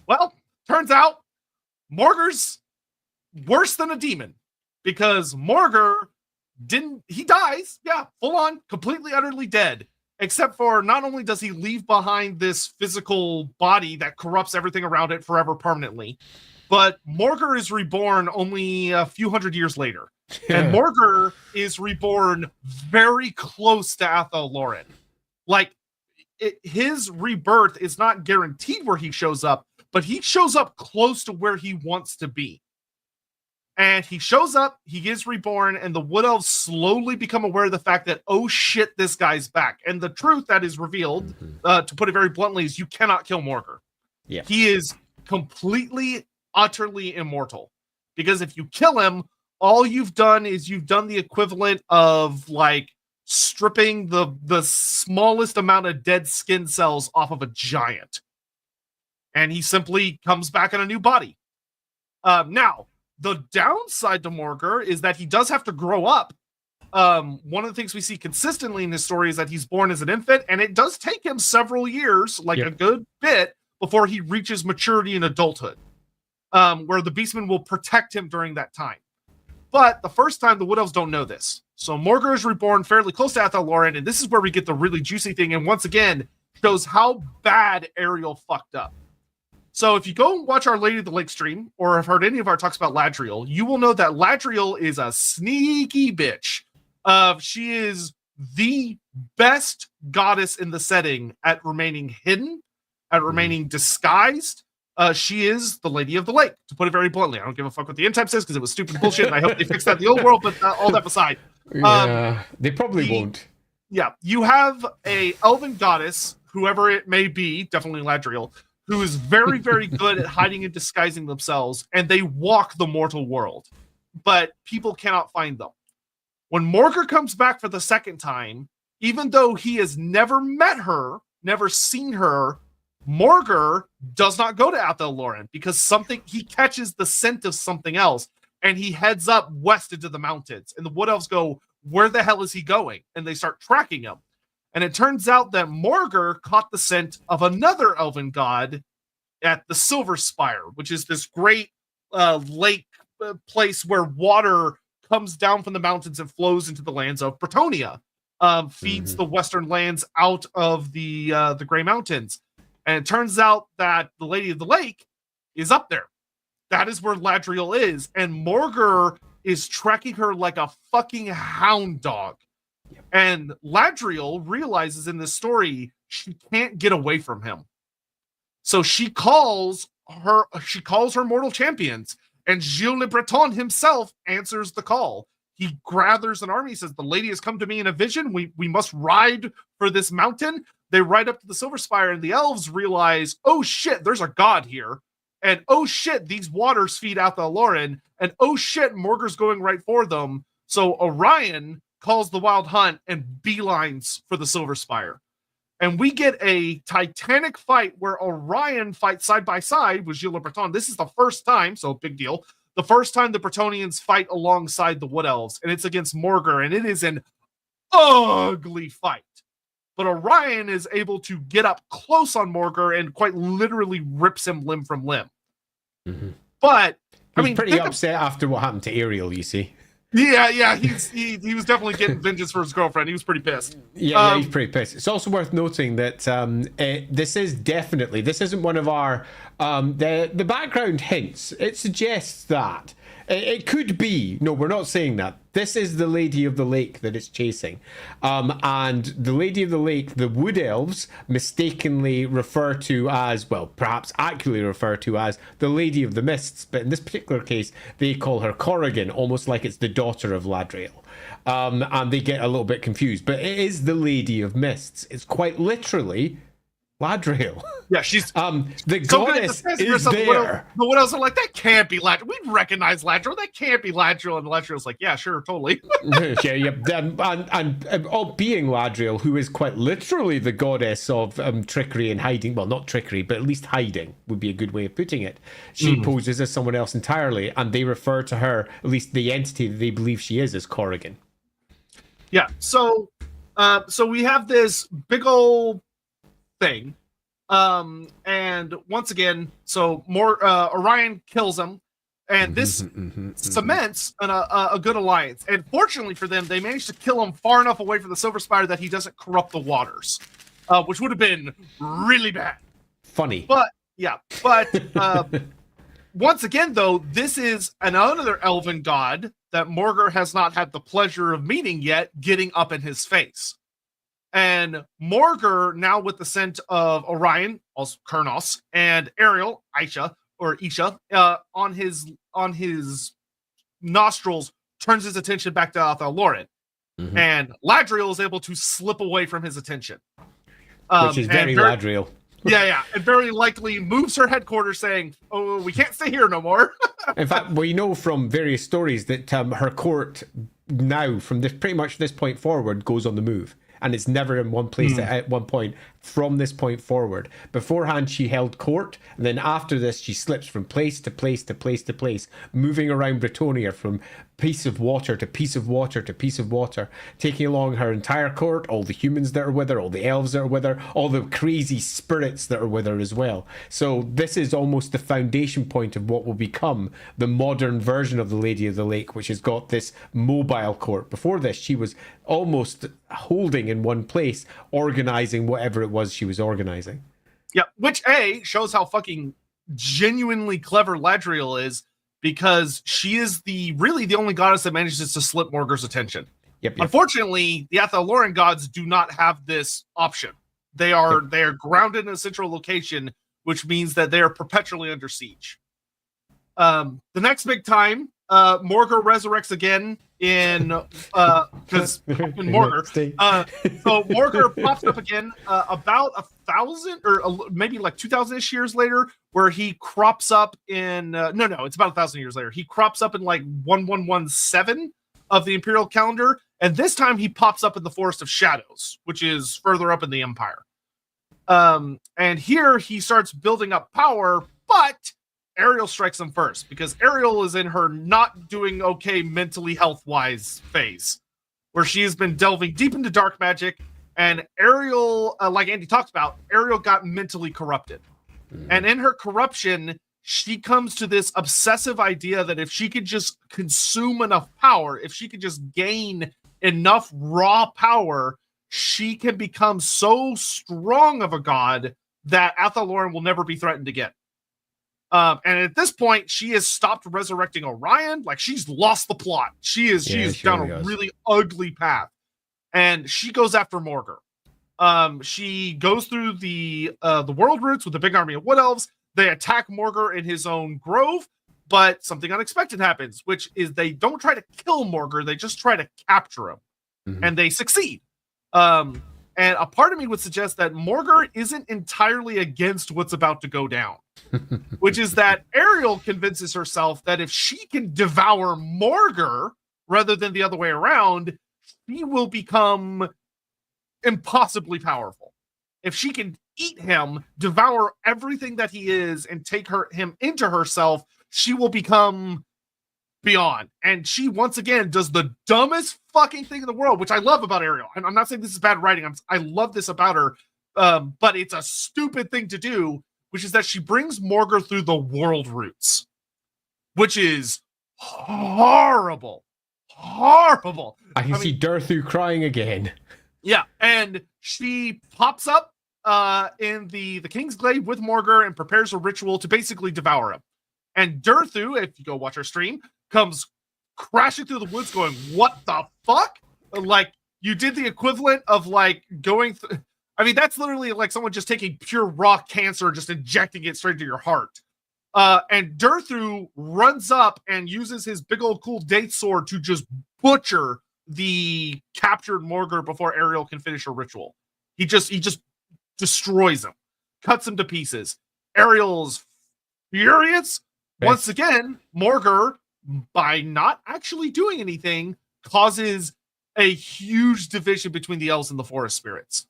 Well, turns out Morghur's worse than a demon, because Morghur he dies, full on, completely, utterly dead, except for not only does he leave behind this physical body that corrupts everything around it forever permanently, but Morghur is reborn only a few hundred years later. And Morghur is reborn very close to Athel Loren. His rebirth is not guaranteed where he shows up, but he shows up close to where he wants to be. And he shows up, he is reborn, and the Wood Elves slowly become aware of the fact that, oh shit, this guy's back. And the truth that is revealed, to put it very bluntly, is you cannot kill Morghur. Yeah. He is completely, utterly immortal. Because if you kill him, all you've done is you've done the equivalent of like stripping the smallest amount of dead skin cells off of a giant. And he simply comes back in a new body. Now, the downside to Morghur is that he does have to grow up. One of the things we see consistently in this story is that he's born as an infant, and it does take him several years, like a good bit, before he reaches maturity in adulthood, where the Beastmen will protect him during that time. But the first time, the Wood Elves don't know this. So Morghur is reborn fairly close to Athel Loren, and this is where we get the really juicy thing, and once again, shows how bad Ariel fucked up. So if you go and watch our Lady of the Lake stream, or have heard any of our talks about Ladriel, you will know that Ladriel is a sneaky bitch. She is the best goddess in the setting at remaining hidden, at remaining disguised. She is the Lady of the Lake, to put it very bluntly. I don't give a fuck what the end type says, because it was stupid bullshit, and I hope they fix that in the old world, but all that aside. Yeah, they probably won't. Yeah, you have a elven goddess, whoever it may be, definitely Ladriel, who is very, very good at hiding and disguising themselves, and they walk the mortal world, but people cannot find them. When Morghur comes back for the second time, even though he has never met her, never seen her, Morghur does not go to Athel Loren because he catches the scent of something else, and he heads up west into the mountains. And the Wood Elves go, where the hell is he going? And they start tracking him. And it turns out that Morghur caught the scent of another elven god at the Silver Spire, which is this great lake place where water comes down from the mountains and flows into the lands of Bretonnia, feeds the western lands out of the Grey Mountains. And it turns out that the Lady of the Lake is up there. That is where Ladriel is. And Morghur is tracking her like a fucking hound dog. And Ladriel realizes in this story she can't get away from him. So she calls her mortal champions, and Gilles Le Breton himself answers the call. He gathers an army, says, the lady has come to me in a vision. We must ride for this mountain. They ride up to the Silver Spire, and the elves realize, oh shit, there's a god here. And oh shit, these waters feed Athel Loren. And oh shit, Morghur's going right for them. So Orion calls the Wild Hunt and beelines for the Silver Spire. And we get a titanic fight where Orion fights side by side with Gilles Le Breton. This is the first time, so big deal, the first time the Bretonians fight alongside the Wood Elves, and it's against Morghur, and it is an ugly fight. But Orion is able to get up close on Morghur and quite literally rips him limb from limb. But I mean, pretty upset after what happened to Ariel, you see. Yeah, he was definitely getting vengeance for his girlfriend. He was pretty pissed. Yeah, he's pretty pissed. It's also worth noting that this isn't one of our the background hints. It suggests that it could be. No, we're not saying that. This is the Lady of the Lake that it's chasing, and the Lady of the Lake, the Wood Elves mistakenly refer to as, well, perhaps accurately refer to as the Lady of the Mists, but in this particular case, they call her Corrigan, almost like it's the daughter of Ladriel. And they get a little bit confused, but it is the Lady of Mists. It's quite literally Ladriel. Yeah, she's the goddess is there. The Wood Elves are like, that can't be Ladriel. We recognize Ladriel. That can't be Ladriel. And Ladriel's like, yeah, sure, totally. Yeah. And all being Ladriel, who is quite literally the goddess of trickery and hiding. Well, not trickery, but at least hiding would be a good way of putting it. She poses as someone else entirely, and they refer to her, at least the entity that they believe she is, as Corrigan. Yeah. So we have this big old thing, and once again, so Orion kills him, and this cements a good alliance. And fortunately for them, they managed to kill him far enough away from the Silver Spire that he doesn't corrupt the waters, which would have been really bad. Funny, but once again, though, this is another elven god that Morghur has not had the pleasure of meeting yet, getting up in his face. And Morghur, now with the scent of Orion, also Kurnos, and Ariel, Isha, on his nostrils, turns his attention back to Athel Loren. And Ladriel is able to slip away from his attention. Which is very Ladriel. Yeah, and very likely moves her headquarters, saying, "Oh, we can't stay here no more." In fact, we know from various stories that her court now, from pretty much this point forward, goes on the move. And it's never in one place at one point from this point forward. Beforehand, she held court. And then after this, she slips from place to place to place to place, moving around Bretonia from piece of water to piece of water to piece of water, taking along her entire court, all the humans that are with her, all the elves that are with her, all the crazy spirits that are with her as well. So this is almost the foundation point of what will become the modern version of the Lady of the Lake, which has got this mobile court. Before this, she was almost holding in one place, organizing whatever it was she was organizing. Yeah, which shows how fucking genuinely clever Ladriel is, because she is really the only goddess that manages to slip Morghur's attention. Yep. Unfortunately, the Athaloran gods do not have this option. They are grounded in a central location, which means that they are perpetually under siege. The next big time, Morghur resurrects again in because Morghur. So Morghur pops up again about 1,000 or maybe like 2,000-ish years later, where he crops up in it's about 1,000 years later. He crops up in like 1117 of the imperial calendar, and this time he pops up in the Forest of Shadows, which is further up in the Empire. And here he starts building up power, but Ariel strikes him first, because Ariel is in her not doing okay mentally health-wise phase, where she has been delving deep into dark magic, and Ariel, like Andy talked about, Ariel got mentally corrupted. And in her corruption, she comes to this obsessive idea that if she could just consume enough power, if she could just gain enough raw power, she can become so strong of a god that Athaloran will never be threatened again. And at this point, she has stopped resurrecting Orion. Like, she's lost the plot. She is down a really ugly path. And she goes after Morghur. She goes through the world routes with a big army of wood elves. They attack Morghur in his own grove, but something unexpected happens, which is they don't try to kill Morghur, they just try to capture him. And they succeed. And a part of me would suggest that Morghur isn't entirely against what's about to go down, which is that Ariel convinces herself that if she can devour Morghur rather than the other way around, she will become impossibly powerful. If she can eat him, devour everything that he is, and take him into herself, she will become beyond. And she once again does the dumbest fucking thing in the world, which I love about Ariel. And I'm not saying this is bad writing. I love this about her, but it's a stupid thing to do, which is that she brings Morghur through the world routes, which is horrible. Horrible. I can see Durthu crying again. Yeah, and she pops up in the King's Glade with Morghur and prepares a ritual to basically devour him. And Durthu, if you go watch our stream, comes crashing through the woods going, what the fuck? Like, you did the equivalent of like going I mean, that's literally like someone just taking pure raw cancer, just injecting it straight to your heart. And Durthu runs up and uses his big old cool date sword to just butcher the captured Morghur before Ariel can finish her ritual. He just destroys him, cuts him to pieces. Ariel's furious. Once again, Morghur, by not actually doing anything, causes a huge division between the elves and the forest spirits.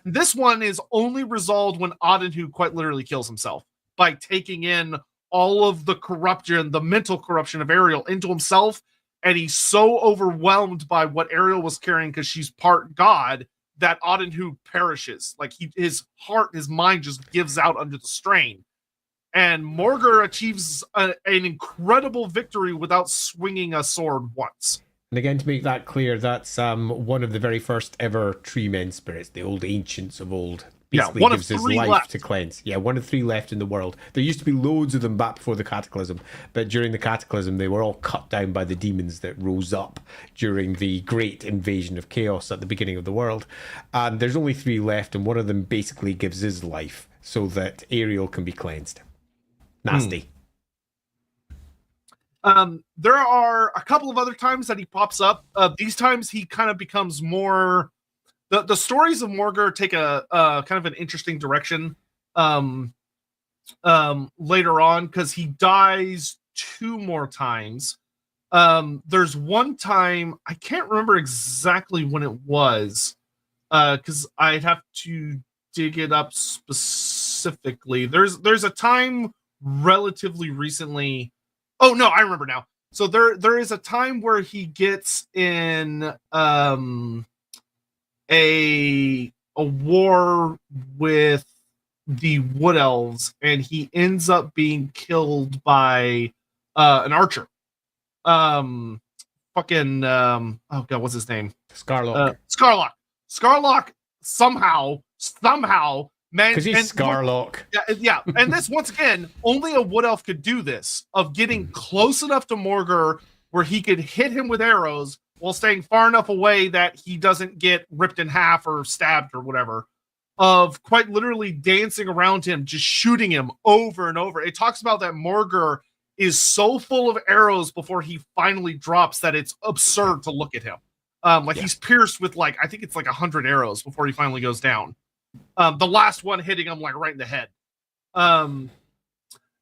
This one is only resolved when Adenhu quite literally kills himself by taking in all of the corruption, the mental corruption of Ariel into himself. And he's so overwhelmed by what Ariel was carrying, because she's part god, that Adenhu perishes. Like, his heart, his mind just gives out under the strain. And Morghur achieves an incredible victory without swinging a sword once. And again, to make that clear, that's one of the very first ever tree men spirits, the old ancients of old. Basically one gives of his three life left to cleanse. Yeah, one of 3 left in the world. There used to be loads of them back before the Cataclysm, but during the Cataclysm, they were all cut down by the demons that rose up during the great invasion of chaos at the beginning of the world. And there's only 3 left, and one of them basically gives his life so that Ariel can be cleansed. Nasty. There are a couple of other times that he pops up. These times he kind of becomes more... The stories of Morghur take a kind of an interesting direction. later on, because he dies 2 more times. There's one time, I can't remember exactly when it was, because I'd have to dig it up specifically. There's a time relatively recently. Oh no, I remember now. So there is a time where he gets in a war with the Wood Elves, and he ends up being killed by an archer. Oh god, what's his name? Scarlock somehow man, because he's Scarlock. Yeah, and this, once again, only a Wood Elf could do this, of getting close enough to Morghur where he could hit him with arrows while staying far enough away that he doesn't get ripped in half or stabbed or whatever, of quite literally dancing around him, just shooting him over and over. It talks about that Morghur is so full of arrows before he finally drops that it's absurd to look at him. He's pierced with I think it's 100 arrows before he finally goes down. The last one hitting him right in the head.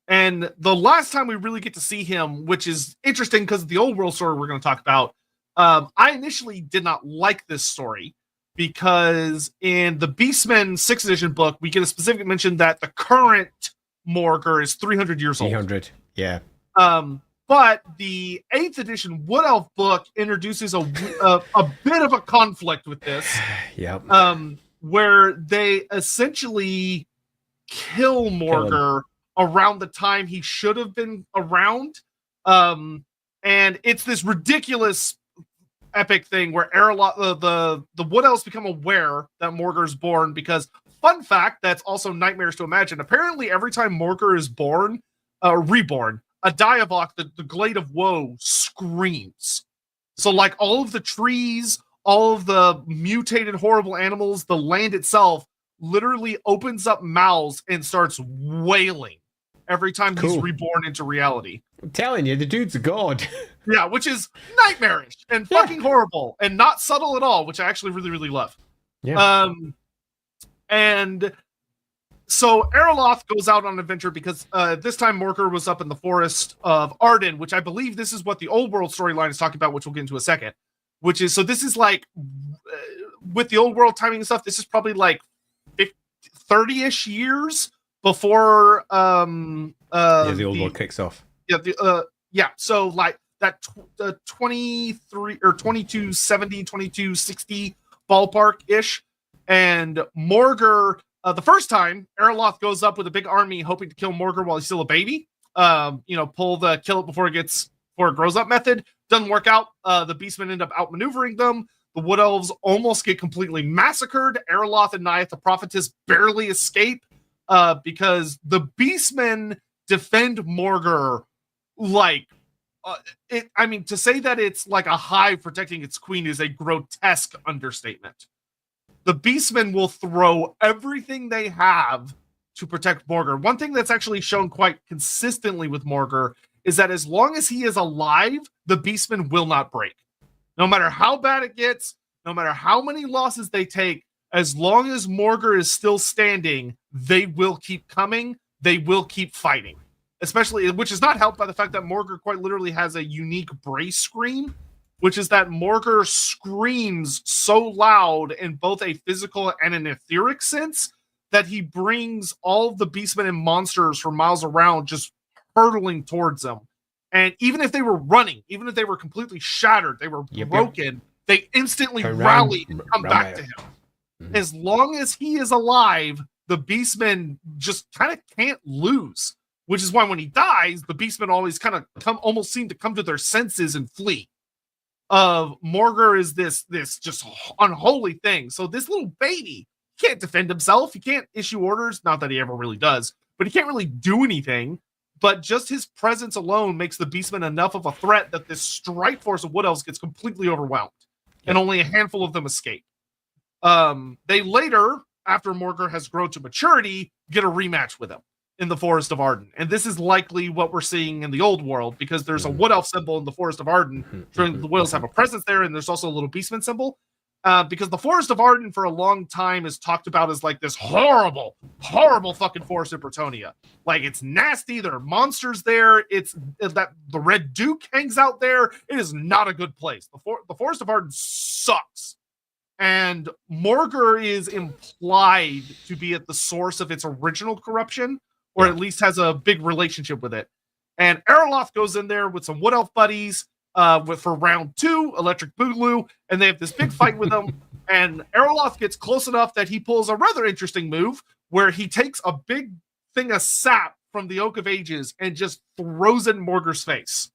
And the last time we really get to see him, which is interesting because of the old world story we're going to talk about, I initially did not like this story because in the Beastmen 6th edition book, we get a specific mention that the current Morghur is 300 years old. 300, yeah. But the 8th edition Wood Elf book introduces a bit of a conflict with this. Yep. Where they essentially kill Morghur around the time he should have been around. And it's this ridiculous epic thing where the Wood Elves become aware that Morghur's born because, fun fact, that's also nightmares to imagine. Apparently, every time Morghur is reborn, a Diavok, the Glade of Woe, screams. So, all of the trees, all of the mutated, horrible animals, the land itself literally opens up mouths and starts wailing every time he's reborn into reality. I'm telling you, the dude's a god. Yeah, which is nightmarish and fucking horrible and not subtle at all, which I actually really, really love. Yeah. And so Erloth goes out on an adventure because this time Morghur was up in the forest of Arden, which I believe this is what the old world storyline is talking about, which we'll get into in a second. Which is, so this is with the old world timing and stuff, this is probably 30-ish years before the old world kicks off. Yeah, so that 23 or 2270, 2260 ballpark-ish. And Morghur, the first time, Erloth goes up with a big army hoping to kill Morghur while he's still a baby. Pull the kill it before it grows up method. Doesn't work out. The Beastmen end up outmaneuvering them. The Wood Elves almost get completely massacred. Erloth and Naiath the Prophetess barely escape because the Beastmen defend Morghur to say that it's like a hive protecting its queen is a grotesque understatement. The Beastmen will throw everything they have to protect Morghur. One thing that's actually shown quite consistently with Morghur is that as long as he is alive, the Beastmen will not break. No matter how bad it gets, no matter how many losses they take, as long as Morghur is still standing, they will keep coming, they will keep fighting. Especially, which is not helped by the fact that Morghur quite literally has a unique brace scream, which is that Morghur screams so loud in both a physical and an etheric sense that he brings all of the Beastmen and monsters from miles around just hurtling towards them. And even if they were running, even if they were completely shattered, they were broken, they instantly rally and come back to him. Mm-hmm. As long as he is alive, the Beastmen just kind of can't lose. Which is why when he dies, the Beastmen always kind of almost seem to come to their senses and flee. Morghur is this just unholy thing. So this little baby can't defend himself. He can't issue orders. Not that he ever really does, but he can't really do anything. But just his presence alone makes the Beastmen enough of a threat that this strike force of Wood Elves gets completely overwhelmed. And only a handful of them escape. They later, after Morghur has grown to maturity, get a rematch with him in the Forest of Arden. And this is likely what we're seeing in the old world, because there's a Wood Elf symbol in the Forest of Arden. The Wood Elves have a presence there, and there's also a little Beastman symbol. because the Forest of Arden for a long time is talked about as like this horrible, horrible fucking forest in Bretonnia. Like, it's nasty. There are monsters there. It's that the Red Duke hangs out there. It is not a good place. The Forest of Arden sucks. And Morghur is implied to be at the source of its original corruption, or at least has a big relationship with it. And Erloth goes in there with some Wood Elf buddies for round 2, Electric Boogaloo, and they have this big fight with them. And Erloth gets close enough that he pulls a rather interesting move where he takes a big thing of sap from the Oak of Ages and just throws it in Morghur's face.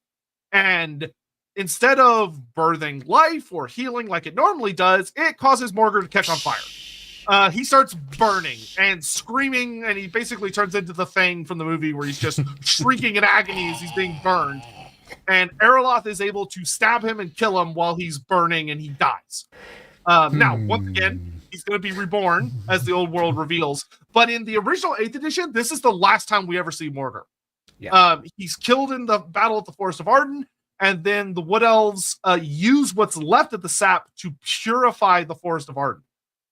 And instead of birthing life or healing like it normally does, it causes Morghur to catch on fire. He starts burning and screaming, and he basically turns into the Thing from the movie where he's just shrieking in agony as he's being burned. And Erloth is able to stab him and kill him while he's burning, and he dies. Now, once again, he's going to be reborn, as the old world reveals. But in the original 8th edition, this is the last time we ever see Morghur. Yeah. He's killed in the battle at the Forest of Arden, and then the Wood Elves use what's left of the sap to purify the Forest of Arden.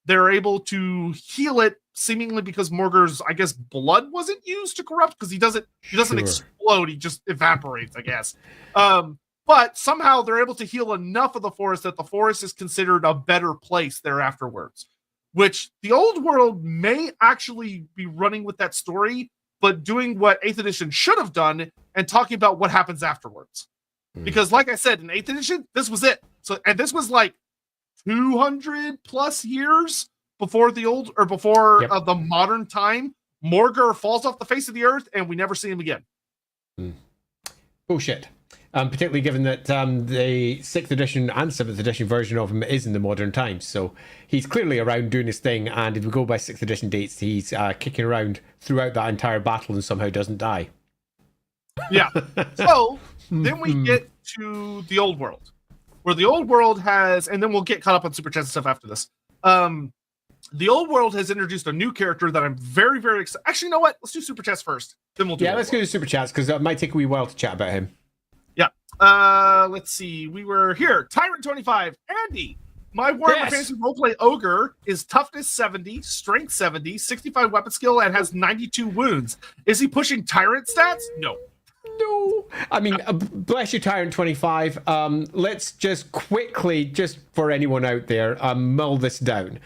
They're able to heal it, seemingly because Morghur's, I guess, blood wasn't used to corrupt, because he doesn't explode, he just evaporates, I guess. But somehow they're able to heal enough of the forest that the forest is considered a better place there afterwards, which the old world may actually be running with that story, but doing what 8th edition should have done and talking about what happens afterwards. Because like I said, in 8th edition, this was it. And this was like 200 plus years before the the modern time. Morghur falls off the face of the earth and we never see him again. Bullshit. Particularly given that the 6th edition and 7th edition version of him is in the modern times. So he's clearly around doing his thing, and if we go by 6th edition dates, he's kicking around throughout that entire battle and somehow doesn't die. Yeah. So then we get to the old world, where the old world has, and then we'll get caught up on Super Chats and stuff after this. The old world has introduced a new character that I'm very, very excited. Actually, you know what? Let's do Super Chats first. Then we'll do let's go to Super Chats, because it might take a wee while to chat about him. Yeah. Let's see. We were here. Tyrant25. Andy. My Warhammer Fantasy Roleplay Ogre is toughness 70, strength 70, 65 weapon skill, and has 92 wounds. Is he pushing Tyrant stats? No. I mean, bless you, Tyrant25. Let's just quickly, just for anyone out there, mull this down.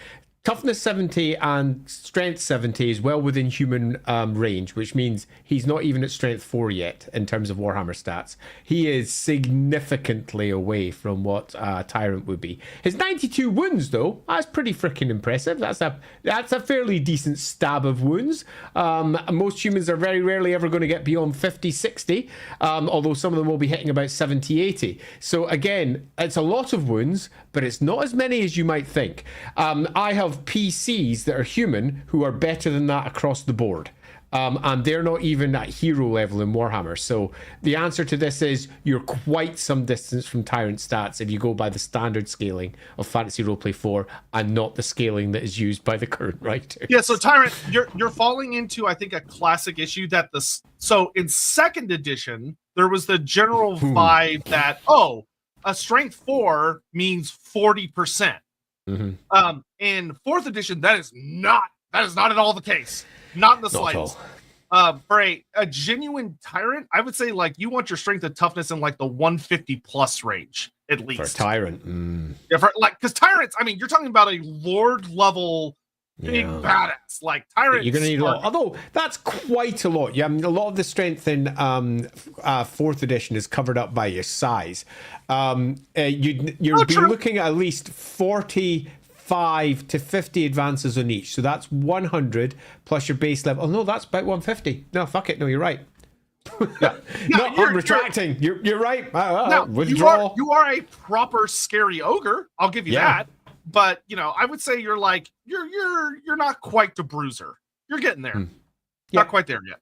Toughness 70 and strength 70 is well within human range, which means he's not even at strength 4 yet in terms of Warhammer stats. He is significantly away from what Tyrant would be. His 92 wounds, though, that's pretty freaking impressive. That's a fairly decent stab of wounds. Most humans are very rarely ever going to get beyond 50, 60, although some of them will be hitting about 70, 80. So again, it's a lot of wounds, but it's not as many as you might think. I have PCs that are human who are better than that across the board. And they're not even at hero level in Warhammer. So the answer to this is you're quite some distance from Tyrant stats if you go by the standard scaling of Fantasy Roleplay 4 and not the scaling that is used by the current writer. Yeah, so Tyrant, you're falling into, I think, a classic issue that so in 2nd edition, there was the general vibe that, a strength 4 means 40%. Mm-hmm. In 4th edition, that is not at all the case. Not in the slightest. For a genuine Tyrant, I would say like you want your strength and toughness in like the 150 plus range at least. For a Tyrant, yeah, because Tyrants, I mean, you're talking about a Lord level big badass like Tyrant. You're gonna need a lot. Although that's quite a lot. Yeah, I mean, a lot of the strength in 4th edition is covered up by your size. You'd be looking at least 45 to 50 advances on each. So that's 100 plus your base level. Oh no, that's about 150. No, fuck it. No, you're right. I'm retracting. You're right. Withdraw. You are a proper scary ogre. I'll give you that. But I would say you're like you're not quite the bruiser. You're getting there. Not quite there yet.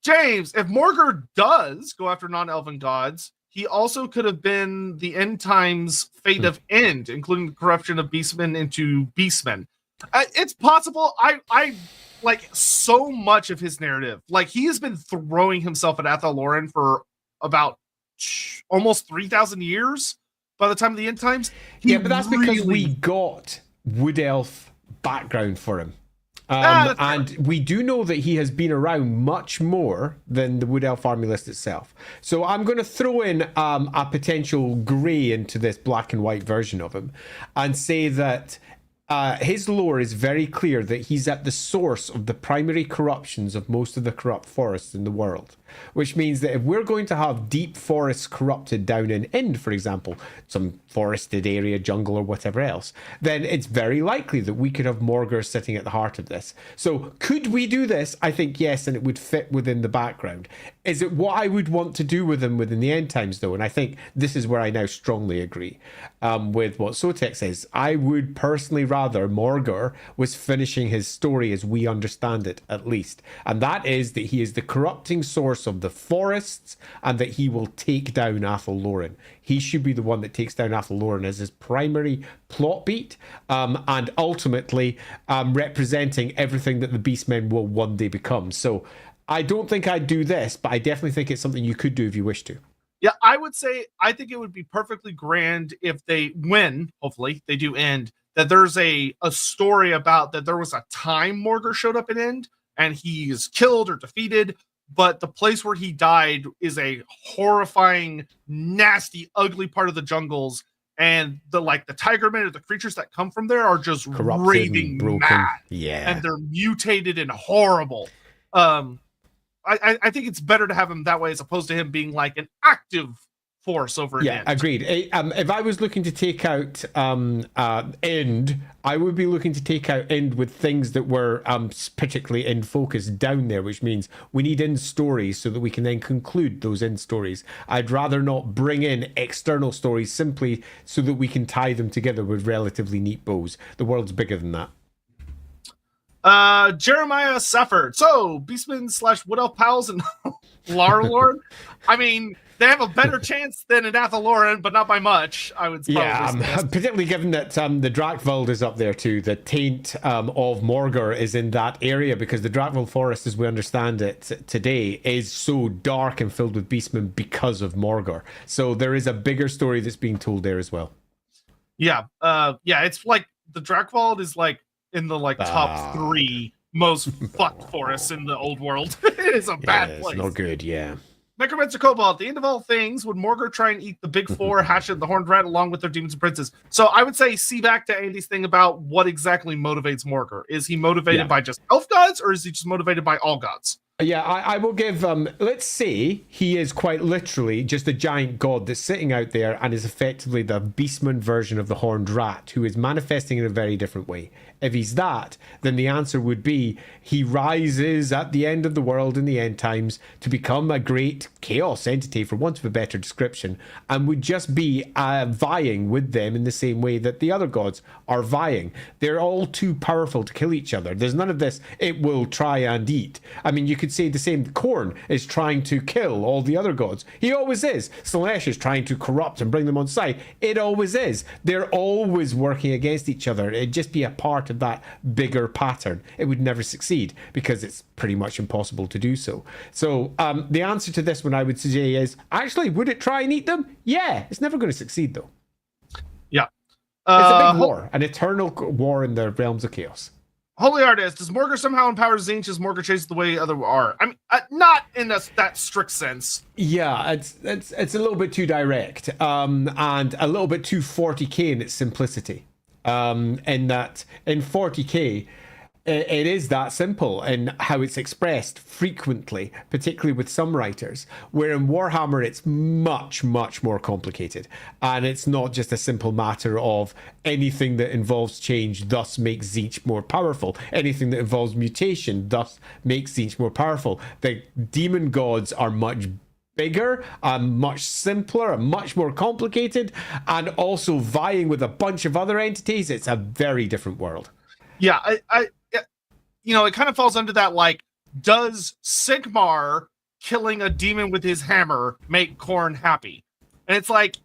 James, if Morghur does go after non-elven gods, he also could have been the end times fate of end, including the corruption of beastmen into beastmen. It's possible. I like so much of his narrative. Like he has been throwing himself at Athel Loren for about almost 3,000 years. by the time of the end times. Yeah, but that's because we got Wood Elf background for him. And we do know that he has been around much more than the Wood Elf army list itself. So I'm going to throw in a potential grey into this black and white version of him and say that his lore is very clear that he's at the source of the primary corruptions of most of the corrupt forests in the world. Which means that if we're going to have deep forests corrupted down in Ind, for example, some forested area, jungle or whatever else, then it's very likely that we could have Morghur sitting at the heart of this. So could we do this? I think yes, and it would fit within the background. Is it what I would want to do with him within the end times, though? And I think this is where I now strongly agree with what Sotek says. I would personally rather Morghur was finishing his story as we understand it, at least. And that is that he is the corrupting source of the forests and that he will take down Athel Loren. He should be the one that takes down Athel Loren as his primary plot beat and ultimately representing everything that the Beastmen will one day become. So I don't think I'd do this, but I definitely think it's something you could do if you wish to. Yeah, I would say I think it would be perfectly grand if they win, hopefully they do end, that there's a story about that there was a time Morghur showed up in End and he's killed or defeated, but the place where he died is a horrifying, nasty, ugly part of the jungles, and the Tigermen or the creatures that come from there are just corrupted, raving broken, mad, yeah, and they're mutated and horrible. I think it's better to have him that way as opposed to him being like an active force over. Yeah, agreed. If I was looking to take out End, I would be looking to take out End with things that were particularly End focused down there, which means we need End stories so that we can then conclude those End stories. I'd rather not bring in external stories simply so that we can tie them together with relatively neat bows. The world's bigger than that. Jeremiah suffered. So Beastmen / Wood Elf pals and Larlord. I mean, they have a better chance than an Athel Loren, but not by much, I would say. Yeah, particularly given that the Drakvald is up there too. The taint of Morghur is in that area because the Drakvald forest, as we understand it today, is so dark and filled with beastmen because of Morghur. So there is a bigger story that's being told there as well. Yeah, it's like the Drakvald is like in the top 3 most fucked forests in the old world. It is a bad place. It's not good, yeah. Necromancer Cobalt, at the end of all things, would Morghur try and eat the big 4, Hatchet, and the Horned Rat along with their demons and princes? So I would say see back to Andy's thing about what exactly motivates Morghur. Is he motivated by just elf gods, or is he just motivated by all gods? Yeah, I will give, let's say he is quite literally just a giant god that's sitting out there and is effectively the beastman version of the Horned Rat, who is manifesting in a very different way. If he's that, then the answer would be he rises at the end of the world in the end times to become a great chaos entity, for want of a better description, and would just be vying with them in the same way that the other gods are vying. They're all too powerful to kill each other. There's none of this, it will try and eat. I mean, you could say the same. Khorne is trying to kill all the other gods. He always is. Slaanesh is trying to corrupt and bring them on side. It always is. They're always working against each other. It'd just be a part of that bigger pattern. It would never succeed because it's pretty much impossible to do so. So the answer to this one I would say is, actually, would it try and eat them? Yeah, it's never going to succeed though. Yeah. It's a big war, an eternal war in the realms of chaos. Holy Artist, does Morghur somehow empower Tzeentch as Morghur chases the way other are? I mean, not in that strict sense. Yeah, it's a little bit too direct, and a little bit too 40k in its simplicity. In that, in 40k, it is that simple in how it's expressed frequently, particularly with some writers, where in Warhammer it's much, much more complicated. And it's not just a simple matter of anything that involves change thus makes Tzeentch more powerful. Anything that involves mutation thus makes Tzeentch more powerful. The demon gods are much bigger and much simpler and much more complicated, and also vying with a bunch of other entities. It's a very different world. Yeah, it kind of falls under that, does Sigmar killing a demon with his hammer make Khorne happy? And it's like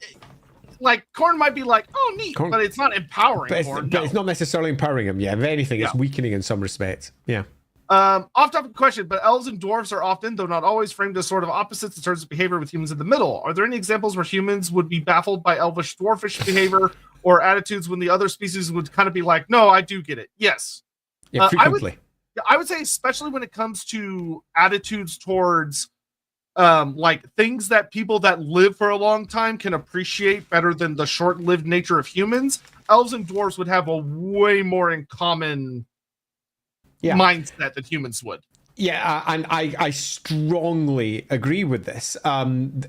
Khorne might be like, oh, neat, but it's not empowering Khorne. But it's not necessarily empowering him, yeah. If anything, it's weakening in some respects. Yeah. Off topic question, but elves and dwarves are often, though not always, framed as sort of opposites in terms of behavior with humans in the middle. Are there any examples where humans would be baffled by elvish dwarfish behavior or attitudes when the other species would kind of be like, no, I do get it. Yes. Yeah, frequently. I would say, especially when it comes to attitudes towards like things that people that live for a long time can appreciate better than the short-lived nature of humans, elves and dwarves would have a way more in common mindset than humans would. Yeah, and I strongly agree with this.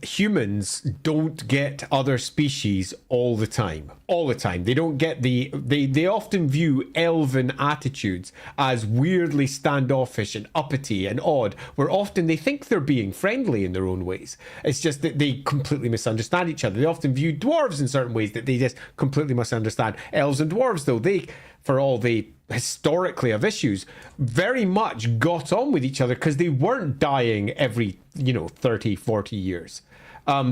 Humans don't get other species all the time. All the time. They don't get they often view elven attitudes as weirdly standoffish and uppity and odd, where often they think they're being friendly in their own ways. It's just that they completely misunderstand each other. They often view dwarves in certain ways that they just completely misunderstand. Elves and dwarves, though, they, for all they historically of issues, very much got on with each other because they weren't dying every 30, 40 years.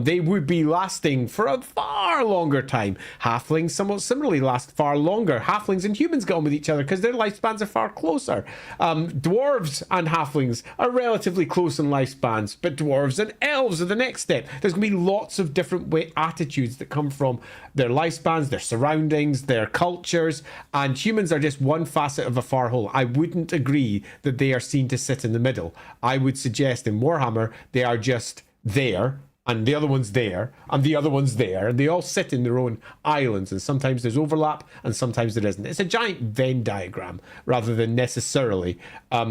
They would be lasting for a far longer time. Halflings somewhat similarly last far longer. Halflings and humans get on with each other because their lifespans are far closer. Dwarves and halflings are relatively close in lifespans, but dwarves and elves are the next step. There's going to be lots of different attitudes that come from their lifespans, their surroundings, their cultures, and humans are just one facet of a far whole. I wouldn't agree that they are seen to sit in the middle. I would suggest in Warhammer they are just there, and the other one's there, and the other one's there, and they all sit in their own islands, and sometimes there's overlap, and sometimes there isn't. It's a giant Venn diagram, rather than necessarily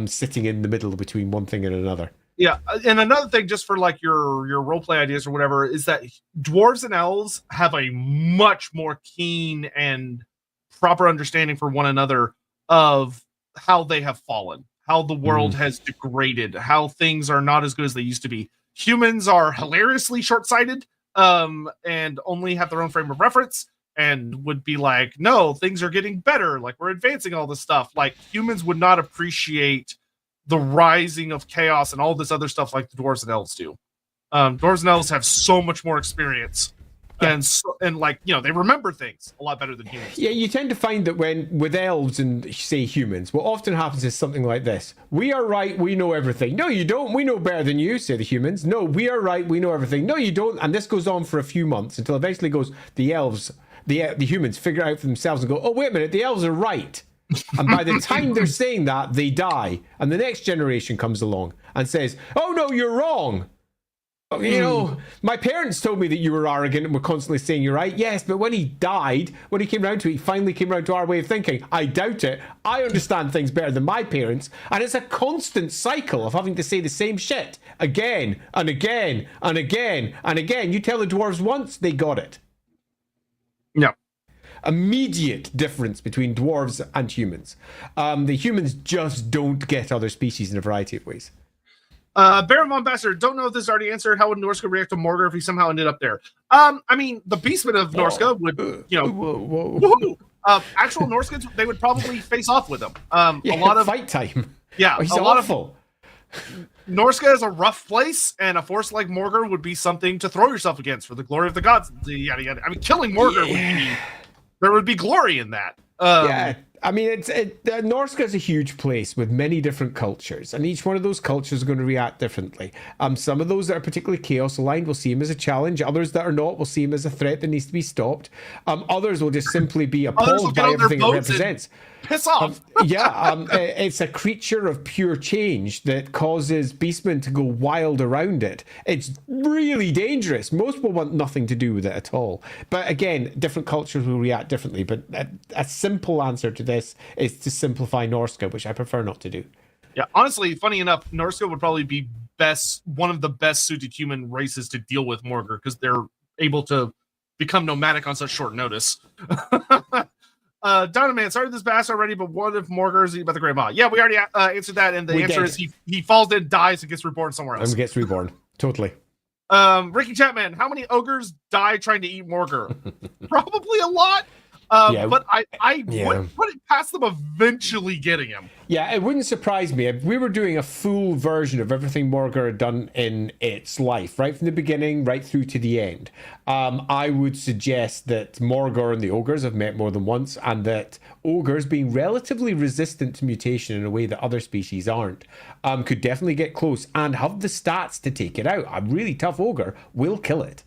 sitting in the middle between one thing and another. Yeah, and another thing, just for like your roleplay ideas or whatever, is that dwarves and elves have a much more keen and proper understanding for one another of how they have fallen, how the world has degraded, how things are not as good as they used to be. Humans are hilariously short-sighted and only have their own frame of reference and would be like, no, things are getting better. Like, we're advancing all this stuff. Like, humans would not appreciate the rising of chaos and all this other stuff like the dwarves and elves do. Dwarves and elves have so much more experience. And they remember things a lot better than humans. Yeah, you tend to find that with elves and, say, humans, what often happens is something like this. We are right, we know everything. No, you don't. We know better than you, say the humans. No, we are right, we know everything. No, you don't. And this goes on for a few months until eventually goes, the elves, the humans figure it out for themselves and go, oh, wait a minute, the elves are right. And by the time they're saying that, they die. And the next generation comes along and says, oh, no, you're wrong. My parents told me that you were arrogant and were constantly saying you're right. Yes, but when he died, when he came around to it, he finally came around to our way of thinking. I doubt it. I understand things better than my parents. And it's a constant cycle of having to say the same shit again and again and again and again. You tell the dwarves once, they got it. No. Immediate difference between dwarves and humans. The humans just don't get other species in a variety of ways. Baron von Bastard, don't know if this is already answered. How would Norska react to Morghur if he somehow ended up there? I mean, the beastmen of Norska would, actual Norskans, they would probably face off with them. A lot of fight time. Yeah, he's a awful. Norska is a rough place, and a force like Morghur would be something to throw yourself against for the glory of the gods. Yada yada. I mean, killing Morghur there would be glory in that. I mean, Norska is a huge place with many different cultures, and each one of those cultures are going to react differently. Some of those that are particularly chaos aligned will see him as a challenge. Others that are not will see him as a threat that needs to be stopped. Others will just simply be appalled by everything it represents. Piss off. It's a creature of pure change that causes beastmen to go wild around it. It's really dangerous. Most will want nothing to do with it at all. But again, different cultures will react differently. But a simple answer to this is to simplify Norska, which I prefer not to do. Yeah, honestly, funny enough, Norska would probably be one of the best suited human races to deal with Morghur because they're able to become nomadic on such short notice. Dynaman started this bass already, but what if Morghur is about the Great Maw? Yeah, we already answered that, and the answer is he falls in, dies, and gets reborn somewhere else. And gets reborn. Totally. Ricky Chapman, how many ogres die trying to eat Morghur? Probably a lot. But I Yeah. wouldn't put it past them eventually getting him. Yeah, it wouldn't surprise me if we were doing a full version of everything Morghur had done in its life, right from the beginning, right through to the end. I would suggest that Morghur and the ogres have met more than once, and that ogres, being relatively resistant to mutation in a way that other species aren't, could definitely get close and have the stats to take it out. A really tough ogre will kill it.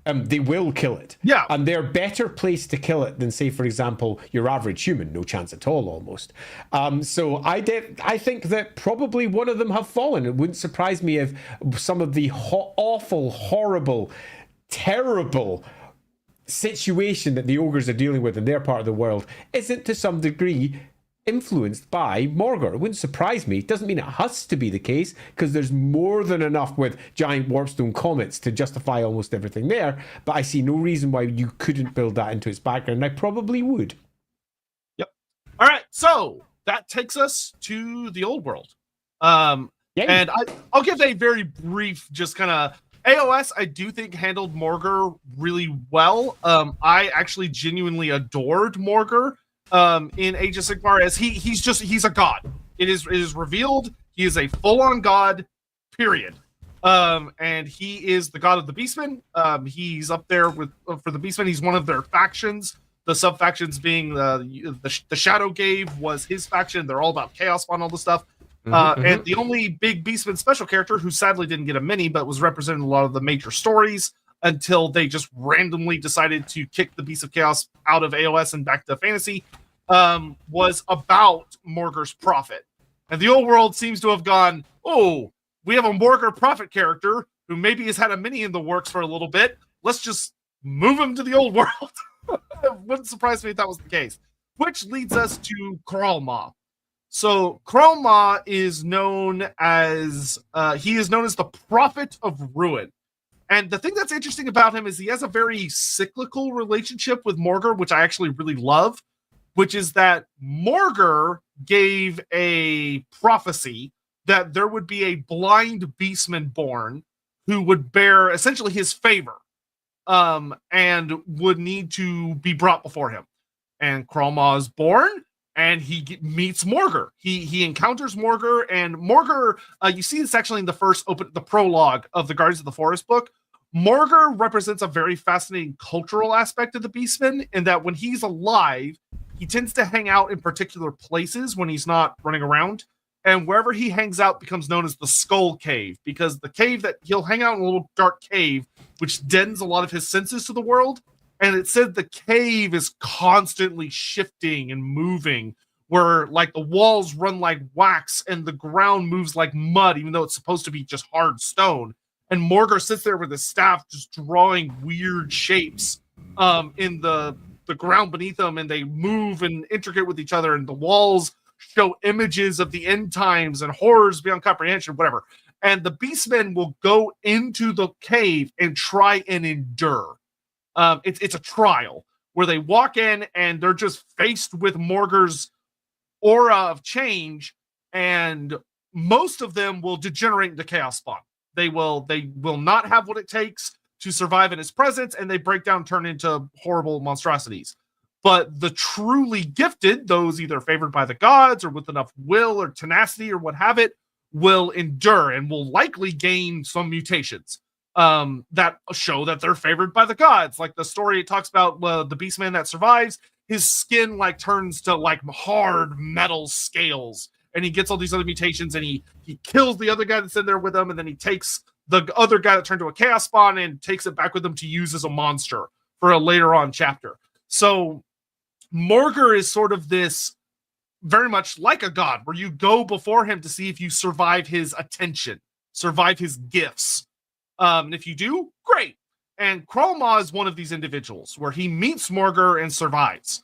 They will kill it. Yeah. And they're better placed to kill it than, say, for example, your average human. No chance at all, almost. So I think that probably one of them have fallen. It wouldn't surprise me if some of the awful, horrible, terrible situation that the ogres are dealing with in their part of the world isn't to some degree influenced by Morghur. It wouldn't surprise me. It doesn't mean it has to be the case, because there's more than enough with giant warpstone comets to justify almost everything there, but I see no reason why you couldn't build that into its background. I probably would. Yep. All right, so that takes us to the old world. And I'll give a very brief, just kind of AOS, I do think handled Morghur really well. I actually genuinely adored Morghur in Age of Sigmar, as he's a god. It is revealed he is a full-on god, period. And he is the god of the Beastmen. He's up there with for the Beastmen. He's one of their factions. The sub factions being the Shadowgave was his faction. They're all about chaos spawn, all the stuff. And the only big Beastman special character, who sadly didn't get a mini, but was representing a lot of the major stories until they just randomly decided to kick the Beast of Chaos out of AOS and back to fantasy, was about Morghur's Prophet. And the old world seems to have gone, oh, we have a Morghur Prophet character who maybe has had a mini in the works for a little bit. Let's just move him to the old world. It wouldn't surprise me if that was the case. Which leads us to Kralma. So Kralma is known as the Prophet of Ruin. And the thing that's interesting about him is he has a very cyclical relationship with Morghur, which I actually really love, which is that Morghur gave a prophecy that there would be a blind beastman born who would bear essentially his favor, and would need to be brought before him. And Kralma is born, and he meets Morghur. He encounters Morghur, and Morghur, you see this actually in the prologue of the Guardians of the Forest book. Morghur represents a very fascinating cultural aspect of the Beastmen, in that when he's alive, he tends to hang out in particular places when he's not running around. And wherever he hangs out becomes known as the Skull Cave, because the cave that he'll hang out in a little dark cave, which dens a lot of his senses to the world. And it said the cave is constantly shifting and moving, where like the walls run like wax and the ground moves like mud, even though it's supposed to be just hard stone. And Morghur sits there with his staff just drawing weird shapes in the ground beneath them, and they move and intricate with each other, and the walls show images of the end times and horrors beyond comprehension, whatever. And the Beastmen will go into the cave and try and endure. It's a trial where they walk in and they're just faced with Morghur's aura of change, and most of them will degenerate into chaos spawn. They will not have what it takes to survive in his presence, and they break down, turn into horrible monstrosities. But the truly gifted, those either favored by the gods or with enough will or tenacity or what have it, will endure and will likely gain some mutations that show that they're favored by the gods. Like the story, it talks about the beastman that survives, his skin like turns to like hard metal scales, and he gets all these other mutations, and he kills the other guy that's in there with him, and then he takes the other guy that turned to a chaos spawn and takes it back with him to use as a monster for a later on chapter. So Morghur is sort of this very much like a god, where you go before him to see if you survive his attention, survive his gifts. And if you do, great. And Kralma is one of these individuals where he meets Morghur and survives.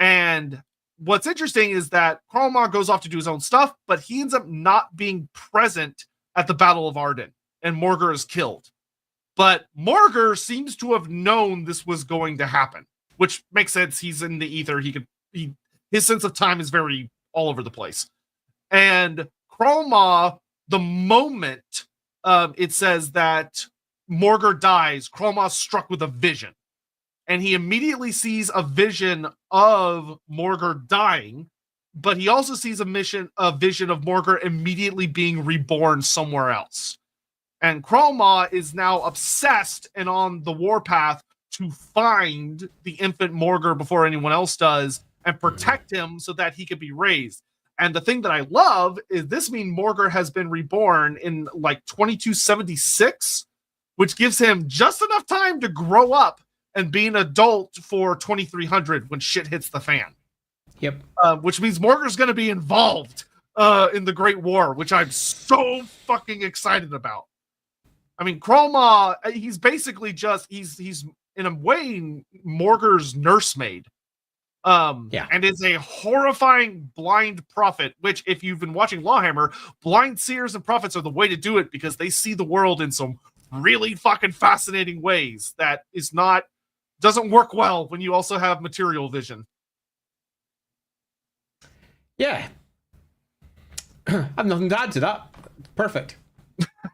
And what's interesting is that Kralma goes off to do his own stuff, but he ends up not being present at the Battle of Arden, and Morghur is killed. But Morghur seems to have known this was going to happen, which makes sense. He's in the ether. His sense of time is very all over the place. And Kralma, the moment it says that Morghur dies, Kralma's struck with a vision. and he immediately sees a vision of Morghur dying, but he also sees a vision of Morghur immediately being reborn somewhere else. And Kralma is now obsessed and on the warpath to find the infant Morghur before anyone else does and protect him so that he could be raised. And the thing that I love is this means Morghur has been reborn in like 2276, which gives him just enough time to grow up and be an adult for 2300 when shit hits the fan. Yep. Which means Morghur's going to be involved in the Great War, which I'm so fucking excited about. I mean, Kralma, he's basically just, he's in a way Morghur's nursemaid. And is a horrifying blind prophet, which if you've been watching LAWhammer, blind seers and prophets are the way to do it because they see the world in some really fucking fascinating ways that doesn't work well when you also have material vision. Yeah. I've nothing to add to that. Perfect.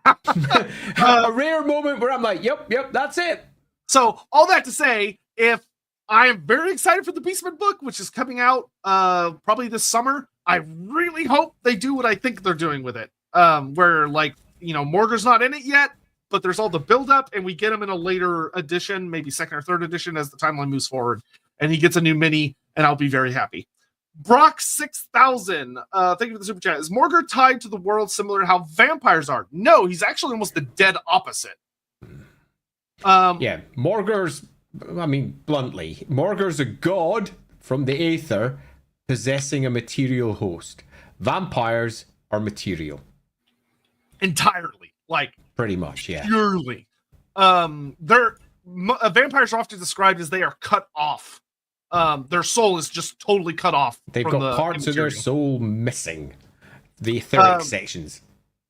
A rare moment where I'm like, yep, that's it. So all that to say, if I am very excited for the Beastman book, which is coming out probably this summer, I really hope they do what I think they're doing with it. Where like, Morghur's not in it yet, but there's all the build-up, and we get him in a later edition, maybe second or third edition as the timeline moves forward, and he gets a new mini, and I'll be very happy. Brock 6000, thank you for the super chat. Is Morghur tied to the world similar to how vampires are? No, he's actually almost the dead opposite. Morghur's, bluntly, Morghur's a god from the aether possessing a material host. Vampires are material. Entirely. Like, pretty much, yeah. Purely. Vampires are often described as they are cut off. Their soul is just totally cut off. They've got parts of their soul missing. The etheric sections.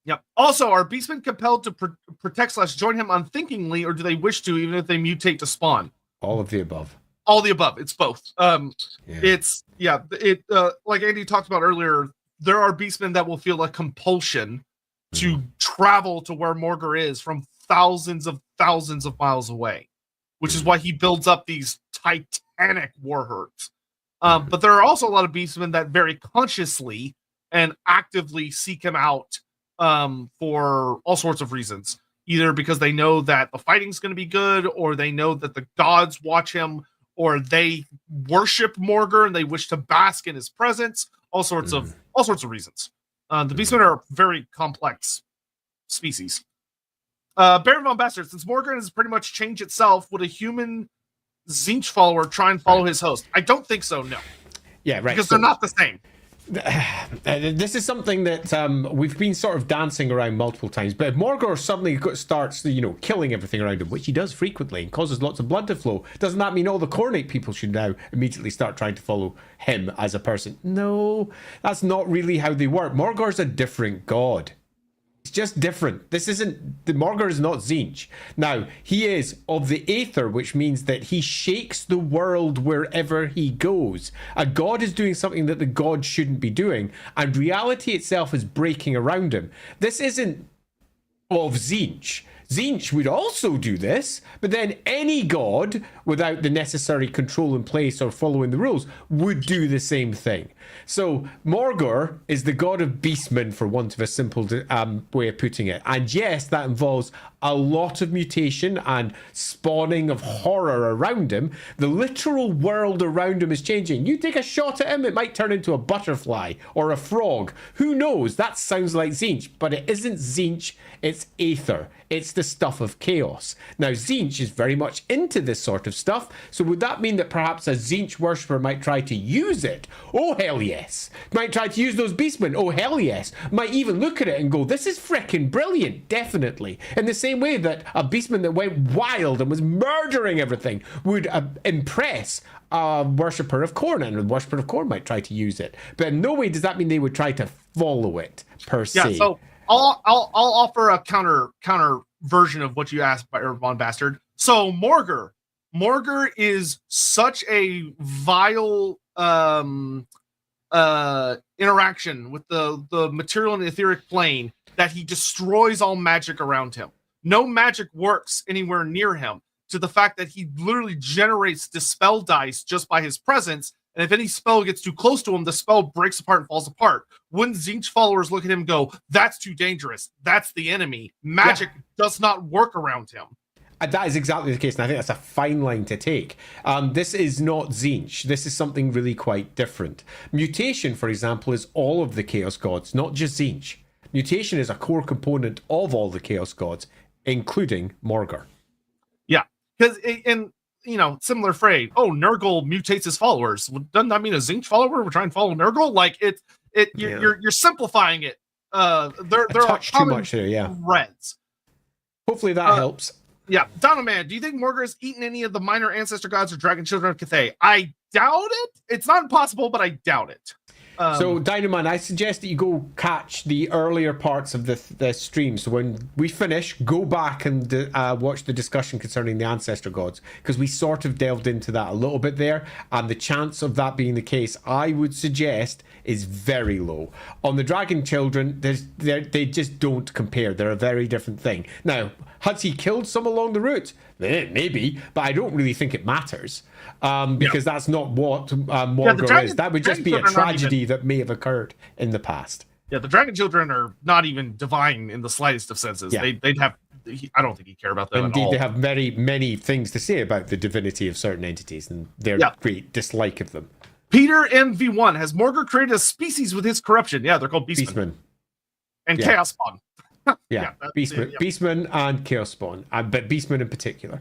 Yep. Also, are beastmen compelled to protect / join him unthinkingly, or do they wish to, even if they mutate to spawn? All of the above. All the above. It's both. Like Andy talked about earlier, there are beastmen that will feel a compulsion to travel to where Morghur is from thousands of miles away, which is why he builds up these titanic war herds. But there are also a lot of beastmen that very consciously and actively seek him out for all sorts of reasons, either because they know that the fighting's going to be good, or they know that the gods watch him, or they worship Morghur and they wish to bask in his presence. All sorts of reasons. The beastmen are a very complex species. Baron von Bastard, since Morghur has pretty much changed itself, would a human Tzeentch follower try and follow his host? I don't think so, no. Yeah, right. Because they're not the same. This is something that we've been sort of dancing around multiple times, but if Morghur suddenly starts, killing everything around him, which he does frequently and causes lots of blood to flow, doesn't that mean all the Coronate people should now immediately start trying to follow him as a person? No, that's not really how they work. Morghur's a different god. It's just different. The Morghur is not Tzeentch. Now, he is of the aether, which means that he shakes the world wherever he goes. A god is doing something that the god shouldn't be doing, and reality itself is breaking around him. This isn't of Tzeentch. Tzeentch would also do this, but then any god, without the necessary control in place or following the rules, would do the same thing. So Morghur is the god of beastmen, for want of a simple way of putting it. And yes, that involves a lot of mutation and spawning of horror around him. The literal world around him is changing. You take a shot at him, it might turn into a butterfly or a frog. Who knows? That sounds like Tzeentch, but it isn't Tzeentch, it's aether. It's the stuff of chaos. Now, Tzeentch is very much into this sort of stuff, so would that mean that perhaps a Tzeentch worshipper might try to use it? Oh, hell yes. Might try to use those beastmen? Oh, hell yes. Might even look at it and go, this is frickin' brilliant, definitely. In the same way that a beastman that went wild and was murdering everything would impress a worshipper of Khorne, and a worshipper of Khorne might try to use it. But in no way does that mean they would try to follow it, per se. Yeah, so I'll offer a counter version of what you asked by Von Bastard. So Morghur is such a vile interaction with the material and the etheric plane that he destroys all magic around him. No magic works anywhere near him. to the fact that he literally generates dispel dice just by his presence. And if any spell gets too close to him, the spell breaks apart and falls apart. Wouldn't Tzeentch followers look at him and go, that's too dangerous. That's the enemy. Magic does not work around him. That is exactly the case, and I think that's a fine line to take. This is not Tzeentch. This is something really quite different. Mutation, for example, is all of the Chaos Gods, not just Tzeentch. Mutation is a core component of all the Chaos Gods, including Morghur. Yeah, because in similar phrase, Nurgle mutates his followers. Well, doesn't that mean a Tzeentch follower would try and follow Nurgle? Like you're simplifying it. There are too much there, yeah. Threads. Hopefully that helps. Yeah, Donoman, do you think Morghur has eaten any of the minor ancestor gods or dragon children of Cathay? I doubt it. It's not impossible, but I doubt it. So, Dynaman, I suggest that you go catch the earlier parts of the stream. So when we finish, go back and watch the discussion concerning the ancestor gods, because we sort of delved into that a little bit there, and the chance of that being the case, I would suggest, is very low. On the dragon children, they just don't compare. They're a very different thing. Now, has he killed some along the route? Maybe, but I don't really think it matters, because that's not what Morghur is. That would just be a tragedy that may have occurred in the past. Yeah, the dragon children are not even divine in the slightest of senses. Yeah. They'd have. I don't think he'd care about them Indeed, at all. they have very many things to say about the divinity of certain entities and their great dislike of them. Peter MV1, has Morghur created a species with his corruption? Yeah, they're called Beastmen. And Chaos Spawn. Beastmen and Chaos Spawn, but Beastmen in particular.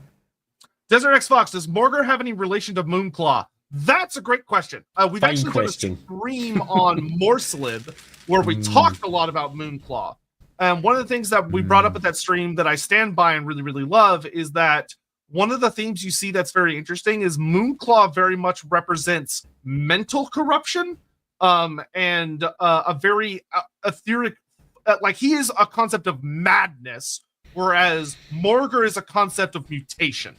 Desert X Fox, does Morghur have any relation to Moonclaw? That's a great question. We've actually done a stream on Morselid where we talked a lot about Moonclaw. And one of the things that we brought up at that stream that I stand by and really, really love is that one of the themes you see that's very interesting is Moonclaw very much represents mental corruption and a very etheric, like he is a concept of madness, whereas Morghur is a concept of mutation.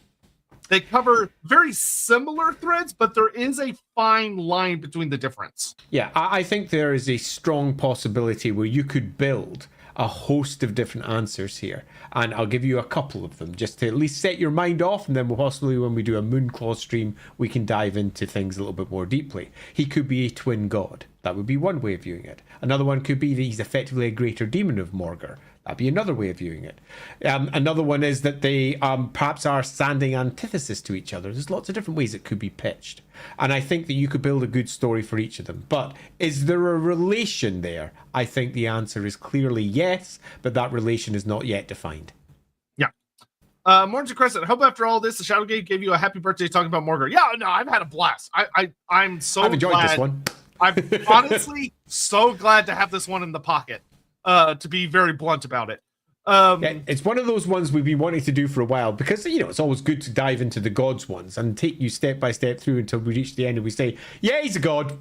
They cover very similar threads, but there is a fine line between the difference. Yeah, I think there is a strong possibility where you could build a host of different answers here, and I'll give you a couple of them just to at least set your mind off, and then we'll possibly, when we do a Moonclaw stream, we can dive into things a little bit more deeply. He could be a twin god. That would be one way of viewing it. Another one could be that he's effectively a greater demon of Morghur. That'd be another way of viewing it. Another one is that they perhaps are standing antithesis to each other. There's lots of different ways it could be pitched. And I think that you could build a good story for each of them. But is there a relation there? I think the answer is clearly yes, but that relation is not yet defined. Yeah. Morgan Crescent, I hope after all this, the Shadowgave gave you a happy birthday talking about Morghur. Yeah, no, I've had a blast. I'm so I've enjoyed glad. This one. I'm honestly so glad to have this one in the pocket. To be very blunt about it. It's one of those ones we've been wanting to do for a while because, it's always good to dive into the gods ones and take you step by step through until we reach the end and we say, yeah, he's a god.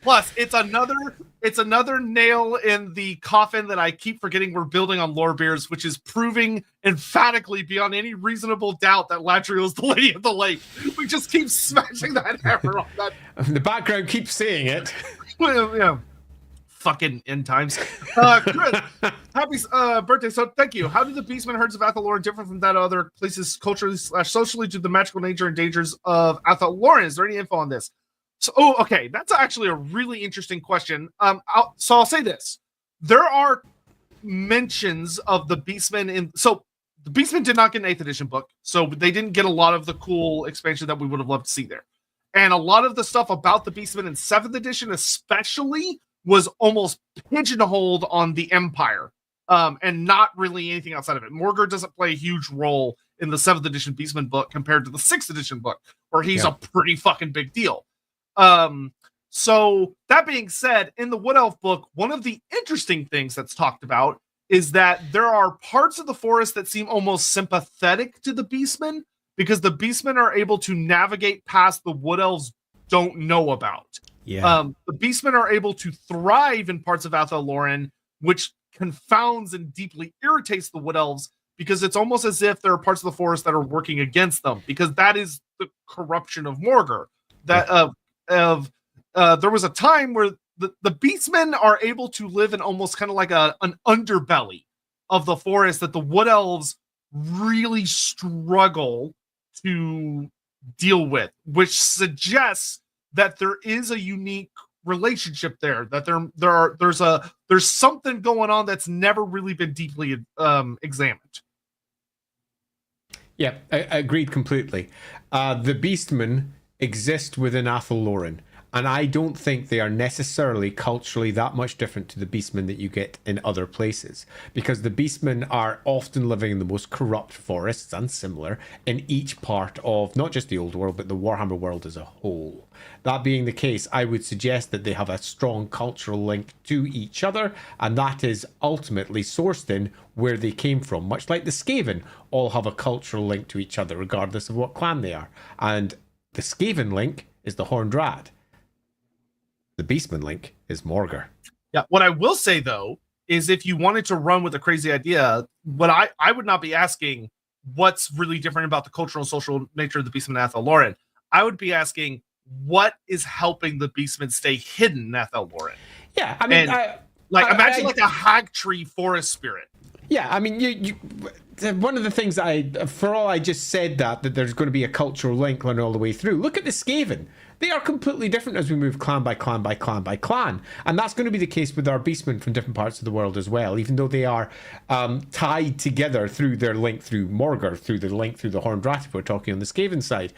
Plus, it's another nail in the coffin that I keep forgetting we're building on Lorebeards, which is proving emphatically beyond any reasonable doubt that Latria is the Lady of the Lake. We just keep smashing that hammer on that. The background keeps saying it. Well, yeah. Fucking end times. Chris, happy birthday. So thank you. How do the Beastmen herds of Athel differ from that of other places culturally / socially due to the magical nature and dangers of Athel? Is there any info on this? So, okay. That's actually a really interesting question. I'll say this. There are mentions of the Beastmen so the Beastmen did not get an 8th edition book, so they didn't get a lot of the cool expansion that we would have loved to see there. And a lot of the stuff about the Beastmen in 7th edition especially was almost pigeonholed on the Empire, and not really anything outside of it. Morghur doesn't play a huge role in the 7th edition Beastman book compared to the 6th edition book, where he's a pretty fucking big deal. So that being said, in the Wood Elf book, one of the interesting things that's talked about is that there are parts of the forest that seem almost sympathetic to the Beastmen, because the Beastmen are able to navigate past the Wood Elves don't know about. Yeah. The Beastmen are able to thrive in parts of Athel, which confounds and deeply irritates the Wood Elves, because it's almost as if there are parts of the forest that are working against them, because that is the corruption of Morghur. That there was a time where the Beastmen are able to live in almost kind of like an underbelly of the forest that the Wood Elves really struggle to deal with, which suggests that there is a unique relationship there, that there's something going on that's never really been deeply examined. Yeah, I agreed completely. The Beastmen exist within Lorebeards, and I don't think they are necessarily culturally that much different to the Beastmen that you get in other places, because the Beastmen are often living in the most corrupt forests and similar in each part of not just the old world, but the Warhammer world as a whole. That being the case, I would suggest that they have a strong cultural link to each other, and that is ultimately sourced in where they came from. Much like the Skaven all have a cultural link to each other, regardless of what clan they are. And the Skaven link is the Horned Rat. The Beastman link is Morghur. Yeah, what I will say, though, is if you wanted to run with a crazy idea, what I would not be asking what's really different about the cultural and social nature of the Beastmen and Lorebeards. I would be asking what is helping the Beastmen stay hidden in Lorebeards. Yeah, I mean, imagine like a hag tree forest spirit. Yeah, I mean, you one of the things for all I just said that there's going to be a cultural link running all the way through. Look at the Skaven. They are completely different as we move clan by clan by clan by clan. And that's going to be the case with our Beastmen from different parts of the world as well, even though they are tied together through their link through Morghur, through the link through the Horned Rat, if we're talking on the Skaven side.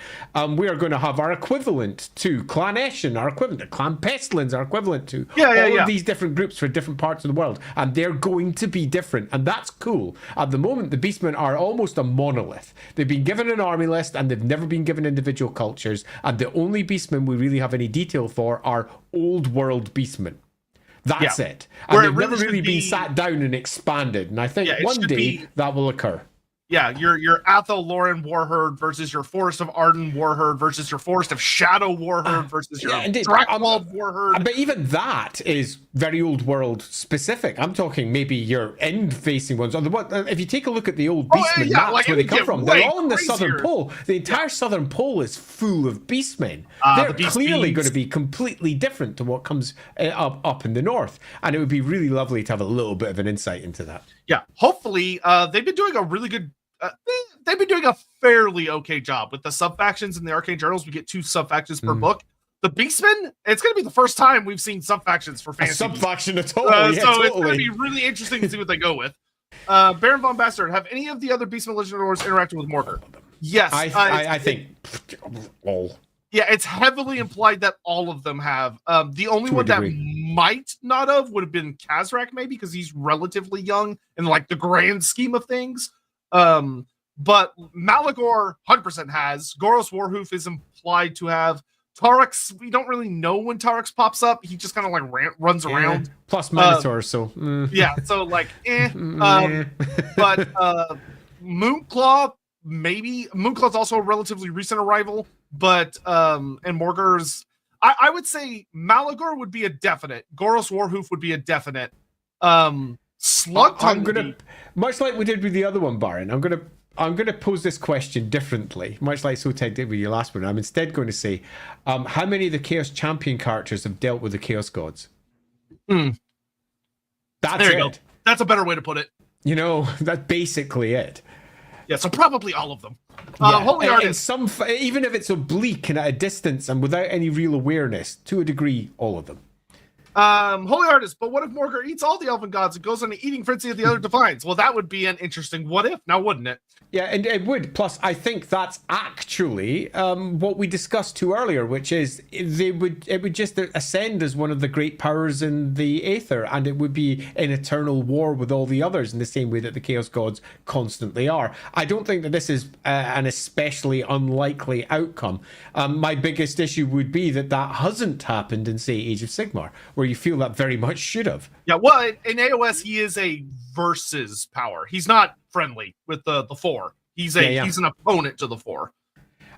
We are going to have our equivalent to Clan Eshin, our equivalent to Clan Pestilence, our equivalent to all of these different groups for different parts of the world. And they're going to be different. And that's cool. At the moment, the Beastmen are almost a monolith. They've been given an army list and they've never been given individual cultures. And the only Beastmen we really have any detail for are old world Beastmen. That's it. And they've never really been sat down and expanded. And I think one day that will occur. Yeah, your Athel Loren Warherd versus your Forest of Arden Warherd versus your Forest of Shadow Warherd versus your Drakewald Warherd. But even that is very old world specific. I'm talking maybe your end facing ones. If you take a look at the old Beastmen maps where they come from, they're all in the southern pole. The entire southern pole is full of Beastmen. They're clearly going to be completely different to what comes up in the north. And it would be really lovely to have a little bit of an insight into that. Yeah, hopefully they've been doing a really good they've been doing a fairly okay job with the sub-factions in the Arcane Journals. We get 2 sub-factions per book. The Beastmen, it's going to be the first time we've seen sub-factions for fantasy. A sub-faction at all. So it's going to be really interesting to see what they go with. Baron von Bastard, have any of the other Beastmen Legendary Lords interacted with Morghur? Yes. I think all. Yeah, it's heavily implied that all of them have. The only one that might not have would have been Kazrak, maybe, because he's relatively young in like the grand scheme of things. But Malagor 100% has. Goros Warhoof is implied to have. Tarex, we don't really know when Tarex pops up. He just kind of like runs around. Plus Minotaur, so yeah, so like but Moonclaw, maybe. Moonclaw's also a relatively recent arrival, but and Morghur's, I would say Malagor would be a definite. Goros Warhoof would be a definite. Slug Tongue, much like we did with the other one, Baron. I'm gonna pose this question differently, much like Sotek did with your last one. I'm instead going to say, how many of the Chaos Champion characters have dealt with the Chaos Gods? That's there you go. That's a better way to put it. You know, that's basically it. Yeah, so probably all of them. Yeah. Holy Artist, even if it's oblique and at a distance and without any real awareness, to a degree, all of them. Holy Artist, but what if Morghur eats all the elven gods and goes on an eating frenzy of the other divines? Well, that would be an interesting what if, now wouldn't it? Yeah, and it would. Plus, I think that's actually what we discussed too earlier, which is it would just ascend as one of the great powers in the Aether, and it would be an eternal war with all the others in the same way that the Chaos Gods constantly are. I don't think that this is an especially unlikely outcome. My biggest issue would be that hasn't happened in, say, Age of Sigmar, where you feel that very much should have. Yeah, well, in AOS, he is a versus power. He's not friendly with the 4. He's an opponent to the 4.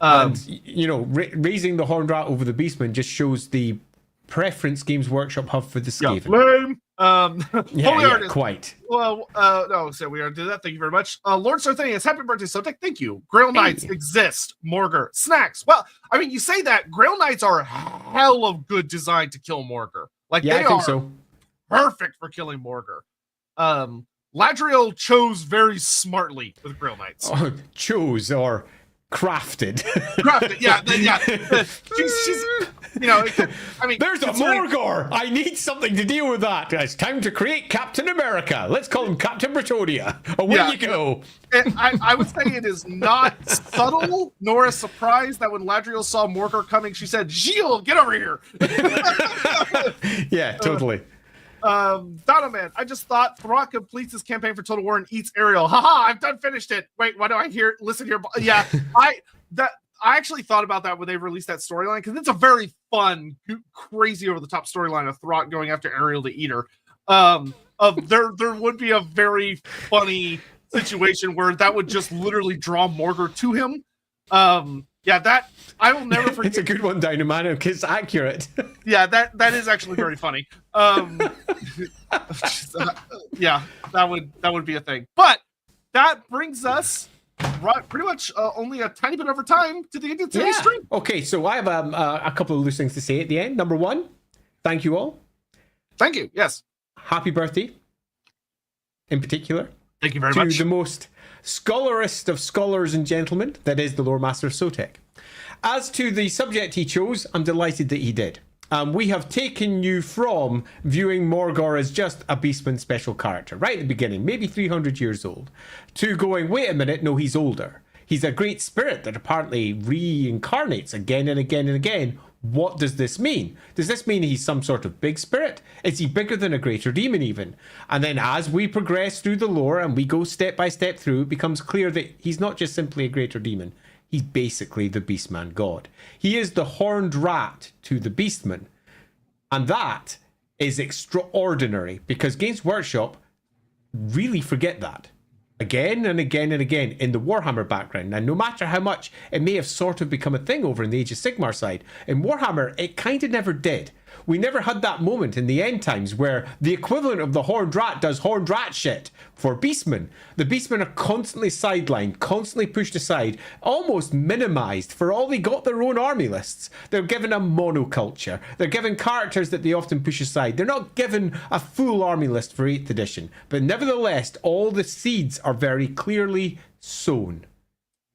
And you know, raising the Horned Rat over the Beastman just shows the preference Games Workshop have for the Skaven. Yeah, Holy Artist. Quite. Well, no, so we already did that. Thank you very much. Lord Sarthanius, happy birthday, Sotek. Thank you. Grail Knights exist. Morghur. Snacks. Well, I mean, you say that. Grail Knights are hell of good design to kill Morghur. Like, they I think so. Perfect for killing Morghur. Ladriel chose very smartly with Grail Knights. Oh, chose or crafted. Crafted, yeah. She's you know, I mean, there's a Morghur. I need something to deal with that. It's time to create Captain America. Let's call him Captain Bretonia. Away you go. I would say it is not subtle nor a surprise that when Ladriel saw Morghur coming, she said, "Gilles, get over here." Yeah, totally. Donna Man, I just thought Throck completes his campaign for Total War and eats Ariel. Haha, I've done finished it. Wait, why do I listen here? Yeah, I actually thought about that when they released that storyline, because it's a very fun, crazy over the top storyline of Throck going after Ariel to eat her. There would be a very funny situation where that would just literally draw Morghur to him. Yeah, that I will never forget. It's a good one, Dynamano, because it's accurate. Yeah, that is actually very funny. Yeah, that would be a thing. But that brings us pretty much only a tiny bit over time to the end of today's stream. Okay, so I have a couple of loose things to say at the end. Number one, thank you all. Thank you. Yes. Happy birthday. In particular. Thank you very much. To the most scholarist of scholars and gentlemen, that is the Loremaster of Sotek. As to the subject he chose, I'm delighted that he did. We have taken you from viewing Morghur as just a Beastman special character, right at the beginning, maybe 300 years old, to going, wait a minute, no, he's older. He's a great spirit that apparently reincarnates again and again and again. What does this mean? Does this mean he's some sort of big spirit? Is he bigger than a greater demon even? And then as we progress through the lore and we go step by step through, it becomes clear that he's not just simply a greater demon. He's basically the Beastman god. He is the horned rat to the Beastman. And that is extraordinary because Games Workshop really forget that. Again and again and again in the Warhammer background. And no matter how much it may have sort of become a thing over in the Age of Sigmar side, in Warhammer, it kind of never did. We never had that moment in the end times where the equivalent of the Horned Rat does Horned Rat shit for Beastmen. The Beastmen are constantly sidelined, constantly pushed aside, almost minimized for all they got their own army lists. They're given a monoculture. They're given characters that they often push aside. They're not given a full army list for 8th edition. But nevertheless, all the seeds are very clearly sown.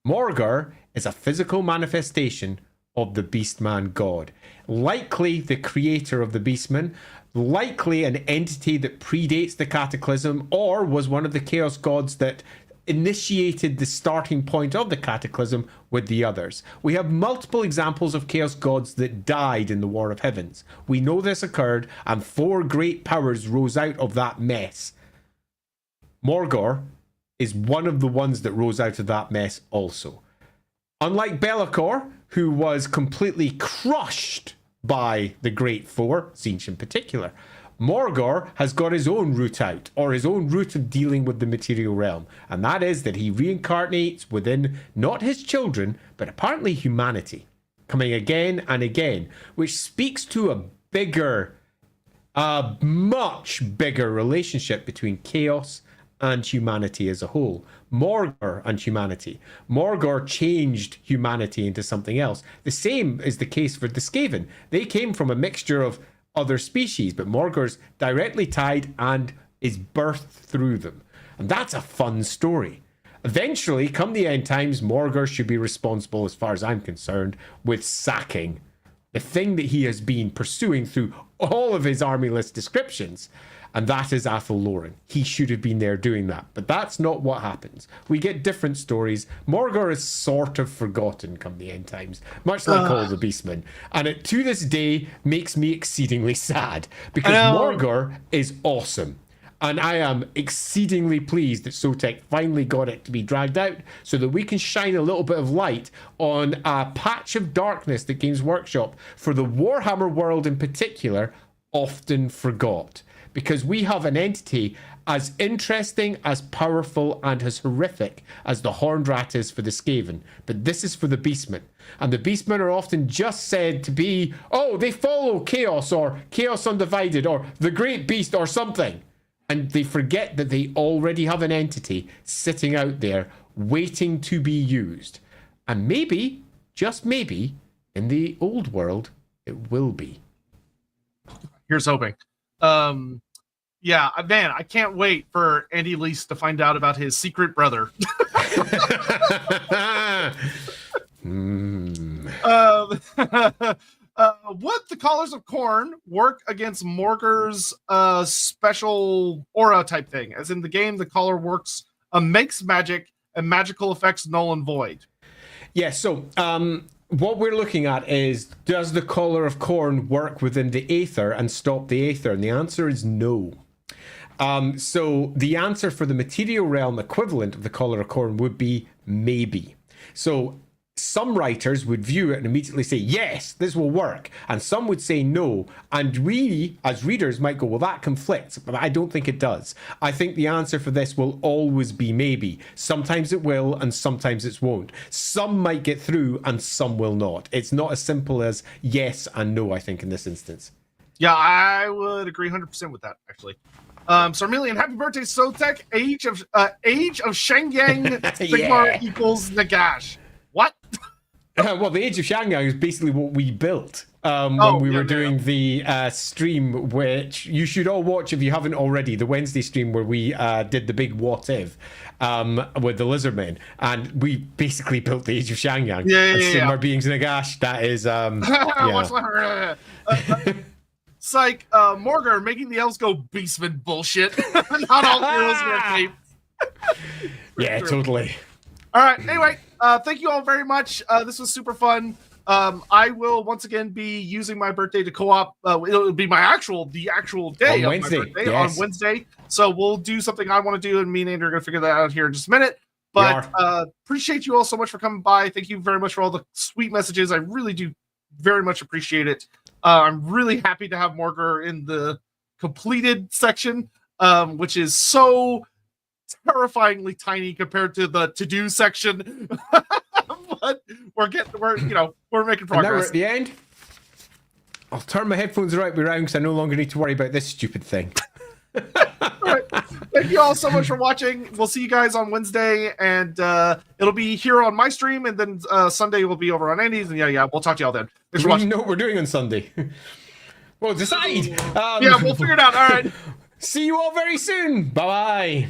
Morghur is a physical manifestation of the Beastman god. Likely the creator of the Beastman, likely an entity that predates the Cataclysm, or was one of the Chaos gods that initiated the starting point of the Cataclysm with the others. We have multiple examples of Chaos gods that died in the War of Heavens. We know this occurred, and 4 great powers rose out of that mess. Morghur is one of the ones that rose out of that mess also. Unlike Be'lakor, who was completely crushed by the Great Four, Tzeentch in particular, Morghur has got his own route out, or his own route of dealing with the material realm, and that is that he reincarnates within not his children, but apparently humanity, coming again and again, which speaks to a much bigger relationship between chaos and humanity as a whole. Morghur and humanity. Morghur changed humanity into something else. The same is the case for the Skaven. They came from a mixture of other species, but Morghur's directly tied and is birthed through them. And that's a fun story. Eventually, come the end times, Morghur should be responsible, as far as I'm concerned, with sacking the thing that he has been pursuing through all of his army list descriptions. And that is Athel Loren. He should have been there doing that. But that's not what happens. We get different stories. Morghur is sort of forgotten come the end times, much like all the Beastmen. And it, to this day, makes me exceedingly sad. Because Morghur is awesome. And I am exceedingly pleased that Sotek finally got it to be dragged out so that we can shine a little bit of light on a patch of darkness that Games Workshop, for the Warhammer world in particular, often forgot. Because we have an entity as interesting, as powerful, and as horrific as the Horned Rat is for the Skaven. But this is for the Beastmen. And the Beastmen are often just said to be, oh, they follow Chaos, or Chaos Undivided, or the Great Beast, or something. And they forget that they already have an entity sitting out there waiting to be used. And maybe, just maybe, in the old world, it will be. Here's hoping. Yeah, man, I can't wait for Andy Lease to find out about his secret brother. Would the Callers of Corn work against Morghur's special aura type thing? As in the game, the Caller works, makes magic and magical effects null and void. Yeah, so what we're looking at is, does the Collar of Corn work within the Aether and stop the Aether? And the answer is no. So the answer for the material realm equivalent of the Collar of Corn would be maybe. So some writers would view it and immediately say, yes, this will work. And some would say no. And we, as readers, might go, well, that conflicts. But I don't think it does. I think the answer for this will always be maybe. Sometimes it will, and sometimes it won't. Some might get through, and some will not. It's not as simple as yes and no, I think, in this instance. Yeah, I would agree 100% with that, actually. Sarmelian, happy birthday, Sotek. Age of Shengyang Sigmar equals Nagash. What? Well, the Age of Shanghai is basically what we built when we were doing the stream, which you should all watch if you haven't already. The Wednesday stream where we did the big what if with the Lizardmen, and we basically built the Age of Shanghai. Sigmar beings Nagash. That is Psych, Morghur making the elves go beastman bullshit. Not all heroes wear capes. Yeah, totally. All right. Anyway, thank you all very much. This was super fun. I will once again be using my birthday to co-op. It'll be the actual day on Wednesday. My birthday on Wednesday. So we'll do something I want to do, and me and Andrew are gonna figure that out here in just a minute. But appreciate you all so much for coming by. Thank you very much for all the sweet messages. I really do very much appreciate it. I'm really happy to have Morghur in the completed section, which is so terrifyingly tiny compared to the to-do section. But we're making progress. And now we're at the end. I'll turn my headphones right way around because I no longer need to worry about this stupid thing. All right. Thank you all so much for watching. We'll see you guys on Wednesday, and it'll be here on my stream, and then Sunday will be over on Andy's, and we'll talk to y'all then. Thanks for watching. Know what we're doing on Sunday. We'll decide. Yeah, we'll figure it out. All right. See you all very soon. Bye-bye.